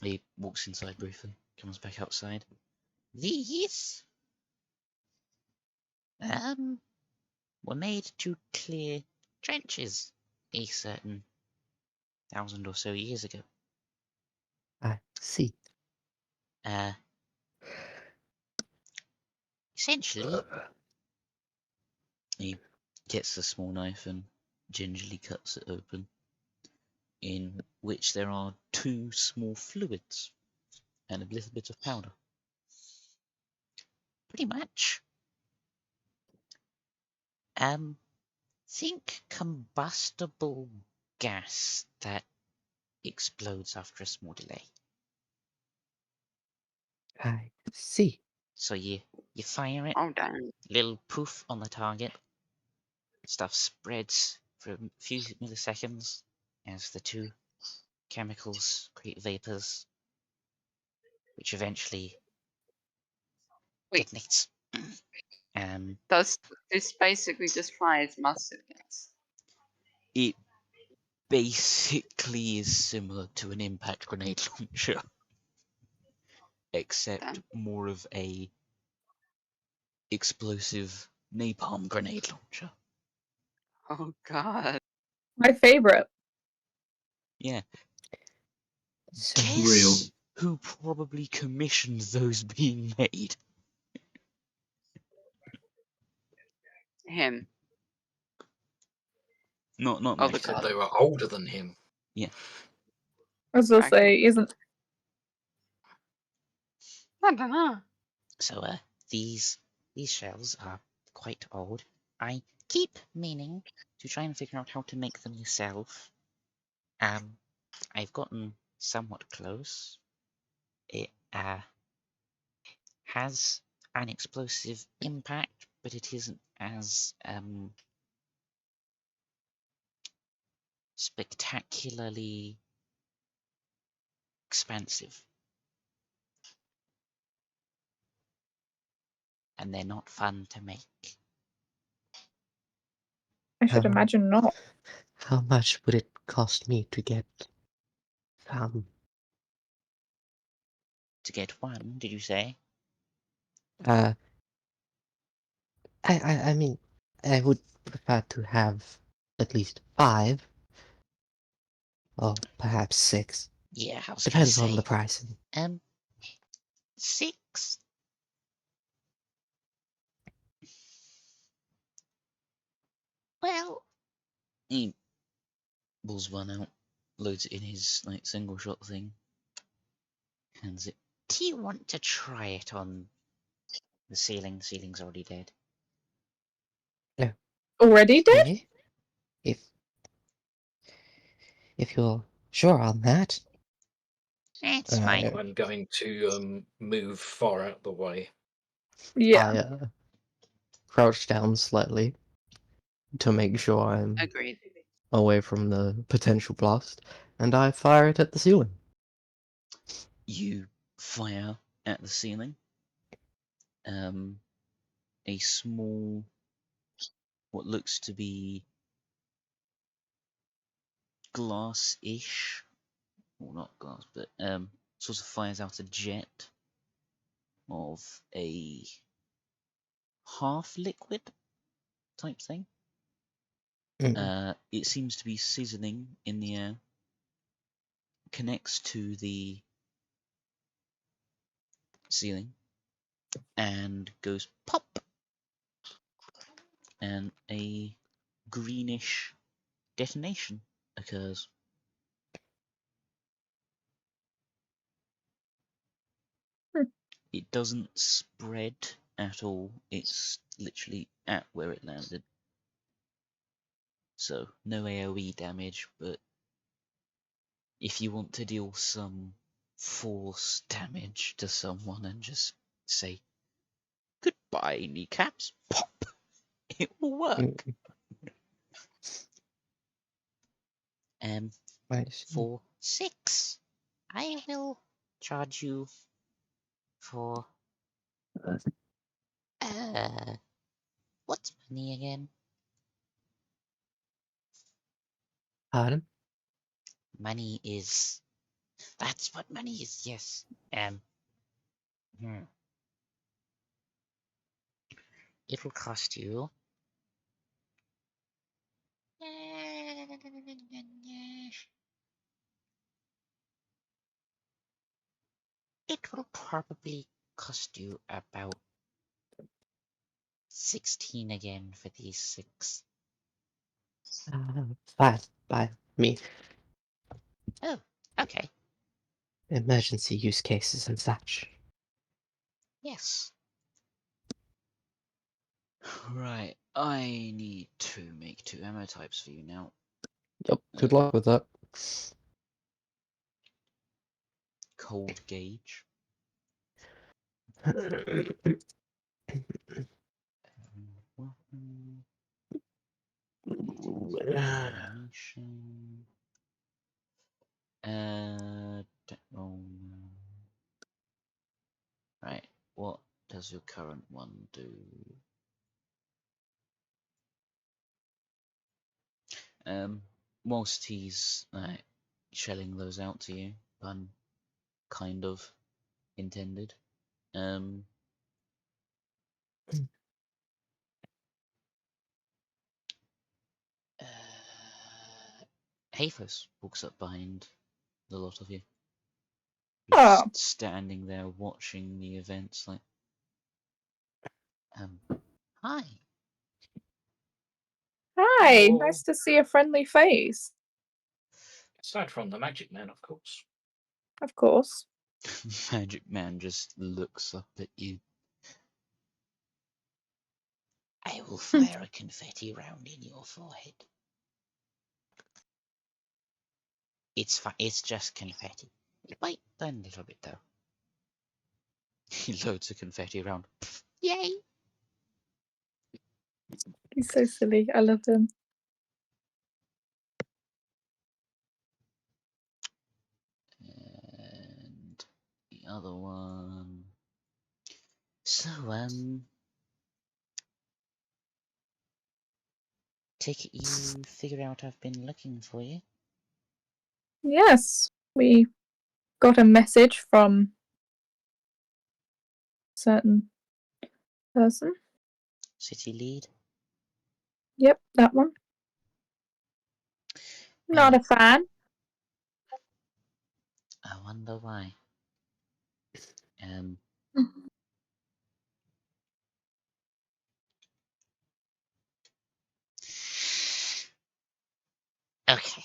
He walks inside briefly, comes back outside. These were made to clear trenches a certain 1,000 or so years ago. I see. Essentially, he gets a small knife and gingerly cuts it open, in which there are 2 small fluids and a little bit of powder. Pretty much. Think combustible gas that explodes after a small delay. I see. So you fire it, oh damn. little poof on the target, stuff spreads for a few milliseconds as the 2 chemicals create vapors, which eventually Wait. detonates Does this basically just fires mustard gas? It basically is similar to an impact grenade launcher, except Damn. more of a explosive napalm grenade launcher. Oh god. My favorite. Yeah. So, Guess who probably commissioned those being made? Him. Not Oh, He the me. said god. they were older than him. I was gonna Okay. say, isn't I don't know. So, these shells are quite old. I keep meaning to try and figure out how to make them yourself. I've gotten somewhat close. It has an explosive impact, but it isn't as spectacularly expansive. And they're not fun to make. I should Um, imagine not. how much would it cost me to get some? To get one, did you say? Uh, I mean, I would prefer to have at least 5, or perhaps 6. Yeah, I was gonna Depends on say. the pricing. 6. Well, he pulls one out, loads it in his like single shot thing, hands it. Do you want to try it on the ceiling? The ceiling's already dead. Already did? Okay, if you're sure on that. It's fine. I'm going to move far out the way. Yeah. I crouch down slightly to make sure I'm Agreed. away from the potential blast, and I fire it at the ceiling. You fire at the ceiling. A small, what looks to be glass-ish, well, not glass, but sort of fires out a jet of a half liquid type thing. It seems to be sizzling in the air, connects to the ceiling, and goes pop, and a greenish detonation occurs. It doesn't spread at all, it's literally at where it landed. So, no AoE damage, but if you want to deal some force damage to someone and just say, goodbye, kneecaps, pop, it will work. I see. For 6, I will charge you for, what's money again? Pardon? Money is, that's what money is, yes. It will cost you. It will probably cost you about 16 again for these 6. Fine, by me. Oh, okay. Emergency use cases and such. Yes. Right, I need to make 2 ammo types for you now. Yep, good luck with that. Cold gauge. Weapon. Ammunition. Right, what does your current one do? Whilst he's shelling those out to you, pun kind of intended. Haphos walks up behind the lot of you. Oh. Just standing there watching the events, like, hi. Hi, Oh. nice to see a friendly face. Aside from the magic man, of course. Of course. Magic Man just looks up at you. I will fire a confetti round in your forehead. It's just confetti. It might burn a little bit though. He loads a confetti around. Yay! He's so silly. I love him. And the other one. So, take it you figure out I've been looking for you. Yes, we got a message from a certain person. City lead. Yep, that one. Not a fan. I wonder why. Okay.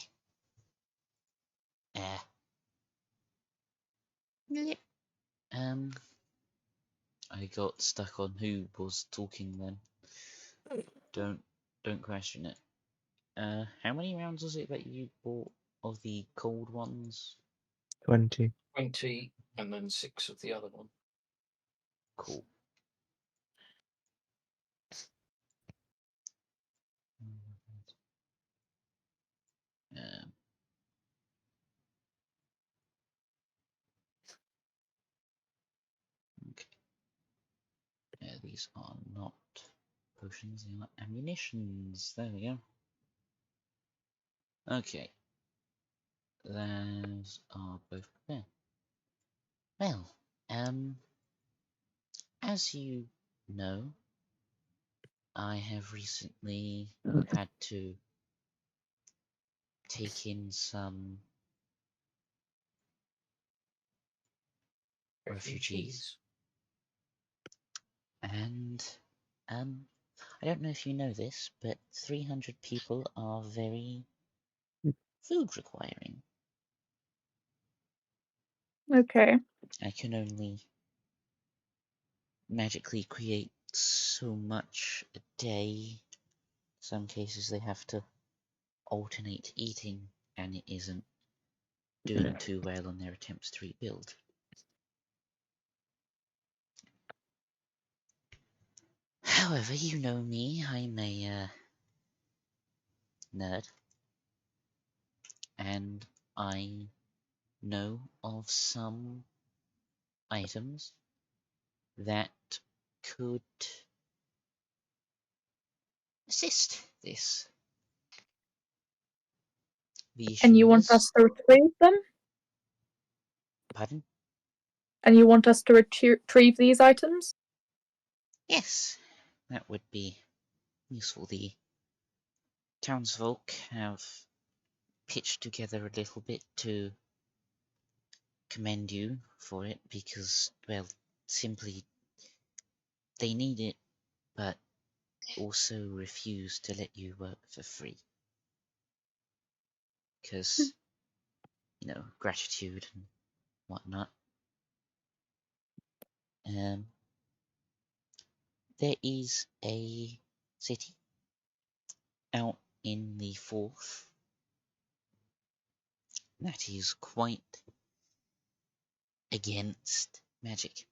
Yep. I got stuck on who was talking then. Don't question it. How many rounds was it that you bought of the cold ones? 20. 20, and then 6 of the other one. Cool. Okay. These are not potions, they are ammunitions. There we go. Okay. Those are both there. Well, as you know, I have recently had to take in some refugees. And I don't know if you know this, but 300 people are very food requiring. Okay. I can only magically create so much a day. Some cases they have to alternate eating, and it isn't doing too well on their attempts to rebuild. However, you know me, I'm a nerd, and I know of some items that could assist this. The issue And you want is, us to retrieve them? pardon? And you want us to retrieve these items? Yes, that would be useful. The townsfolk have pitched together a little bit to commend you for it because, well, simply they need it, but also refuse to let you work for free. Because, you know, gratitude and whatnot. There is a city out in the Forth that is quite against magic.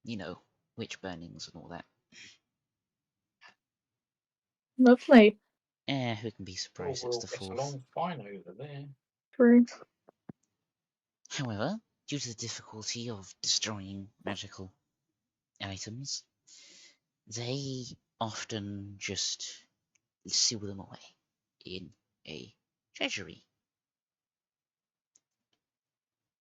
You know, witch burnings and all that. Lovely. Who can be surprised it's the Get Forth? along fine over there. True. However, due to the difficulty of destroying magical items, they often just seal them away in a treasury.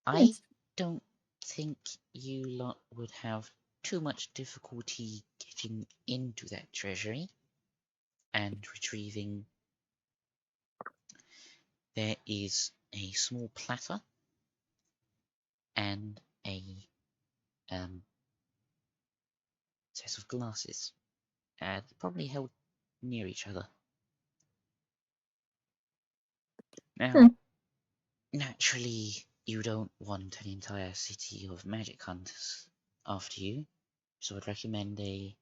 I don't think you lot would have too much difficulty getting into that treasury and retrieving. There is a small platter and a set of glasses, probably held near each other. Now, naturally, you don't want an entire city of magic hunters after you, so I'd recommend a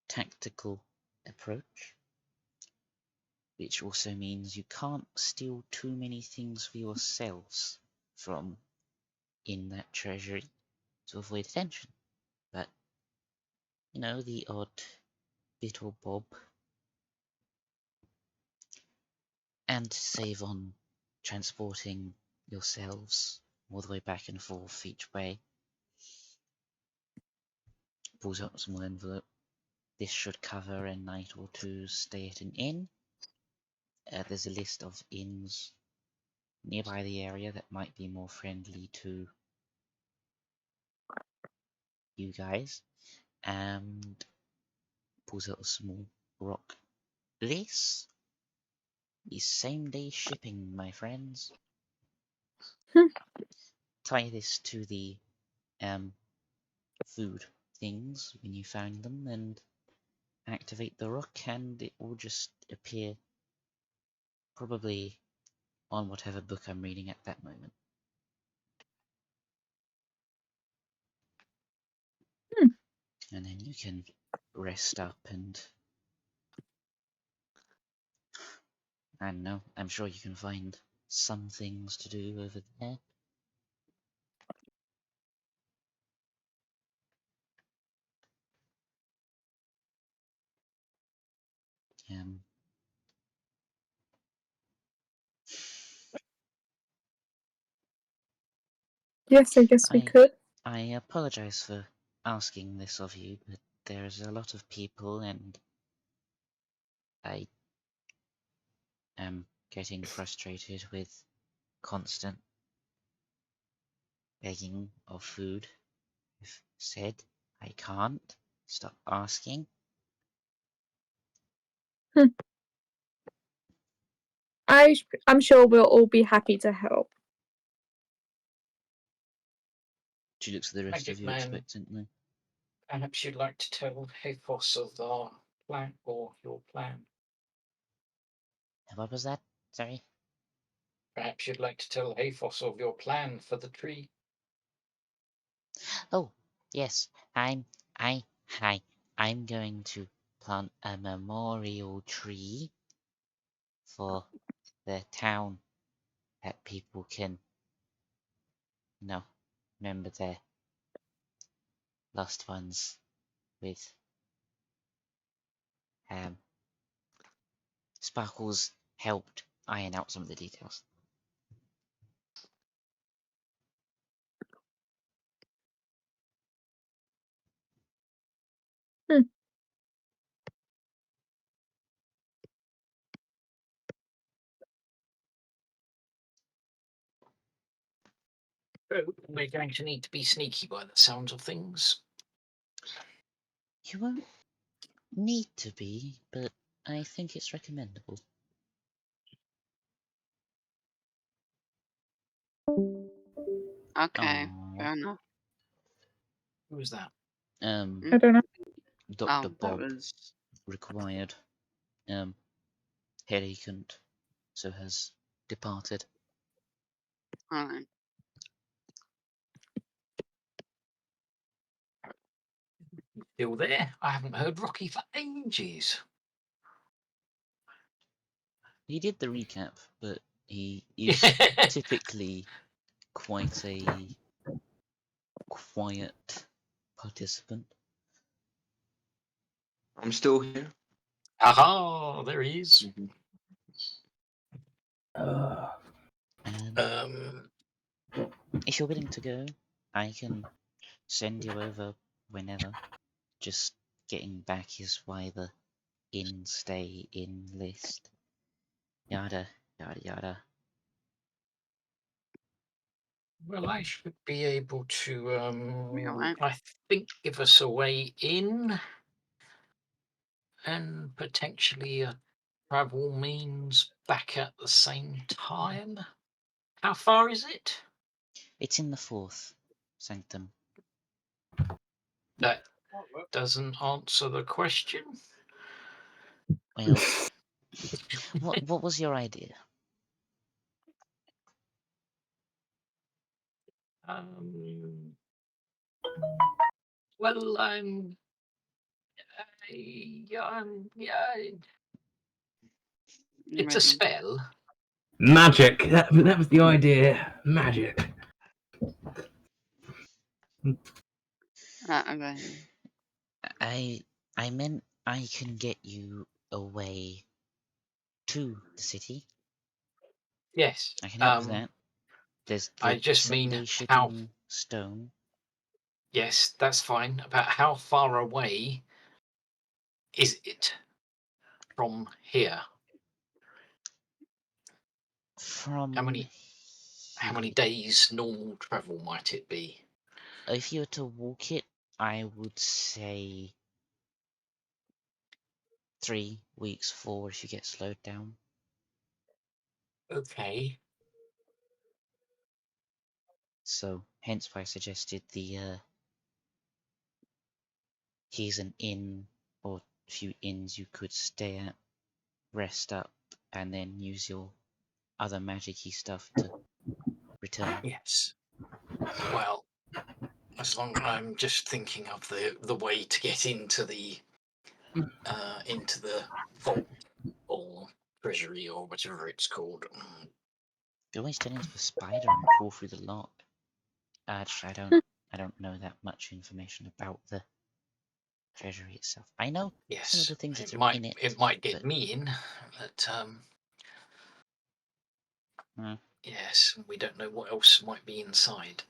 tactical approach, which also means you can't steal too many things for yourselves from in that treasury to avoid attention. But, the odd bit or bob, and to save on transporting yourselves all the way back and forth each way. Pulls out a small envelope. This should cover a night or two's stay at an inn. There's a list of inns nearby the area that might be more friendly to you guys. And pulls out a small rock. This is same-day shipping, my friends. Tie this to the food things when you find them, and activate the rock, and it will just appear probably on whatever book I'm reading at that moment. And then you can rest up and I don't know, I'm sure you can find some things to do over there. Yes, I guess we could. I apologize for asking this of you, but there's a lot of people and I am getting frustrated with constant begging of food. I've said I can't. Stop asking. I'm sure we'll all be happy to help. She looks at the rest Magic of you man. expectantly. Perhaps you'd like to tell Haphos of our plan or your plan. What was that? Sorry. Perhaps you'd like to tell Haphos of your plan for the tree. Oh, yes. I'm going to plant a memorial tree for the town that people can, remember their lost ones with. Sparkles helped iron out some of the details. We're going to need to be sneaky by the sounds of things. You won't need to be, but I think it's recommendable. Okay, fair enough. Who was that? I don't know. Dr. That Bob was required. Herikant, so has departed. alright. Still there? I haven't heard Rocky for ages. He did the recap, but he is typically quite a quiet participant. I'm still here. Aha, there he is. If you're willing to go, I can send you over whenever. Just getting back is why the in stay in list. Yada yada yada. Well, I should be able to, alright. I think, give us a way in and potentially a travel means back at the same time. How far is it? It's in the 4th sanctum. That doesn't answer the question. Well, what was your idea? Well, yeah, it's a Ready. spell. Magic. That was the idea. Magic. Okay. I meant I can get you away to the city. Yes. I can help with that. There's I the just mean same-day how. shipping stone. Yes, that's fine. About how far away is it from here? From How many here. days normal travel might it be? If you were to walk it, I would say 3 weeks, 4 if you get slowed down. Okay. So hence why I suggested the here's an inn or a few inns you could stay at, rest up, and then use your other magic-y stuff to return. Yes. Well, as long I'm just thinking of the way to get into the vault or treasury or whatever it's called. You always turn into a spider and crawl through the lock. Actually, I don't know that much information about the treasury itself. I know some of Yes, the things that it are might in it. get but, me in, but yes, we don't know what else might be inside.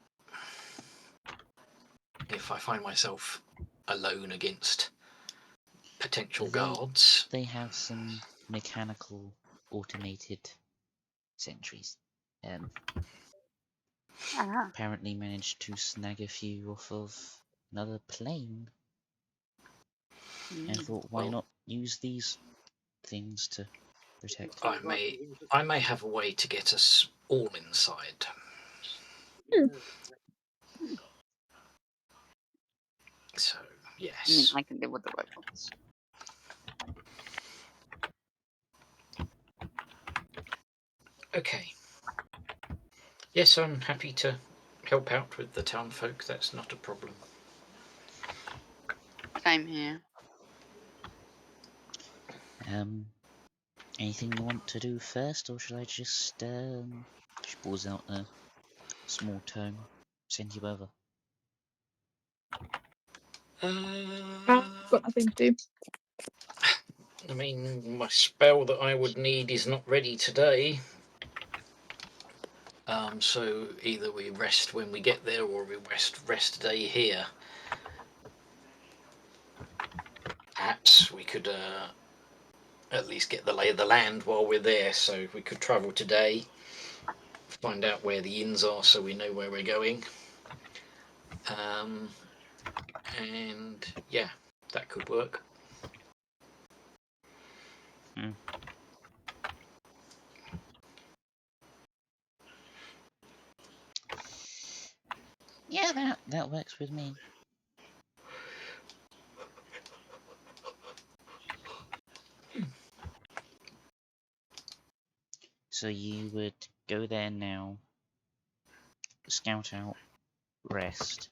If I find myself alone against potential guards. They have some mechanical automated sentries. Apparently managed to snag a few off of another plane. And thought, why not use these things to protect? I may have a way to get us all inside. So yes. I can deal with the robots. Okay. Yes, I'm happy to help out with the town folk. That's not a problem. Same here. Anything you want to do first, or should I just she pulls out a small tome, send you over? I've got nothing to do. I mean, my spell that I would need is not ready today. So either we rest when we get there, or we rest a day here. Perhaps we could at least get the lay of the land while we're there. So we could travel today, find out where the inns are, so we know where we're going. And yeah, that could work. Yeah, that works with me. So you would go there now, scout out, rest,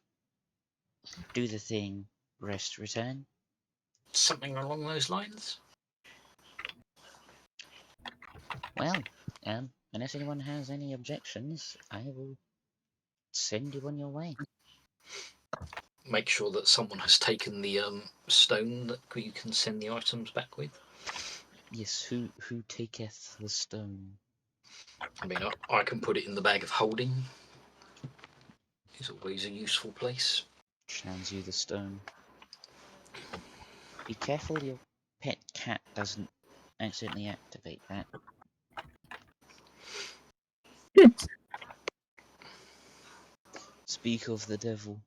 do the thing, rest, return? Something along those lines? Well, unless anyone has any objections, I will send you on your way. Make sure that someone has taken the stone that you can send the items back with. Yes, who taketh the stone? I mean, I can put it in the bag of holding. It's always a useful place. Hands you the stone. Be careful your pet cat doesn't accidentally activate that. Speak of the devil.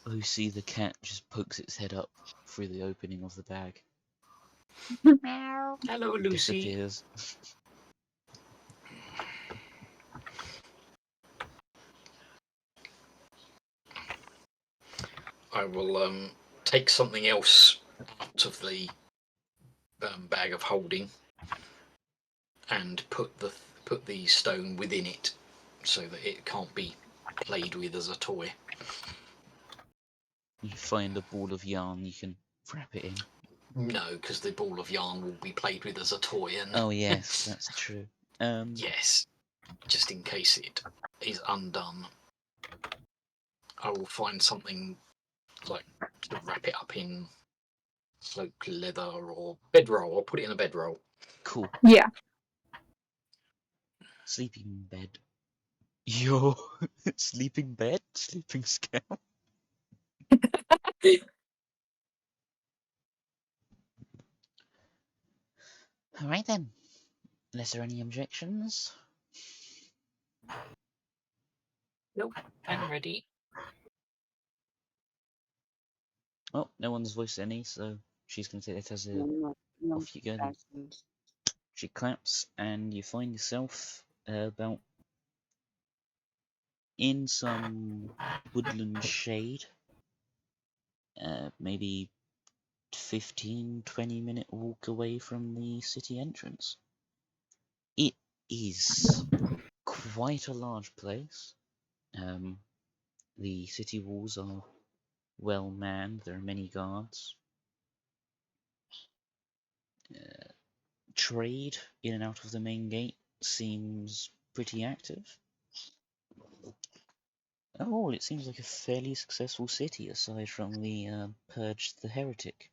Lucy the cat just pokes its head up through the opening of the bag. Hello, Lucy. Disappears. I will take something else out of the bag of holding and put the stone within it so that it can't be played with as a toy. You find a ball of yarn you can wrap it in. No, because the ball of yarn will be played with as a toy, and Oh yes, that's true. yes, just in case it is undone, I will find something like to wrap it up in cloak leather or bedroll. I'll put it in a bedroll. Cool. Yeah. Sleeping bed. Yo, sleeping bed? Sleeping scout? Alright then. Unless there are any objections? Nope, I'm ready. Oh, no one's voiced any, so she's going to take that as a off you go then. She claps, and you find yourself about in some woodland shade. Maybe 15-20 minute walk away from the city entrance. It is quite a large place. The city walls are well manned. There are many guards. Trade in and out of the main gate seems pretty active. Overall, it seems like a fairly successful city, aside from the Purged the Heretic.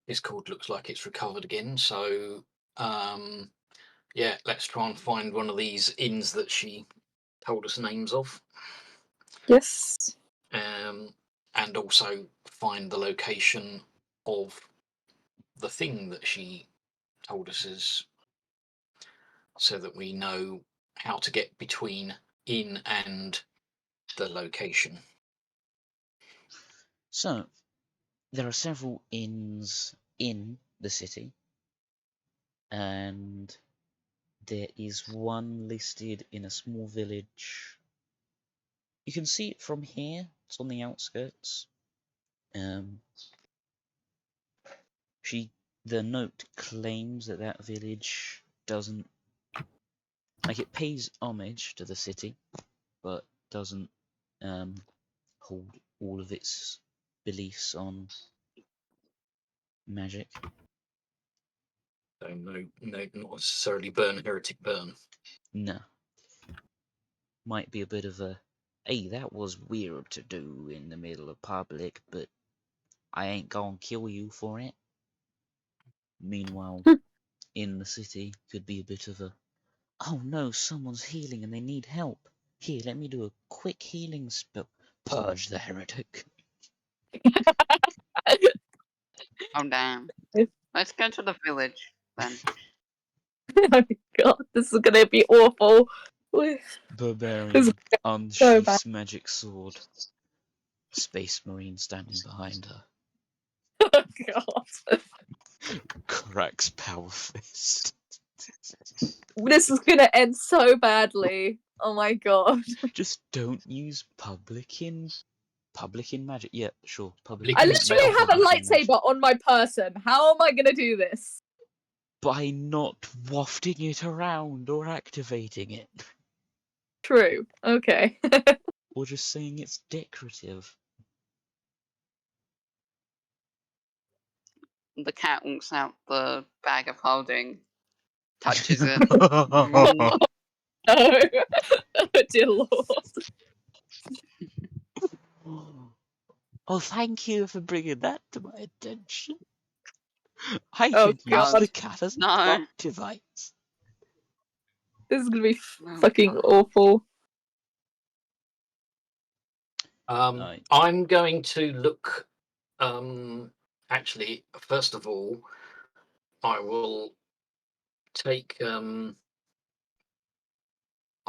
Discord looks like it's recovered again, so yeah, let's try and find one of these inns that she told us names of. Yes. And also find the location of the thing that she told us is, so that we know how to get between in and the location. So, there are several inns in the city, and there is one listed in a small village. You can see it from here. It's on the outskirts. The note claims that that village doesn't, like, it pays homage to the city, but doesn't hold all of its beliefs on magic. So no, not necessarily burn heretic burn. No. Might be a bit of a, hey, that was weird to do in the middle of public, but I ain't gonna kill you for it. Meanwhile, in the city, could be a bit of a, oh no, someone's healing and they need help. Here, let me do a quick healing spell. Purge the heretic. Oh damn. Let's go to the village then. Oh my god, this is gonna be awful. Barbarian unsheaths magic sword. Space Marine standing behind her. Oh god. Cracks power fist. This is gonna end so badly. Oh my god. Just don't use public in magic. Yeah, sure. Public. You I can literally smell have a public in magic. lightsaber on my person. How am I gonna do this? By not wafting it around or activating it. True. Okay. Or just saying it's decorative. The cat walks out the bag of holding, touches it. Oh, no. Oh, dear lord. Oh, thank you for bringing that to my attention. I Oh, can use God. the cat as a No. plot device. This is gonna be Oh, fucking God. awful. Right. I'm going to look. Actually, first of all, I will take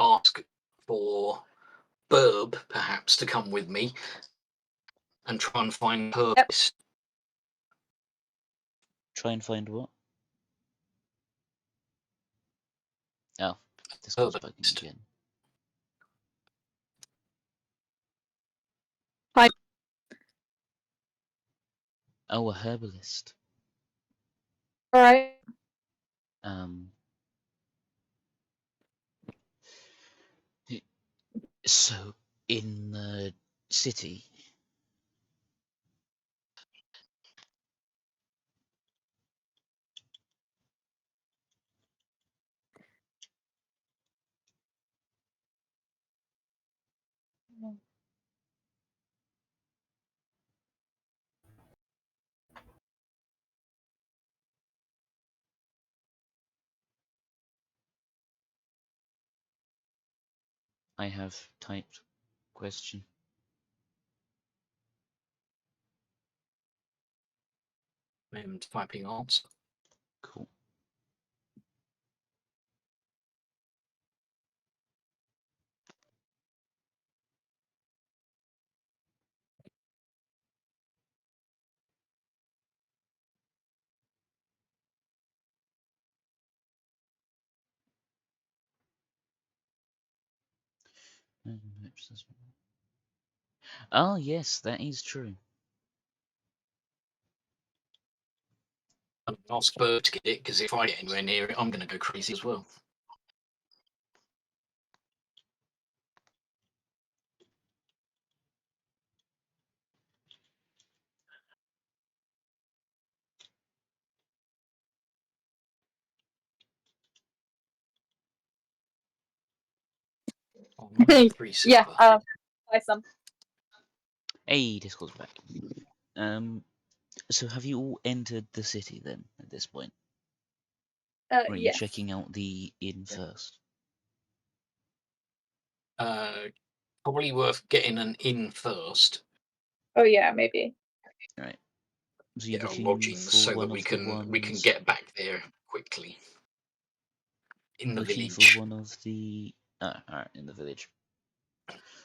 ask for Burb perhaps to come with me and try and find her. Yep. Try and find what? Oh, Discord's bugging Herbalist. again. Hi. Oh, a herbalist. All right. So in the city. I have typed question. I'm typing answer. Cool. Oh yes, that is true. Ask Burb to get it, because if I get anywhere near it, I'm going to go crazy as well. Oh, minus 3 Yeah. silver. Buy some. Hey, Discord's back. So have you all entered the city then at this point? Or are you Yes. checking out the inn first? Probably worth getting an inn first. Oh yeah, maybe. Right. So you're Get our looking lodgings for so one that we of the can ones. get back there quickly. In the Looking village. for one of the. Oh, alright, in the village.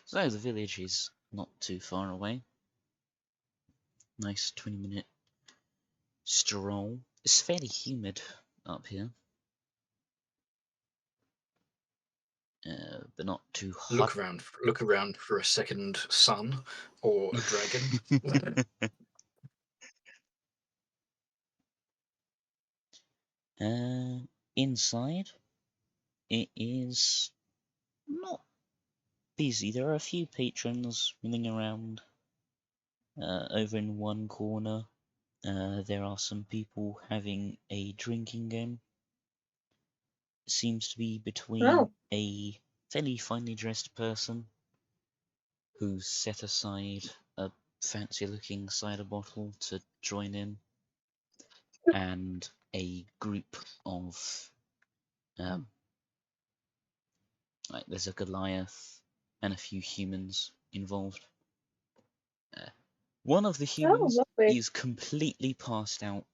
So the village is not too far away. Nice 20-minute stroll. It's fairly humid up here. But not too hot. Look around for a second sun or a dragon. Inside, it is not busy. There are a few patrons running around. Over in one corner, there are some people having a drinking game. Seems to be between a fairly finely dressed person who's set aside a fancy looking cider bottle to join in, and a group of like there's a Goliath and a few humans involved. One of the humans lovely. is completely passed out.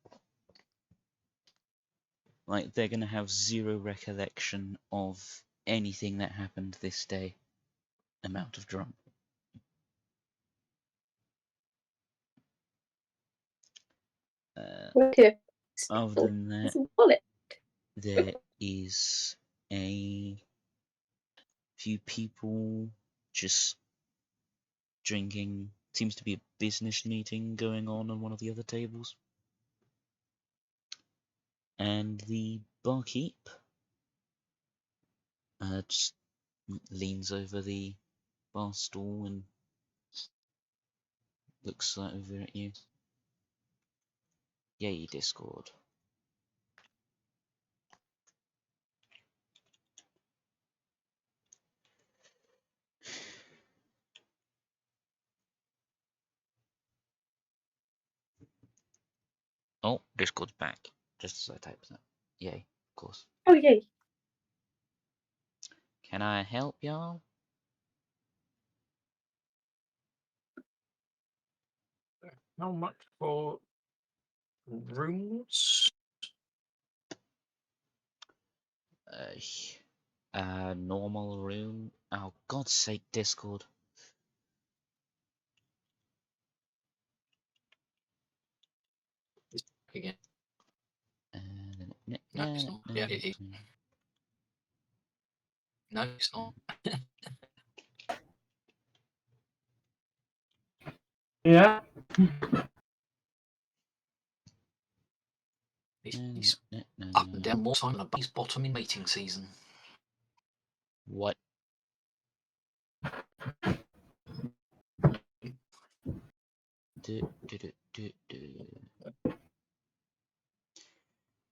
Like they're gonna have zero recollection of anything that happened this day. Amount of drunk. Okay. Other than that, It's a bullet. there is a few people just drinking. Seems to be a business meeting going on one of the other tables. And the barkeep just leans over the bar stool and looks over at you. Yay, Discord. Oh, Discord's back. Just as I typed that. Yay, of course. Oh yay. Can I help y'all? How much for rooms? Normal room. Oh, God's sake, Discord. Again. Uh, No, it's not. Yeah, it is. No, it's not. Yeah. He's up and down more time than a base bottom in mating season. What?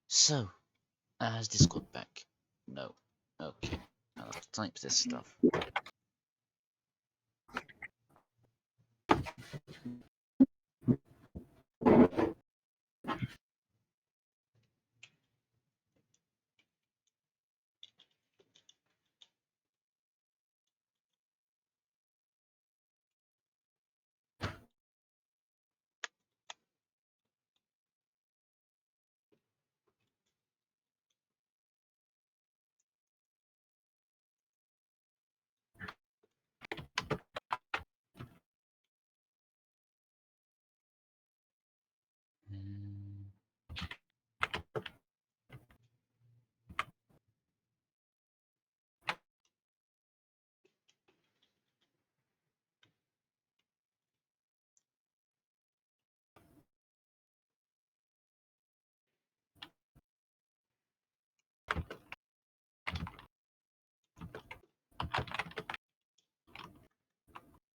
So, has Discord back? No. Okay. I'll have to type this stuff.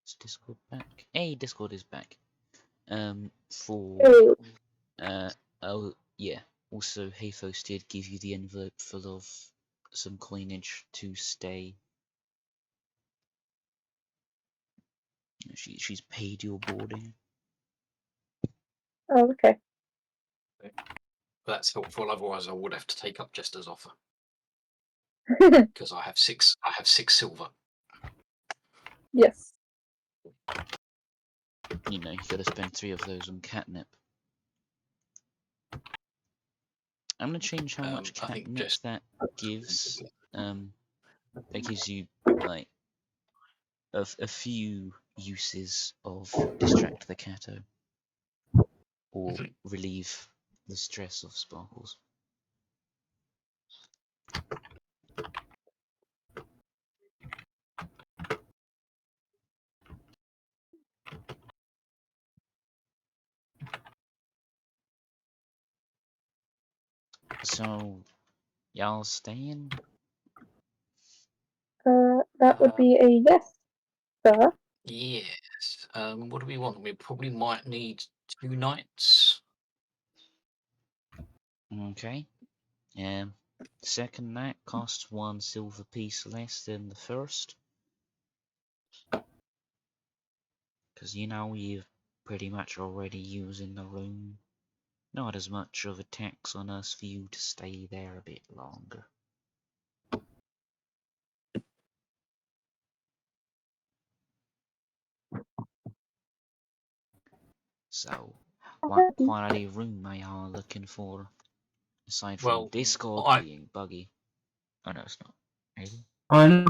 Is Discord back? Hey, Discord is back. For oh yeah. Also, Haphos did give you the envelope full of some coinage to stay. She's paid your boarding. Oh, okay. That's helpful. Otherwise, I would have to take up Jester's offer because I have six. I have 6 silver. Yes. You know, you gotta spend 3 of those on catnip. I'm gonna change how much I think catnip that gives. That gives you like a few uses of distract the catto or relieve the stress of sparkles. So, y'all staying? That would be a yes, sir. Yes. What do we want? We probably might need 2 nights. Okay. Second night costs 1 silver piece less than the first. Because you know you're pretty much already using the room. Not as much of a tax on us for you to stay there a bit longer. So, what quality room are y'all looking for? Aside from Well, Discord I- being buggy. Oh no, it's not. Maybe? I know.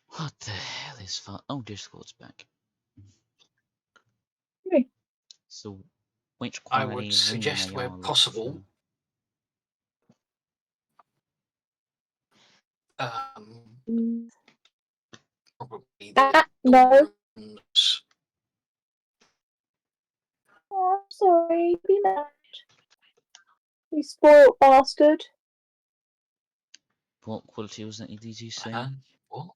What the hell is fun? Oh, Discord's back. Okay. So, which I quality would room suggest are where y'all looking possible. for? Probably no. rooms. Oh, I'm sorry. Be mad. You spoiled bastard. What quality was that? Did you say? What?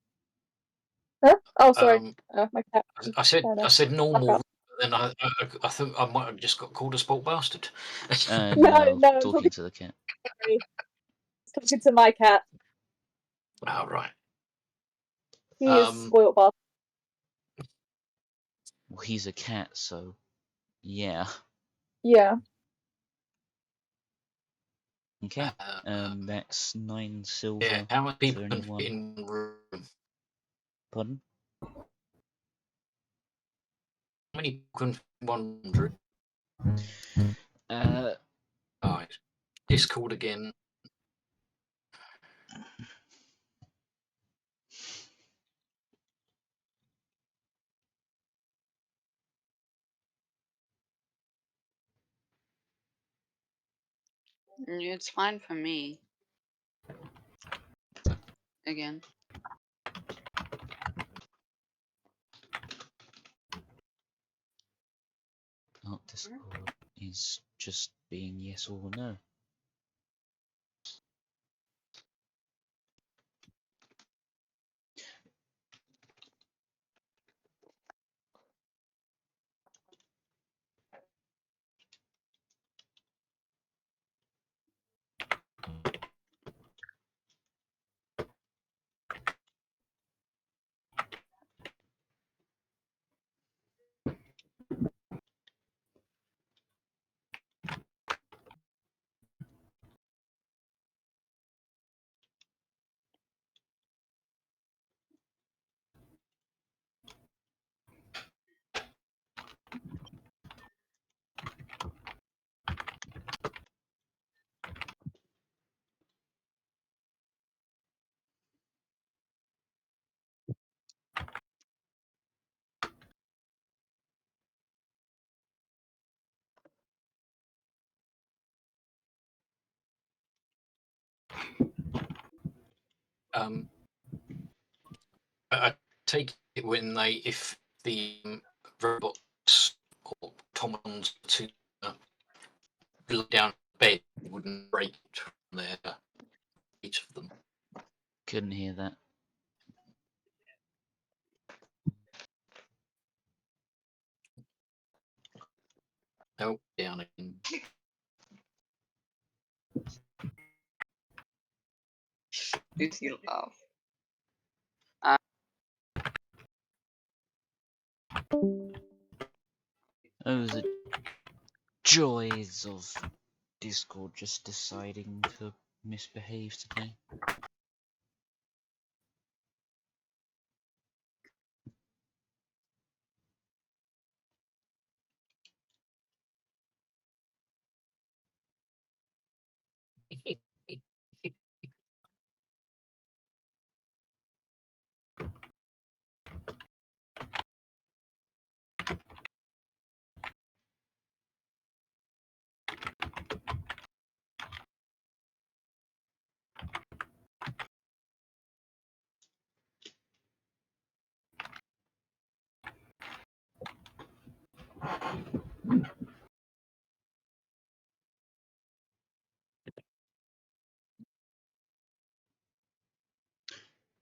Oh, sorry. My cat. I said Fair enough. I said normal. up. Then I think I might have just got called a spoilt bastard. No, No, I was no, I'm talking to the cat. talking to my cat. Oh, right. He is spoiled bastard. Well, he's a cat, so yeah. Yeah. Okay. That's 9 silver. Yeah, how many people for can anyone? fit in the room? Pardon? How many people can fit in one room? Right. Discord again. It's fine for me. Again. Not Discord is just being yes or no. I take it when if the robots or automatons to lie down in bed, it wouldn't break from there, each of them. Couldn't hear that. Oh, down again. Did you laugh? Oh, the joys of Discord just deciding to misbehave today.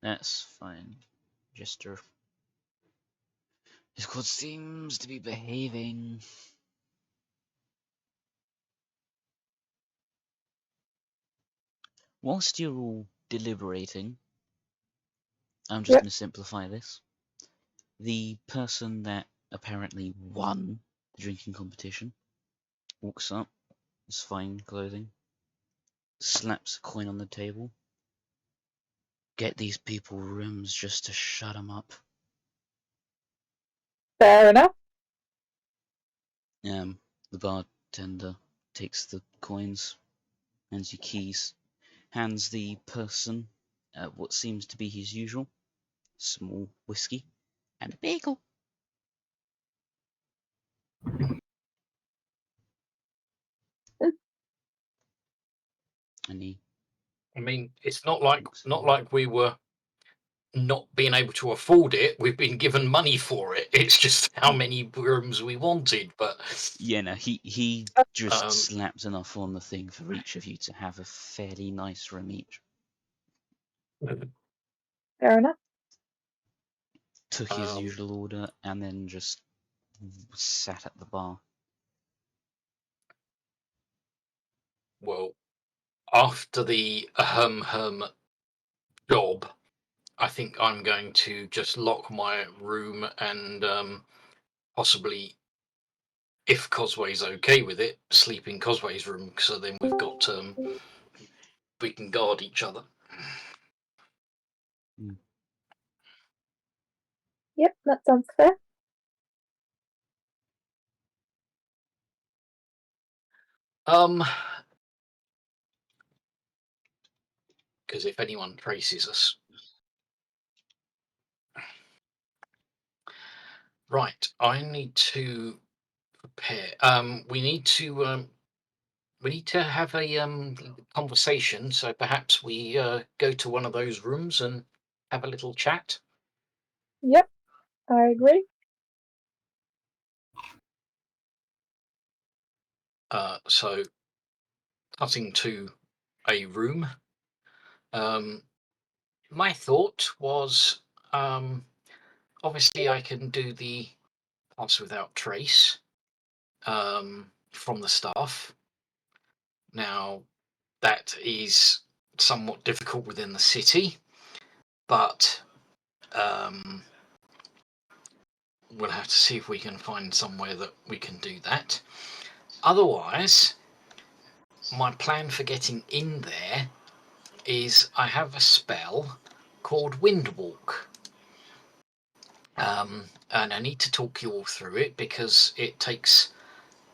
That's fine. Discord seems to be behaving. Whilst you're all deliberating, I'm just going to simplify this. The person that apparently won the drinking competition walks up, is fine clothing, slaps a coin on the table. Get these people rooms just to shut them up. Fair enough. The bartender takes the coins, hands you keys, hands the person what seems to be his usual small whiskey and a bagel. And he, I mean, it's not like we were not being able to afford it. We've been given money for it. It's just how many rooms we wanted. But yeah, no, he just slaps enough on the thing for each of you to have a fairly nice room each. Fair enough. took his usual order, and then just sat at the bar. Well, after the job, I think I'm going to just lock my room and possibly, if Cosway's okay with it, sleep in Cosway's room. So then we've got we can guard each other. Yep, that sounds fair. Because if anyone traces us. Right, I need to prepare. We need to have a conversation. So perhaps we go to one of those rooms and have a little chat. Yep, I agree. So cutting to a room. My thought was, obviously I can do the pass without trace from the staff. Now, that is somewhat difficult within the city, but we'll have to see if we can find somewhere that we can do that. Otherwise, my plan for getting in there is I have a spell called Windwalk. And I need to talk you all through it because it takes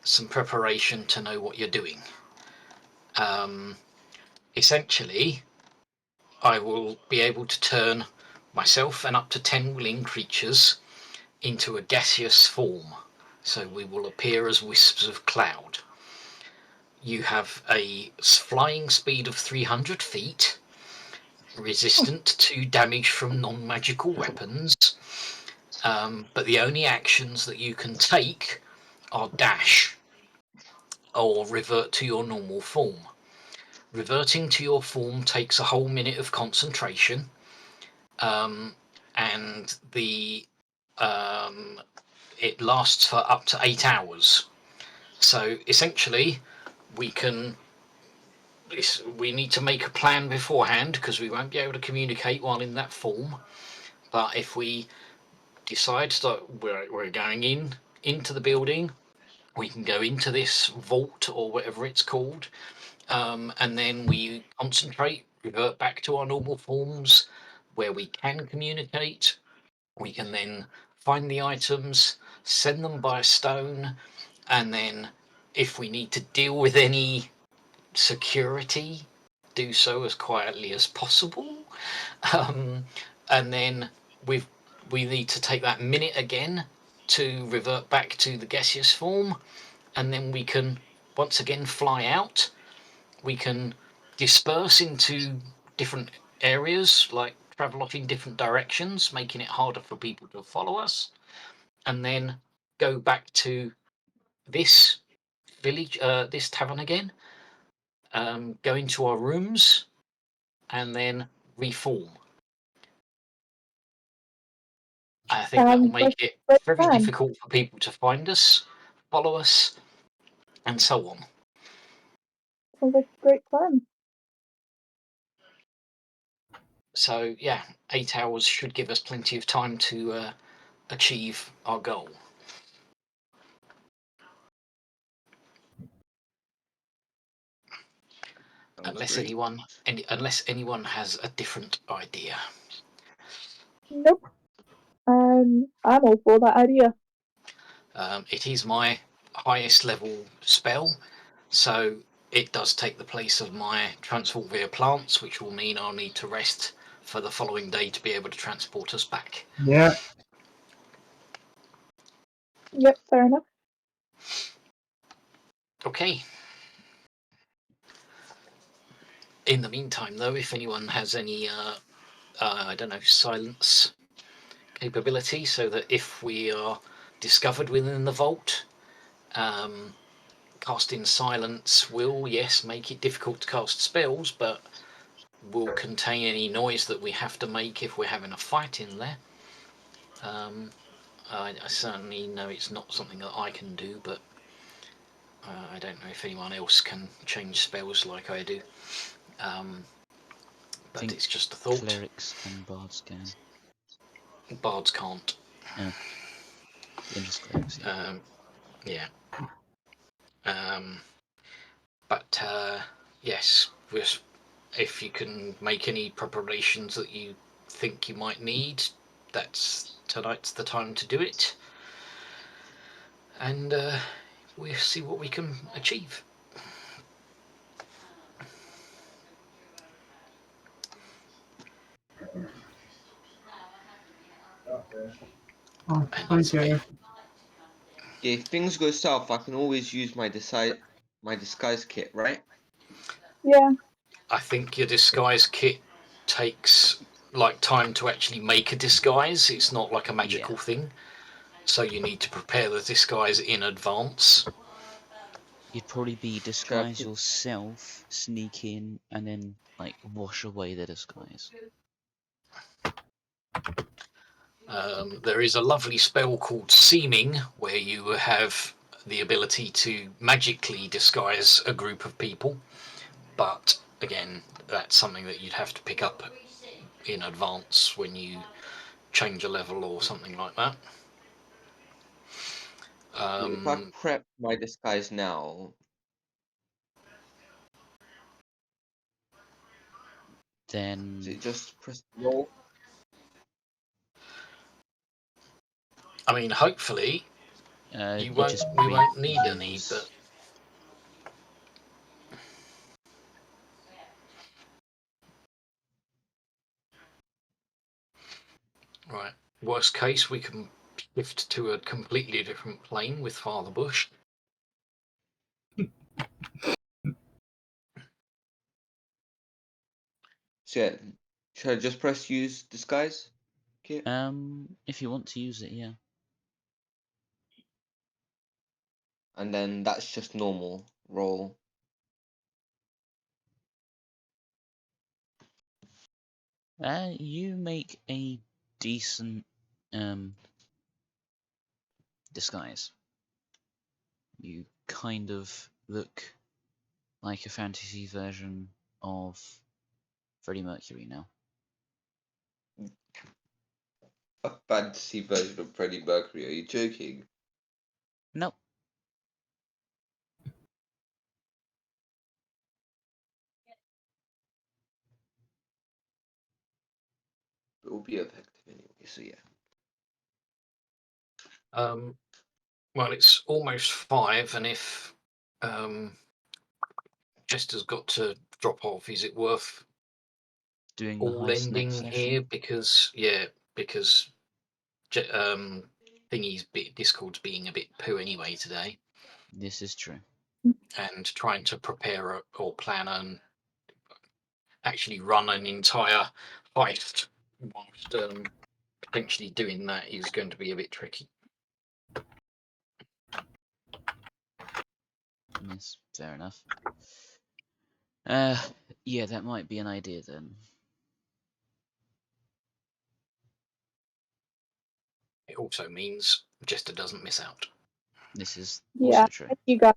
some preparation to know what you're doing. Essentially, I will be able to turn myself and up to 10 willing creatures into a gaseous form. So we will appear as wisps of cloud. You have a flying speed of 300 feet, resistant to damage from non-magical weapons, but the only actions that you can take are dash or revert to your normal form. Reverting to your form takes a whole minute of concentration, and it lasts for up to 8 hours. So essentially, we need to make a plan beforehand because we won't be able to communicate while in that form. But if we decide that we're going into the building, we can go into this vault or whatever it's called, and then we concentrate, revert back to our normal forms where we can communicate. We can then find the items, send them by stone, and then if we need to deal with any security, do so as quietly as possible. And then we need to take that minute again to revert back to the gaseous form, and then we can once again fly out. We can disperse into different areas, like travel off in different directions, making it harder for people to follow us, and then go back to this village, this tavern again, go into our rooms, and then reform. I think that will make it very difficult for people to find us, follow us, and so on. Sounds like a great plan. So yeah, 8 hours should give us plenty of time to achieve our goal. Unless anyone has a different idea. Nope. I'm all for that idea. It is my highest level spell, so it does take the place of my transport via plants, which will mean I'll need to rest for the following day to be able to transport us back. Yeah. Yep, fair enough. Okay. In the meantime, though, if anyone has any, I don't know, silence capability, so that if we are discovered within the vault, casting silence will, yes, make it difficult to cast spells, but will contain any noise that we have to make if we're having a fight in there. I certainly know it's not something that I can do, but I don't know if anyone else can change spells like I do. But Think it's just a thought. Clerics and bards can. Bards can't. Yeah, just clerics. Yeah. Yeah. But yes, if you can make any preparations that you think you might need, tonight's the time to do it. And we'll see what we can achieve. Oh, And thank you. Yeah, if things go south, I can always use my disguise kit, right? Yeah. I think your disguise kit takes like time to actually make a disguise. It's not like a magical thing, so you need to prepare the disguise in advance. You'd probably be Should I disguise put- yourself, sneak in, and then like wash away the disguise. There is a lovely spell called Seeming, where you have the ability to magically disguise a group of people, but again, that's something that you'd have to pick up in advance when you change a level or something like that. If I prep my disguise now, is Then it just press roll? I mean, hopefully you we just won't need any, use. but right. Worst case, we can shift to a completely different plane with Father Bush. So yeah, should I just press use disguise kit? If you want to use it, yeah. And then that's just normal roll. You make a decent disguise. You kind of look like a fantasy version of Freddie Mercury now. A fantasy version of Freddie Mercury. Are you joking? Nope. It will be effective anyway. So yeah. Well, it's almost 5, and if Jester's got to drop off, is it worth Doing the all heist next ending session. here? Because Discord's being a bit poo anyway today, This is true. and trying to prepare or plan and actually run an entire heist whilst potentially doing that is going to be a bit tricky. Yes, fair enough. Yeah, that might be an idea then. It also means Jester doesn't miss out. This is Yeah. also true. Thank you guys.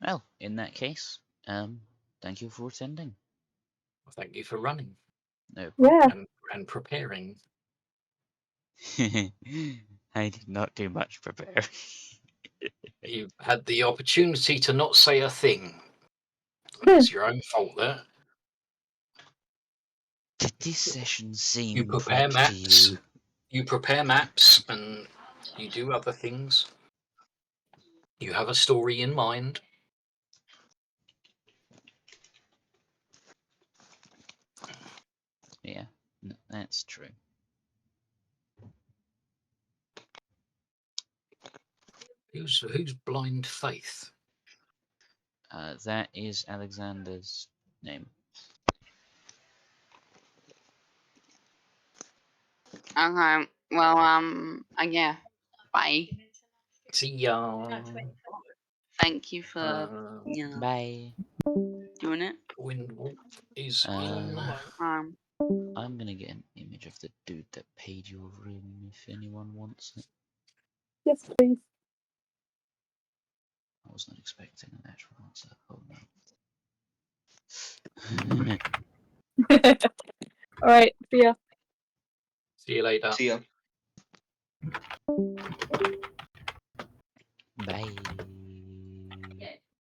Well, in that case, thank you for attending. Well, thank you for running. No Yeah. And preparing. problem. I did not do much preparing. You had the opportunity to not say a thing. It's your own fault there. Did this session seem You prepare prep maps. to you? You prepare maps and you do other things. You have a story in mind. Yeah, that's true. Who's Blind Faith? That is Alexander's name. Okay. Well, yeah. Bye. See ya. Thank you for, you know. Bye. Doing it. Windwalk is in. I'm gonna get an image of the dude that paid your room if anyone wants it. Yes, please. I was not expecting an actual answer. Oh no. All right. See ya. See you later. See ya. Bye.